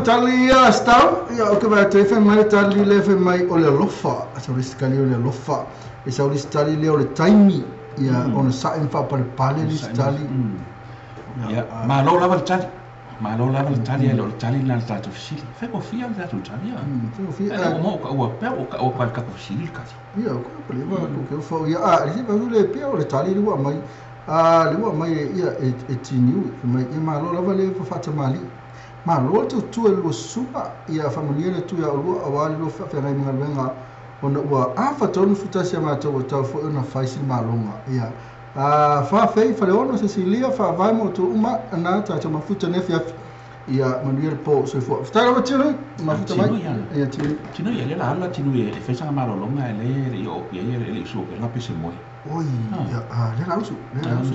S1: Talia stau ia o ke vai te fe mai tali le fe mai o le lofa so ri skali o le lofa e sa ri stali le o le taimi ia ona sa en fa par pale ri stali
S2: ia ma lo lava tali ma lo lava tali lo tali na tatu fili fe ko fia na tatu tali
S1: fe ko fia
S2: o mo ka o pe o ka ka fili ka
S1: ia ko ko le va ko ke fo ia ri va le pe o le tali ri wa mai le wa mai ia e tinu mai e ma lo lava le fa tamali ma lo tu lo supa ia familia tu ya lo awali lo fa fa ngai ngalwenga ona wa a fa tonu futa sia ma to ta fo ona faisi malonga ia fa fei fa le ona Cecilia fa vai mo tu uma na ta ma futa ne fia ia manuel po so fo sta lo tinu ma futa mai ia
S2: tinu ia le la ala tinu ia e fesa malonga ele io ia ele so ke la pese moi
S1: oi ia le la usu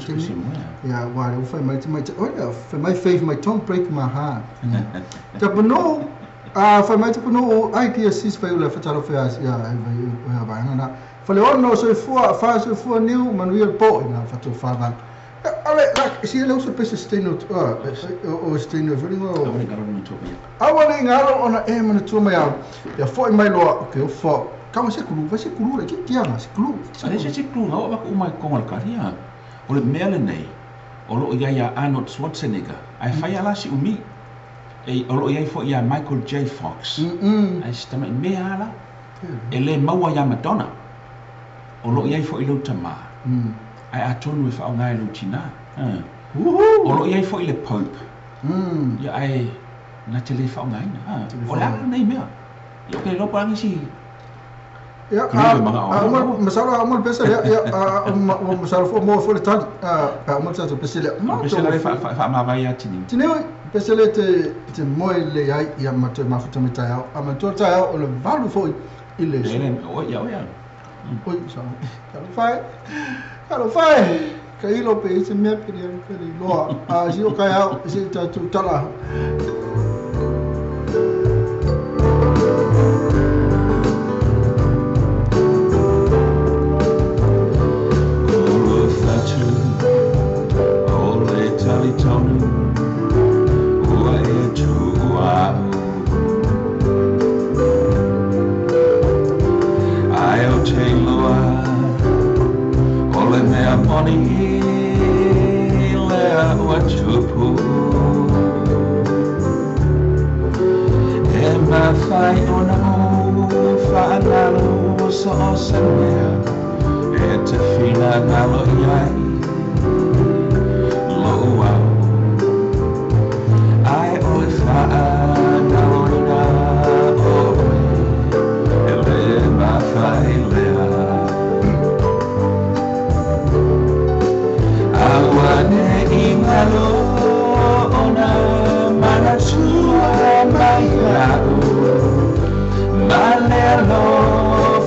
S1: tinu ia wa le fa mai oi fa mai fei mai tom break my heart ta no fa mai tu no idea sis fa ula fa talo fa ia va na fa le ono so fu new manuel po na fa to fa va ale la si le uso pese steno o steno veringo awale ngalo ona e mana tu mai ya foi mai lo ke fo kama se kulu va se kulu le ki ama se kulu
S2: se kulu ha wa ko mai ko mal karia o le mele nei o lo ia Arnold Schwarzenegger ai fai ala si umi e o lo ia fo ia Michael J Fox ai sta mai me ala ele maua ia Madonna o lo ia fo i lo tama ai atonu fa ngai lo tina o lo ia fo i le pope ia ai na tele fa ngai o la nei me yo ke lo pa ngi si
S1: ya masalah amal pesa ya masalah fo mo fo le tan amal sa pesa le
S2: fa ma vai atini
S1: tine pesa le te mo le ya ma to ma futa meta ya ama to ta o le valu fo ile
S2: o ya
S1: oi sa Caro fai ka ilo pe se me pe lo a si o ka ya se ta tu tala
S6: Fly ingalo ona mana tua mai lau malelo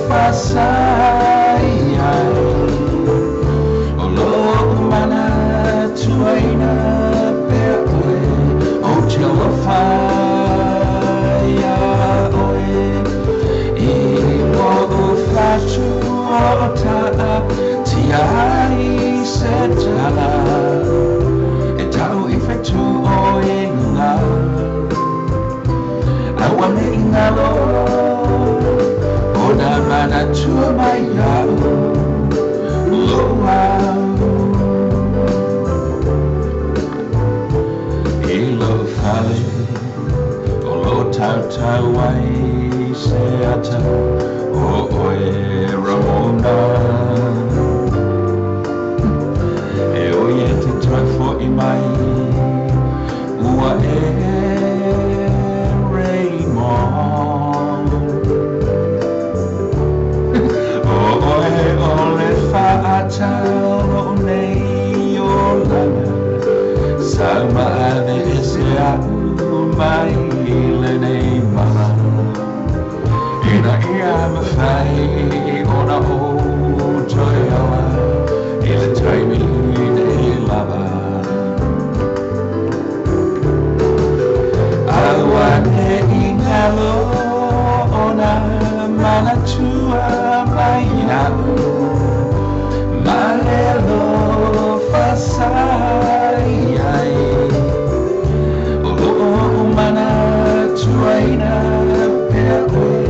S6: fasai ai olo mana tua ina peoe o tela fai oe I o flashu o ta ti ai se tala e tau I fetu o inga awane ingalo o na mana tua mai au loa I lo fale o lo tau tau ai se ata o oe Ramona e oe te trai fo I mai ua e Raymond o oe o le whaata o nei o lana Salma ane e se au mai le nei mana Ina ia me whai o na o toi awa I le taimi nei lava Awa ne ingalo o na mana tua mai au Malelo fasai ai O mana tua ina peoe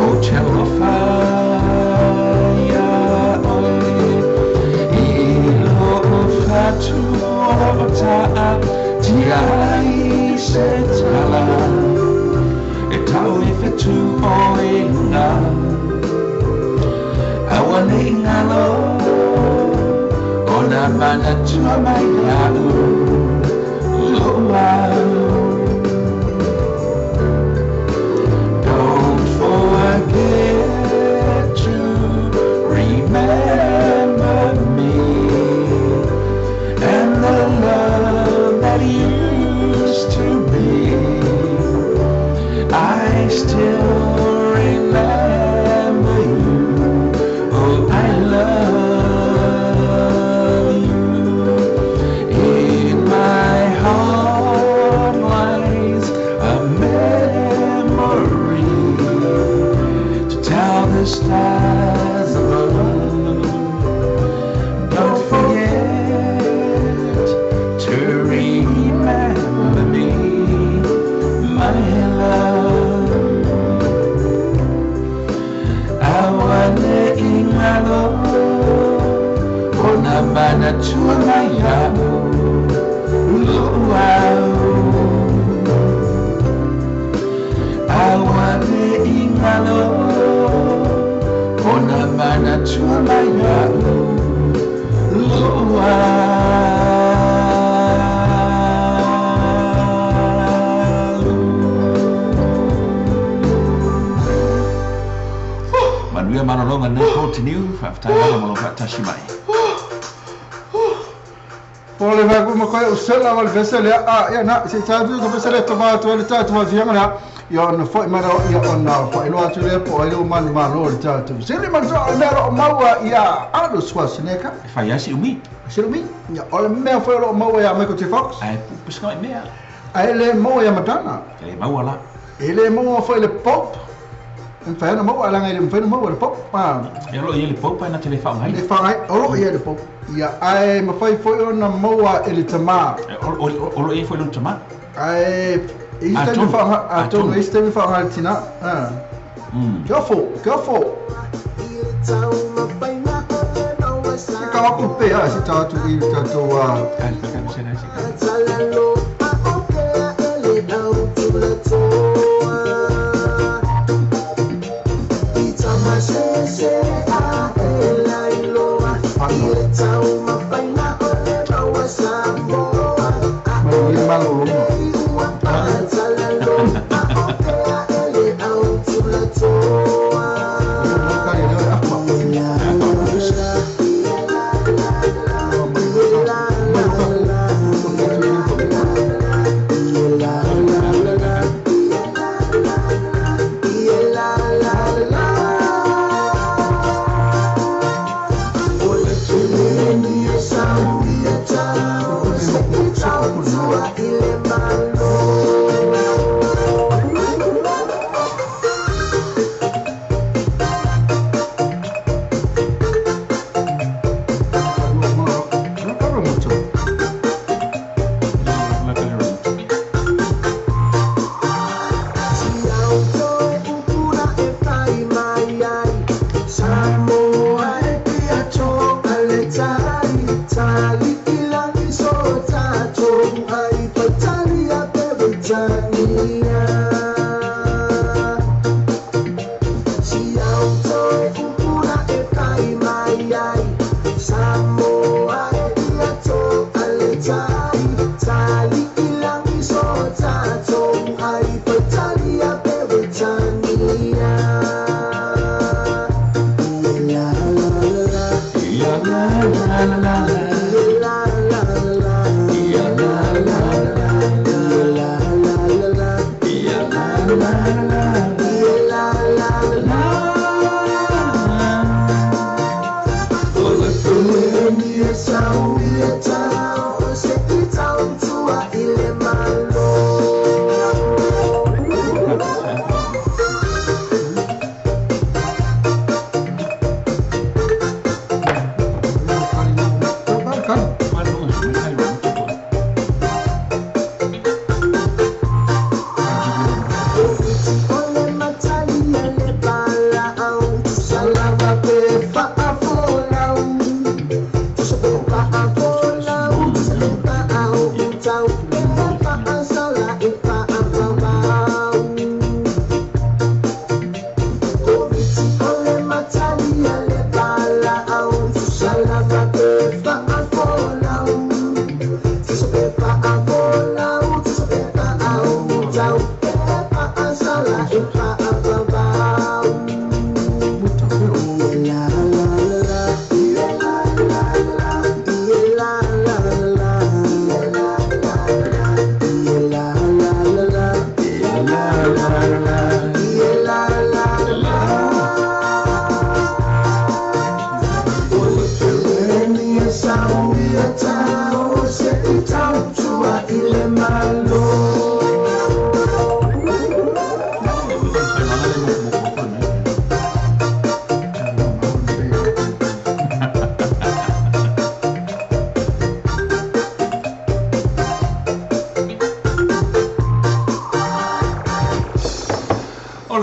S6: O tela fai oe I lo fatu o ta ti ai se tala E tau I fetu o inga Awane ingalo O na mana tua mai au Loa Don't forget to remember me And the love that used to be I still remember you Oh, I love you In my heart lies a memory To tell the stars above Don't forget to remember me My love Awane ingalo O na mana tua mai au Luau Awane ingalo O na mana tua mai au Luau Manuia manalonga nei continue Whaftai mana malonga tashi mai
S1: Ole vai kuma koe usela wal vesele ya na se tatu ko vesele to va to le tatu va fianga na yo no foi mara ya ona foi lo atu le po ile man ma lo tatu se le man so na ro maua ya ado swasneka
S2: Fai asi umi
S1: se umi ya ole me foi lo maua ya Michael J. Fox
S2: Ai puskai mea
S1: ai le maua ya Madonna
S2: Kei maua la
S1: ele maua foi le pop en fa na maua la ngai le foi maua le pop pa
S2: E lo i le popa na tele whao
S1: le
S2: ngai
S1: fa ai o ye le pop ya ai ma foi ona maua ele tama
S2: O lo i foi lo tama
S1: ai
S2: Atom.
S1: Atom, este mi fa haltina. Careful. Se kama kupe se tatu I tatu
S4: tali ilang iso tatong ay pagtali at ebitania. Siyaw to'y upura e kaimayay, samo ay iato aletay, tali ilang iso tatong ay pagtali at ebitania.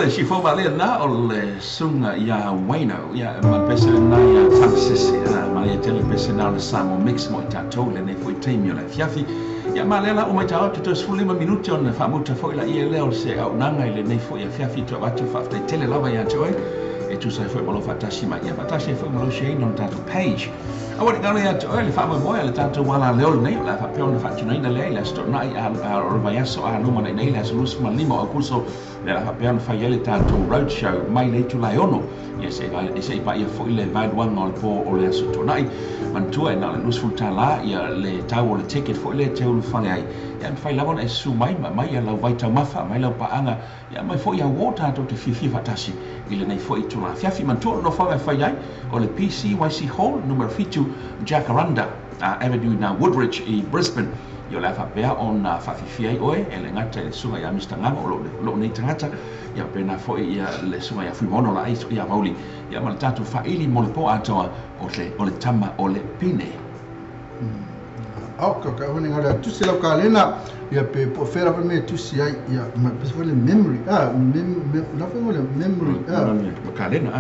S2: Si fo vale na o le sunga ia waino ia ma pese na ia tansisi ma ia tele pese na le samo mix mo tato le nei foi time le fiafi ia ma lela o mai tau tuto sfulima minuti on fa muta foi la ia le o se au nanga le nei foi ia fiafi to va to fa te tele lava ia toi e tu sai foi malo fatashi ma ia fatashi foi malo shei non tato page a wale gana ia toi le fa mo mo le tato wala le o nei la fa pe on fa tuna ina le la sto nai a o vai aso a no ma nei la solution ma limo o curso le la hapean fa yele tanto roadshow mai le tu laiono yes e sei pa ia foi le vai one all po o le aso tonai man tu na le lus futa la ia le tau le ticket foi le teu fale ai ia fai lavon e su mai mai ia la vai tau mafa mai la pa anga ia mai foi ia water to te fifi fatasi ile nei foi tu la fiafi man tu no fa fai ai o le PCYC hall number 2 Jacaranda Avenue na Woodridge i Brisbane. Yo la fapea on fafifi ai oe e le ngata e sunga ia Mr. Ngama o lo nei tangata ia pena foi ia le sunga ia fuimono la iso ia mauli ia maltatu faili mo le po atoa o le tama o le pine.
S1: Au ka hone ngala tu se la ka lena ia pe po fera pe me tu si ai ia ma pe foi le memory la foi le memory
S2: ka lena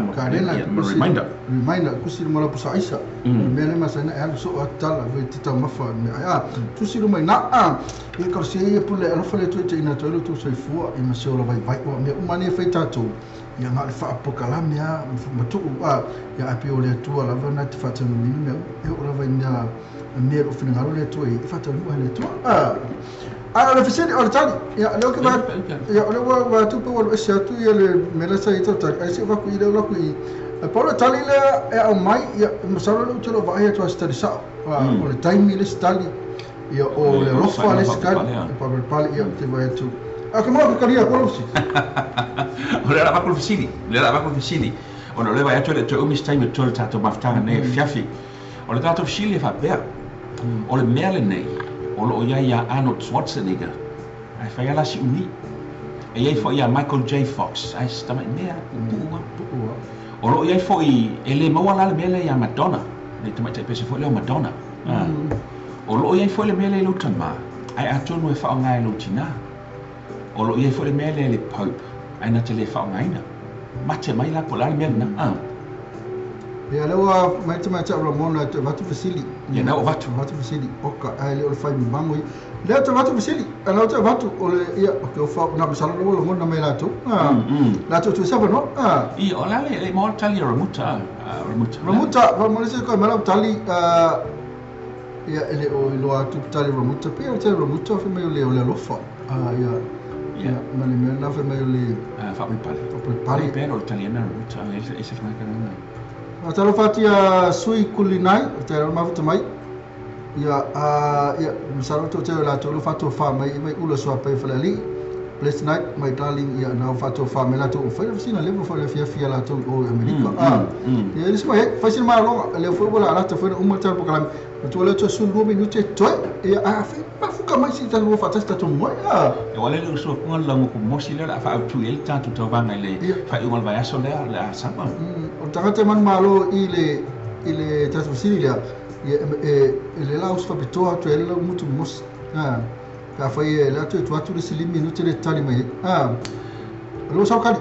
S1: reminder ku si mo la pusa aisa me le masana e so atala ve tita mafa me tu si lo mai na e ka se e pule ala fale tu te ina to lo tu so fu e ma se o la vai o me mani fe tato ia ma le fa apokala me ma tu ia api o le tu ala va na te fa tanu me e o la vai na me o fina ngalo le tu e fata lu le tu le fiseni o le tali ya le ke ba ya le wa tu pe o se tu ya le me la sai to ta ai se va ku ile lo ku i po le tali le e o mai ya mo sa lo tu lo va ya to sta sa o le time le stali ya o le rofa le skali pa per pali ya te va tu come on che ko si
S2: o le va ku fisini o no le va ya to le to mi time to tato maftanga ne fiafi o le tato fisini fa bea o le mele nei o lo ia Arnold Schwarzenegger ai fai ala si uni e ia fo ia Michael J. Fox ai stama mea o lo ia fo i ele mo ala le mele ia Madonna ne tama te pese fo le Madonna o lo ia fo le mele lo tama ai atonu e fa ngai lo tina o lo ia fo le mele le Pope ai na te le fa ngai na mate mai la po la mele na
S1: Ya lewa mai tama cha Ramona te watu fasili.
S2: Ya na watu
S1: fasili. Oka ai le fai bango. Le te watu fasili. Ana te watu ole ia o fa na bisala lo Ramona mai lato. La to sava no.
S2: I ola le mo tali Ramuta.
S1: Ramuta, va mo se ko mala tali ia ele o lo atu tali Ramuta. Pe te Ramuta fa mai le lo fa. Ya mali me na fa mai le
S2: fa pali.
S1: Pali
S2: pe no italiana Ramuta. Ese fa kana.
S1: Atalo fatia sui kulinai, te mafuta mai. Ya misalo to te la to fato fa mai ula so pa falali. Place night mai darling ya na fato fa mai la to fa sina levo fa le fia la to o America. Ya isso mai fa sina ma lo le football ala ta fa umma ta program. To le to sun 2 minute to ya fa pa fuka mai si ta lo fa testa to mo ya.
S2: E wale le so ko la mo ko mo si le fa tu el ta tu to va ngai le fa igual va so le la sama.
S1: O tangata man malo ile tatu silia ele la usfa bitoa to ele mutu mos ka foi la to atu de sili minuto de tali mai lo sa kali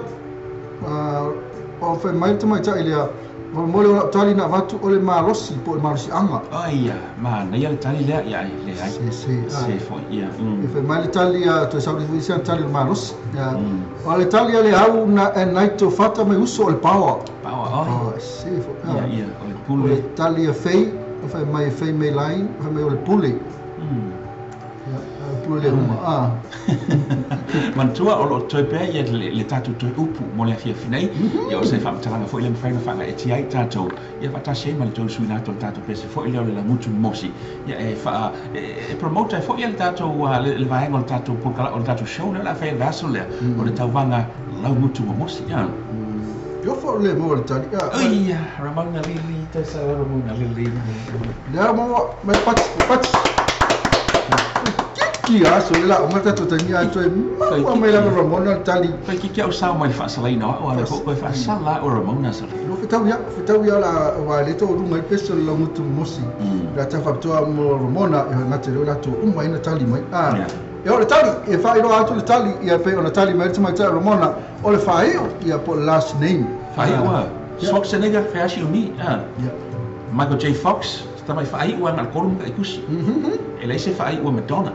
S1: o fe mai to mai ta ile mo le tali na vatu ole malosi po malosi anga
S2: ai ma na ya tali le ya le ai se foi ya
S1: e fe mai tali to sa di sia tali malos ya o le tali le au na night to fata mai uso el power se foi
S2: ya pule
S1: Italia fei mai fei mai line mai o le pule pule uma
S2: man tua o lo toi pe ia le tatu toi upu mo le fia finai ia o se fa tanga foi le faina fanga e ti ai tatu ia fa tashe mal to suina to tatu pe se foi le la mutu mosi ia e fa e promote foi le tatu le vai ngol tatu por kala o tatu show la fa vaso le o le tawanga la mutu mosi ia
S1: yo fo le mo le tali
S2: ia ramana lili te sa ramana lili
S1: le mo mai pat Kia so la o mata to tania to ma mai la Ramona tali
S2: pa ki kia o sa mai fa sala ina o le ko fa sala o Ramona sa
S1: no fitau ya la wa le to runga peso la mutu mosi la ta fa to mo Ramona e na te la to o mai na tali mai e o le tali e fa ilo atu le tali ia pe o na tali mai tama ta Ramona o le fa ia po last name
S2: fa ia Fox nega fa shi umi Michael J Fox sta mai fa ia na korum ka ikusi e le se fa ia Madonna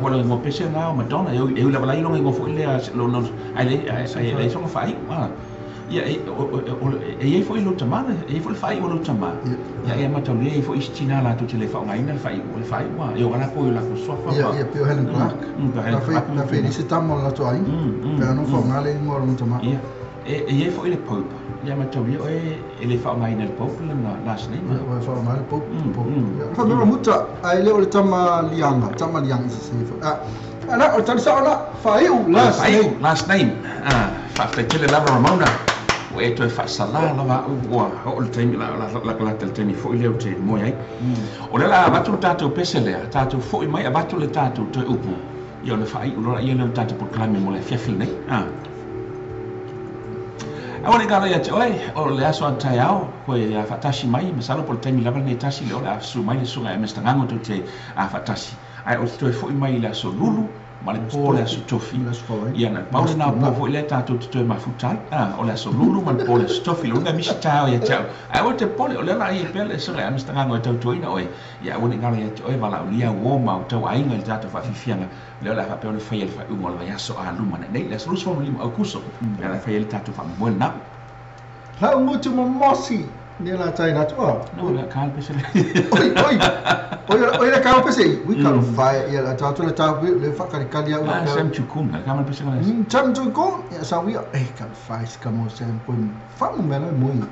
S2: wala mo pese na Madonna eu la balai longa ngo fo le lo no ai so fai ia e foi lo tamana e foi fai o lo tamana ia e mata le foi istina la tu le fa ngai na fai o fai wa eu ana ko la ko so fa
S1: ia pe Helen Clark na fe ni se tamo la to ai pero no fa ngale ngor lo tamana
S2: ia e foi le pope ia mata le le fa ngai na pope na last name
S1: wa fa ngai pope fa me muta ai le o le tama lianga se ana o tani sa ona fa
S2: last name fa te le la Ramona o e to fa sala la va o le temi la tel temi fo ile o te mo ai o le la batu tatu pesele tatu fo mai abatu le tatu to upu io le fa lo ia le tatu por clame mo le fiafil nei Awa le gara ya te oi, o le aso antai au, koe a whatashi mai, masalo po le taimi lava nei tasi le o le asu mai le sunga e mestangango tu te a whatashi. Ai o te toi fo mai le aso lulu, ma le po le aso tofi. Ia na paule na po fo le tato te toi mafutai, o le aso lulu, ma le po le aso tofi, lunga misi tau ya tau. Ai o te pole, o le na i pe le sunga e mestangango e tau tuina oi, ia o le gara ya te oi, wala o lia uoma o tau ainga le tato whafifianga, le la fa pe le fai le fa ungo le yaso a luma nei le sulu so lima au kuso le la fai le tatu fa mo na
S1: la mutu mo mosi ne la tai na to
S2: no la kal pe se
S1: oi la kal pe se we can fai ya la tatu le tatu le fa kali ya
S2: la sam chukun la kal pe se
S1: sam chukun ya sa wi kan fai como sem pun fa mo mena muy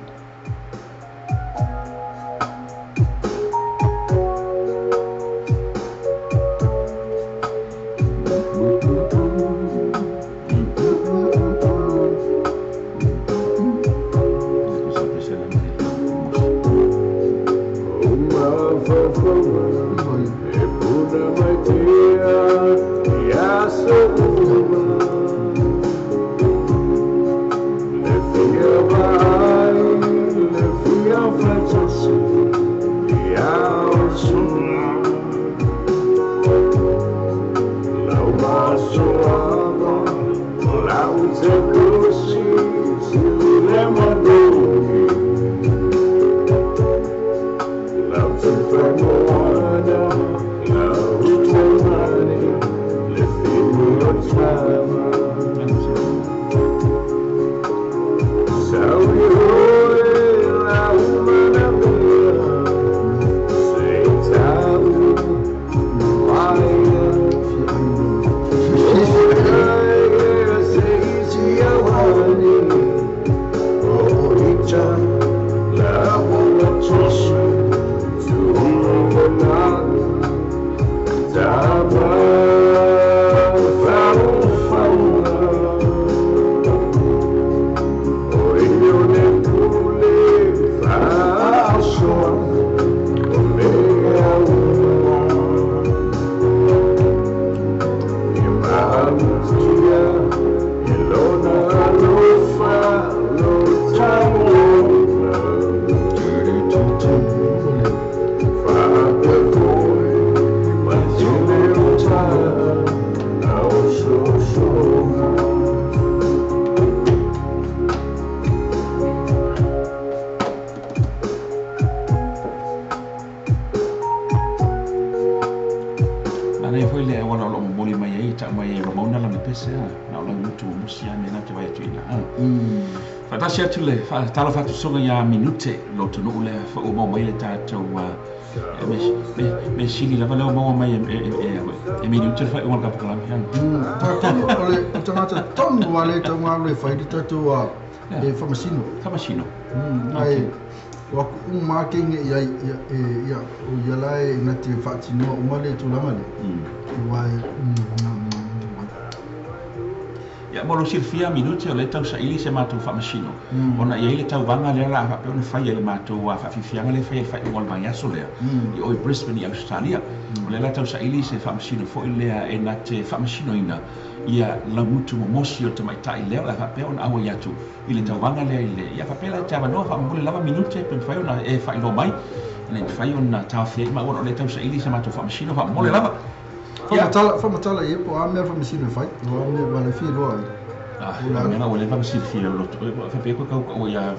S2: le foi le wala lo mo le mai ai ta mai ro mo na la pese na la mutu musia me na te vai tuina fa ta sia tule fa ta la fa tu songa ya minute lo tu no le fa o mo mai le ta to me sili la valo mo mai e minute fa o ka pakala
S1: ta ole ta ton wale ta ngale fa di ta to e famashino ai wa marking ya ya lai na te fatino umale tu lamale wai
S2: ya mo silfia minuti o le tau sa ili se matu famashino ona ia ile tau vanga le la fa pe ona fai le matu wa fa fifianga le fai ngol mai aso le i o Brisbane i Australia o le la tau sa ili se famashino fo ile e na te famashino ina ia la mutu mo mosi o te mai tai le la fa pe ona awa yatu ile tau vanga le ile ia fa pe la tava no fa mo le lava minuti pe fai ona e fai lo mai le fai ona tau fia ma ona le tau sa ili se matu famashino fa mo le lava
S1: fa matala e po a me famashino fai lo me vale fi lo
S2: Nga wale fa msi fia lo fa pe ko o ya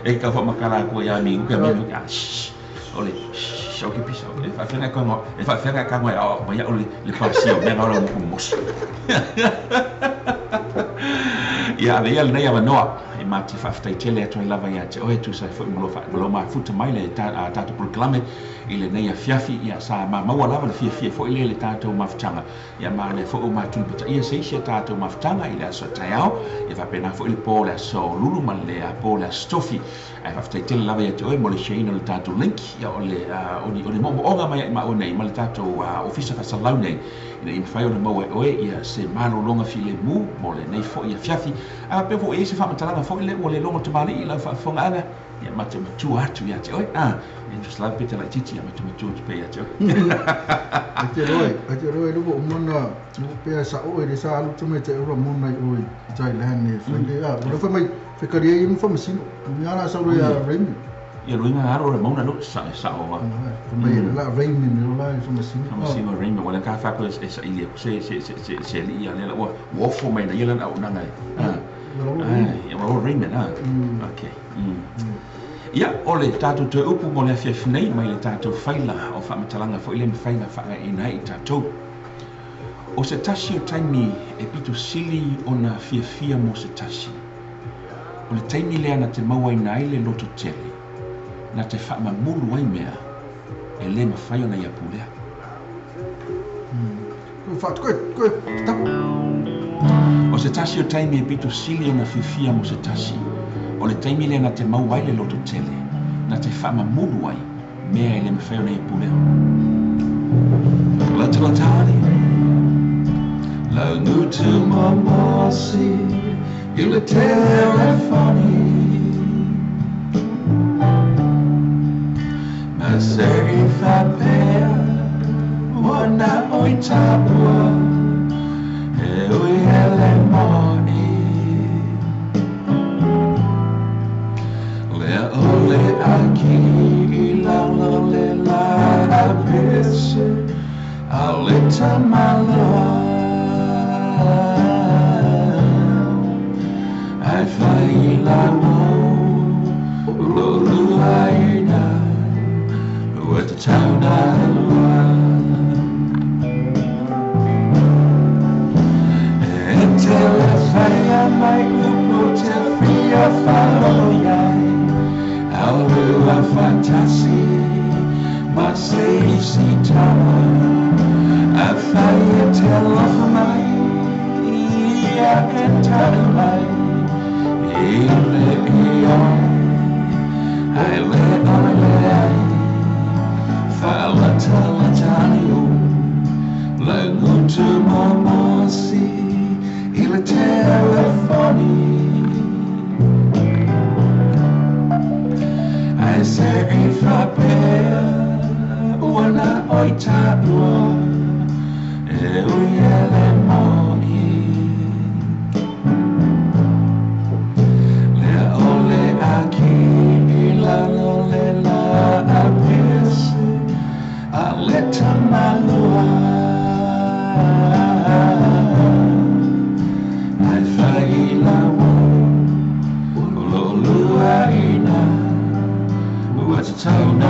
S2: e ka fa makala ko ya mi ko me ka ole shau ki pisa e fa fena ko e fa fena ka mo ya ba ya ole le pa si o me na lo mo mos ya ve ya le ya no e ma ti fa ftai tele to lava ya te o e tu sa fo mo lo ma futa mai le ta ta proclame ile nei fiafi ia sa ma lava le fia fo ile le tatou mafutanga ia ma le fo o matu pita ia se se tatou mafutanga ile so taiao ia va pena fo ile po le so lulu ma le po le stofi ai va ftai tele lava ia te o mo le sheina le tatou link ia o le o mo onga mai ma o nei ma le tatou ofisa fa salau nei ina im fai o le mo o ia se malo longa file mu mo le nei fo ia fiafi a pe fo e se fa matala fo ile o le longa tumali ila fa fo ngana ia mate matu atu ia te oi just love pita like titi ama tu pe ia te
S1: ate roi lu mona pe sa o e sa lu tume te ro mona oi Thailand ne fa le lo fa mai fe karia im fa masino ngana sa ro ya remi
S2: ia ruinga aro le mona lu sa o wa
S1: mai la remi no la fa
S2: masino remi wala ka fa ko e sa ile se li ia le wo fo mai na ia na o nanga ia ro remi na okay ia ole tatou te upu mo le fiafnei mai le tatou faila o whamatalanga fo ile mwhainga whanga e nei tatou. O se tasi o taimi e pito sili o na fiafia mo se tasi. O le taimi lea na te maua ina le loto tele, na te whamamuru ai mea e le mawhai o na ia pulea. O se tasi o taimi e pito sili o na fiafia mo se tasi. O le taimi lea na te mau ai le loto tele, na te whamamuru ai, mea e le mawhai o na ia pulea. La talatari, la ngutu mamosi, i le telefoni. Ma se i whapea, wana oi tapua, e ui ele moni. Ole aki I la le la apese a leta malo I fai la mo lo lu aina with the town and tell us I might look to free a follow Aurora fantasy, ma sei sitama, a fire tell of my, I can tell my, I let on fala talatanio, la gutu mamosi, il telefoni. I say if I pay, wana oi tapua, e uiele moni. Le ole aki, la le la apese, a leta malua. I fai la wo, lo lua ina. What's a town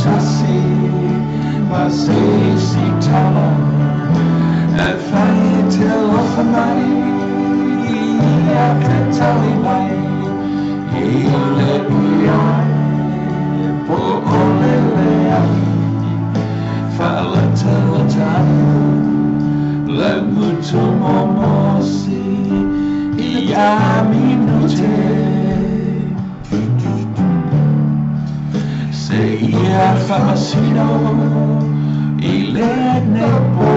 S6: tasi ma se si tala e fai te lo fanai a te tali mai i le iai po ole le ai fa la tala le muto momosi i a minute se ia famasino i le nebo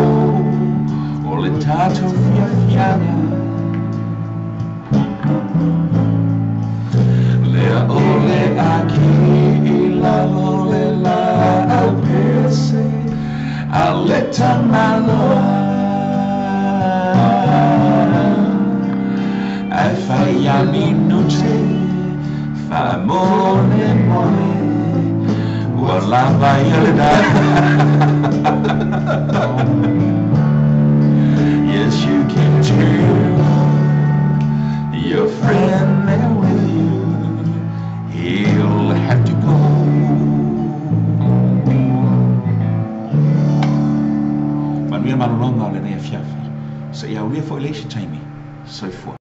S6: o le tato fia fiana lea ole aki i la ole la al pese a leta maloa ai fai a minute fa mole mole la viola. Yes, you can too. Your friend there with you, he'll have to go. Man, wir mal longa le ne fiafi. So ja, wir for election time. So for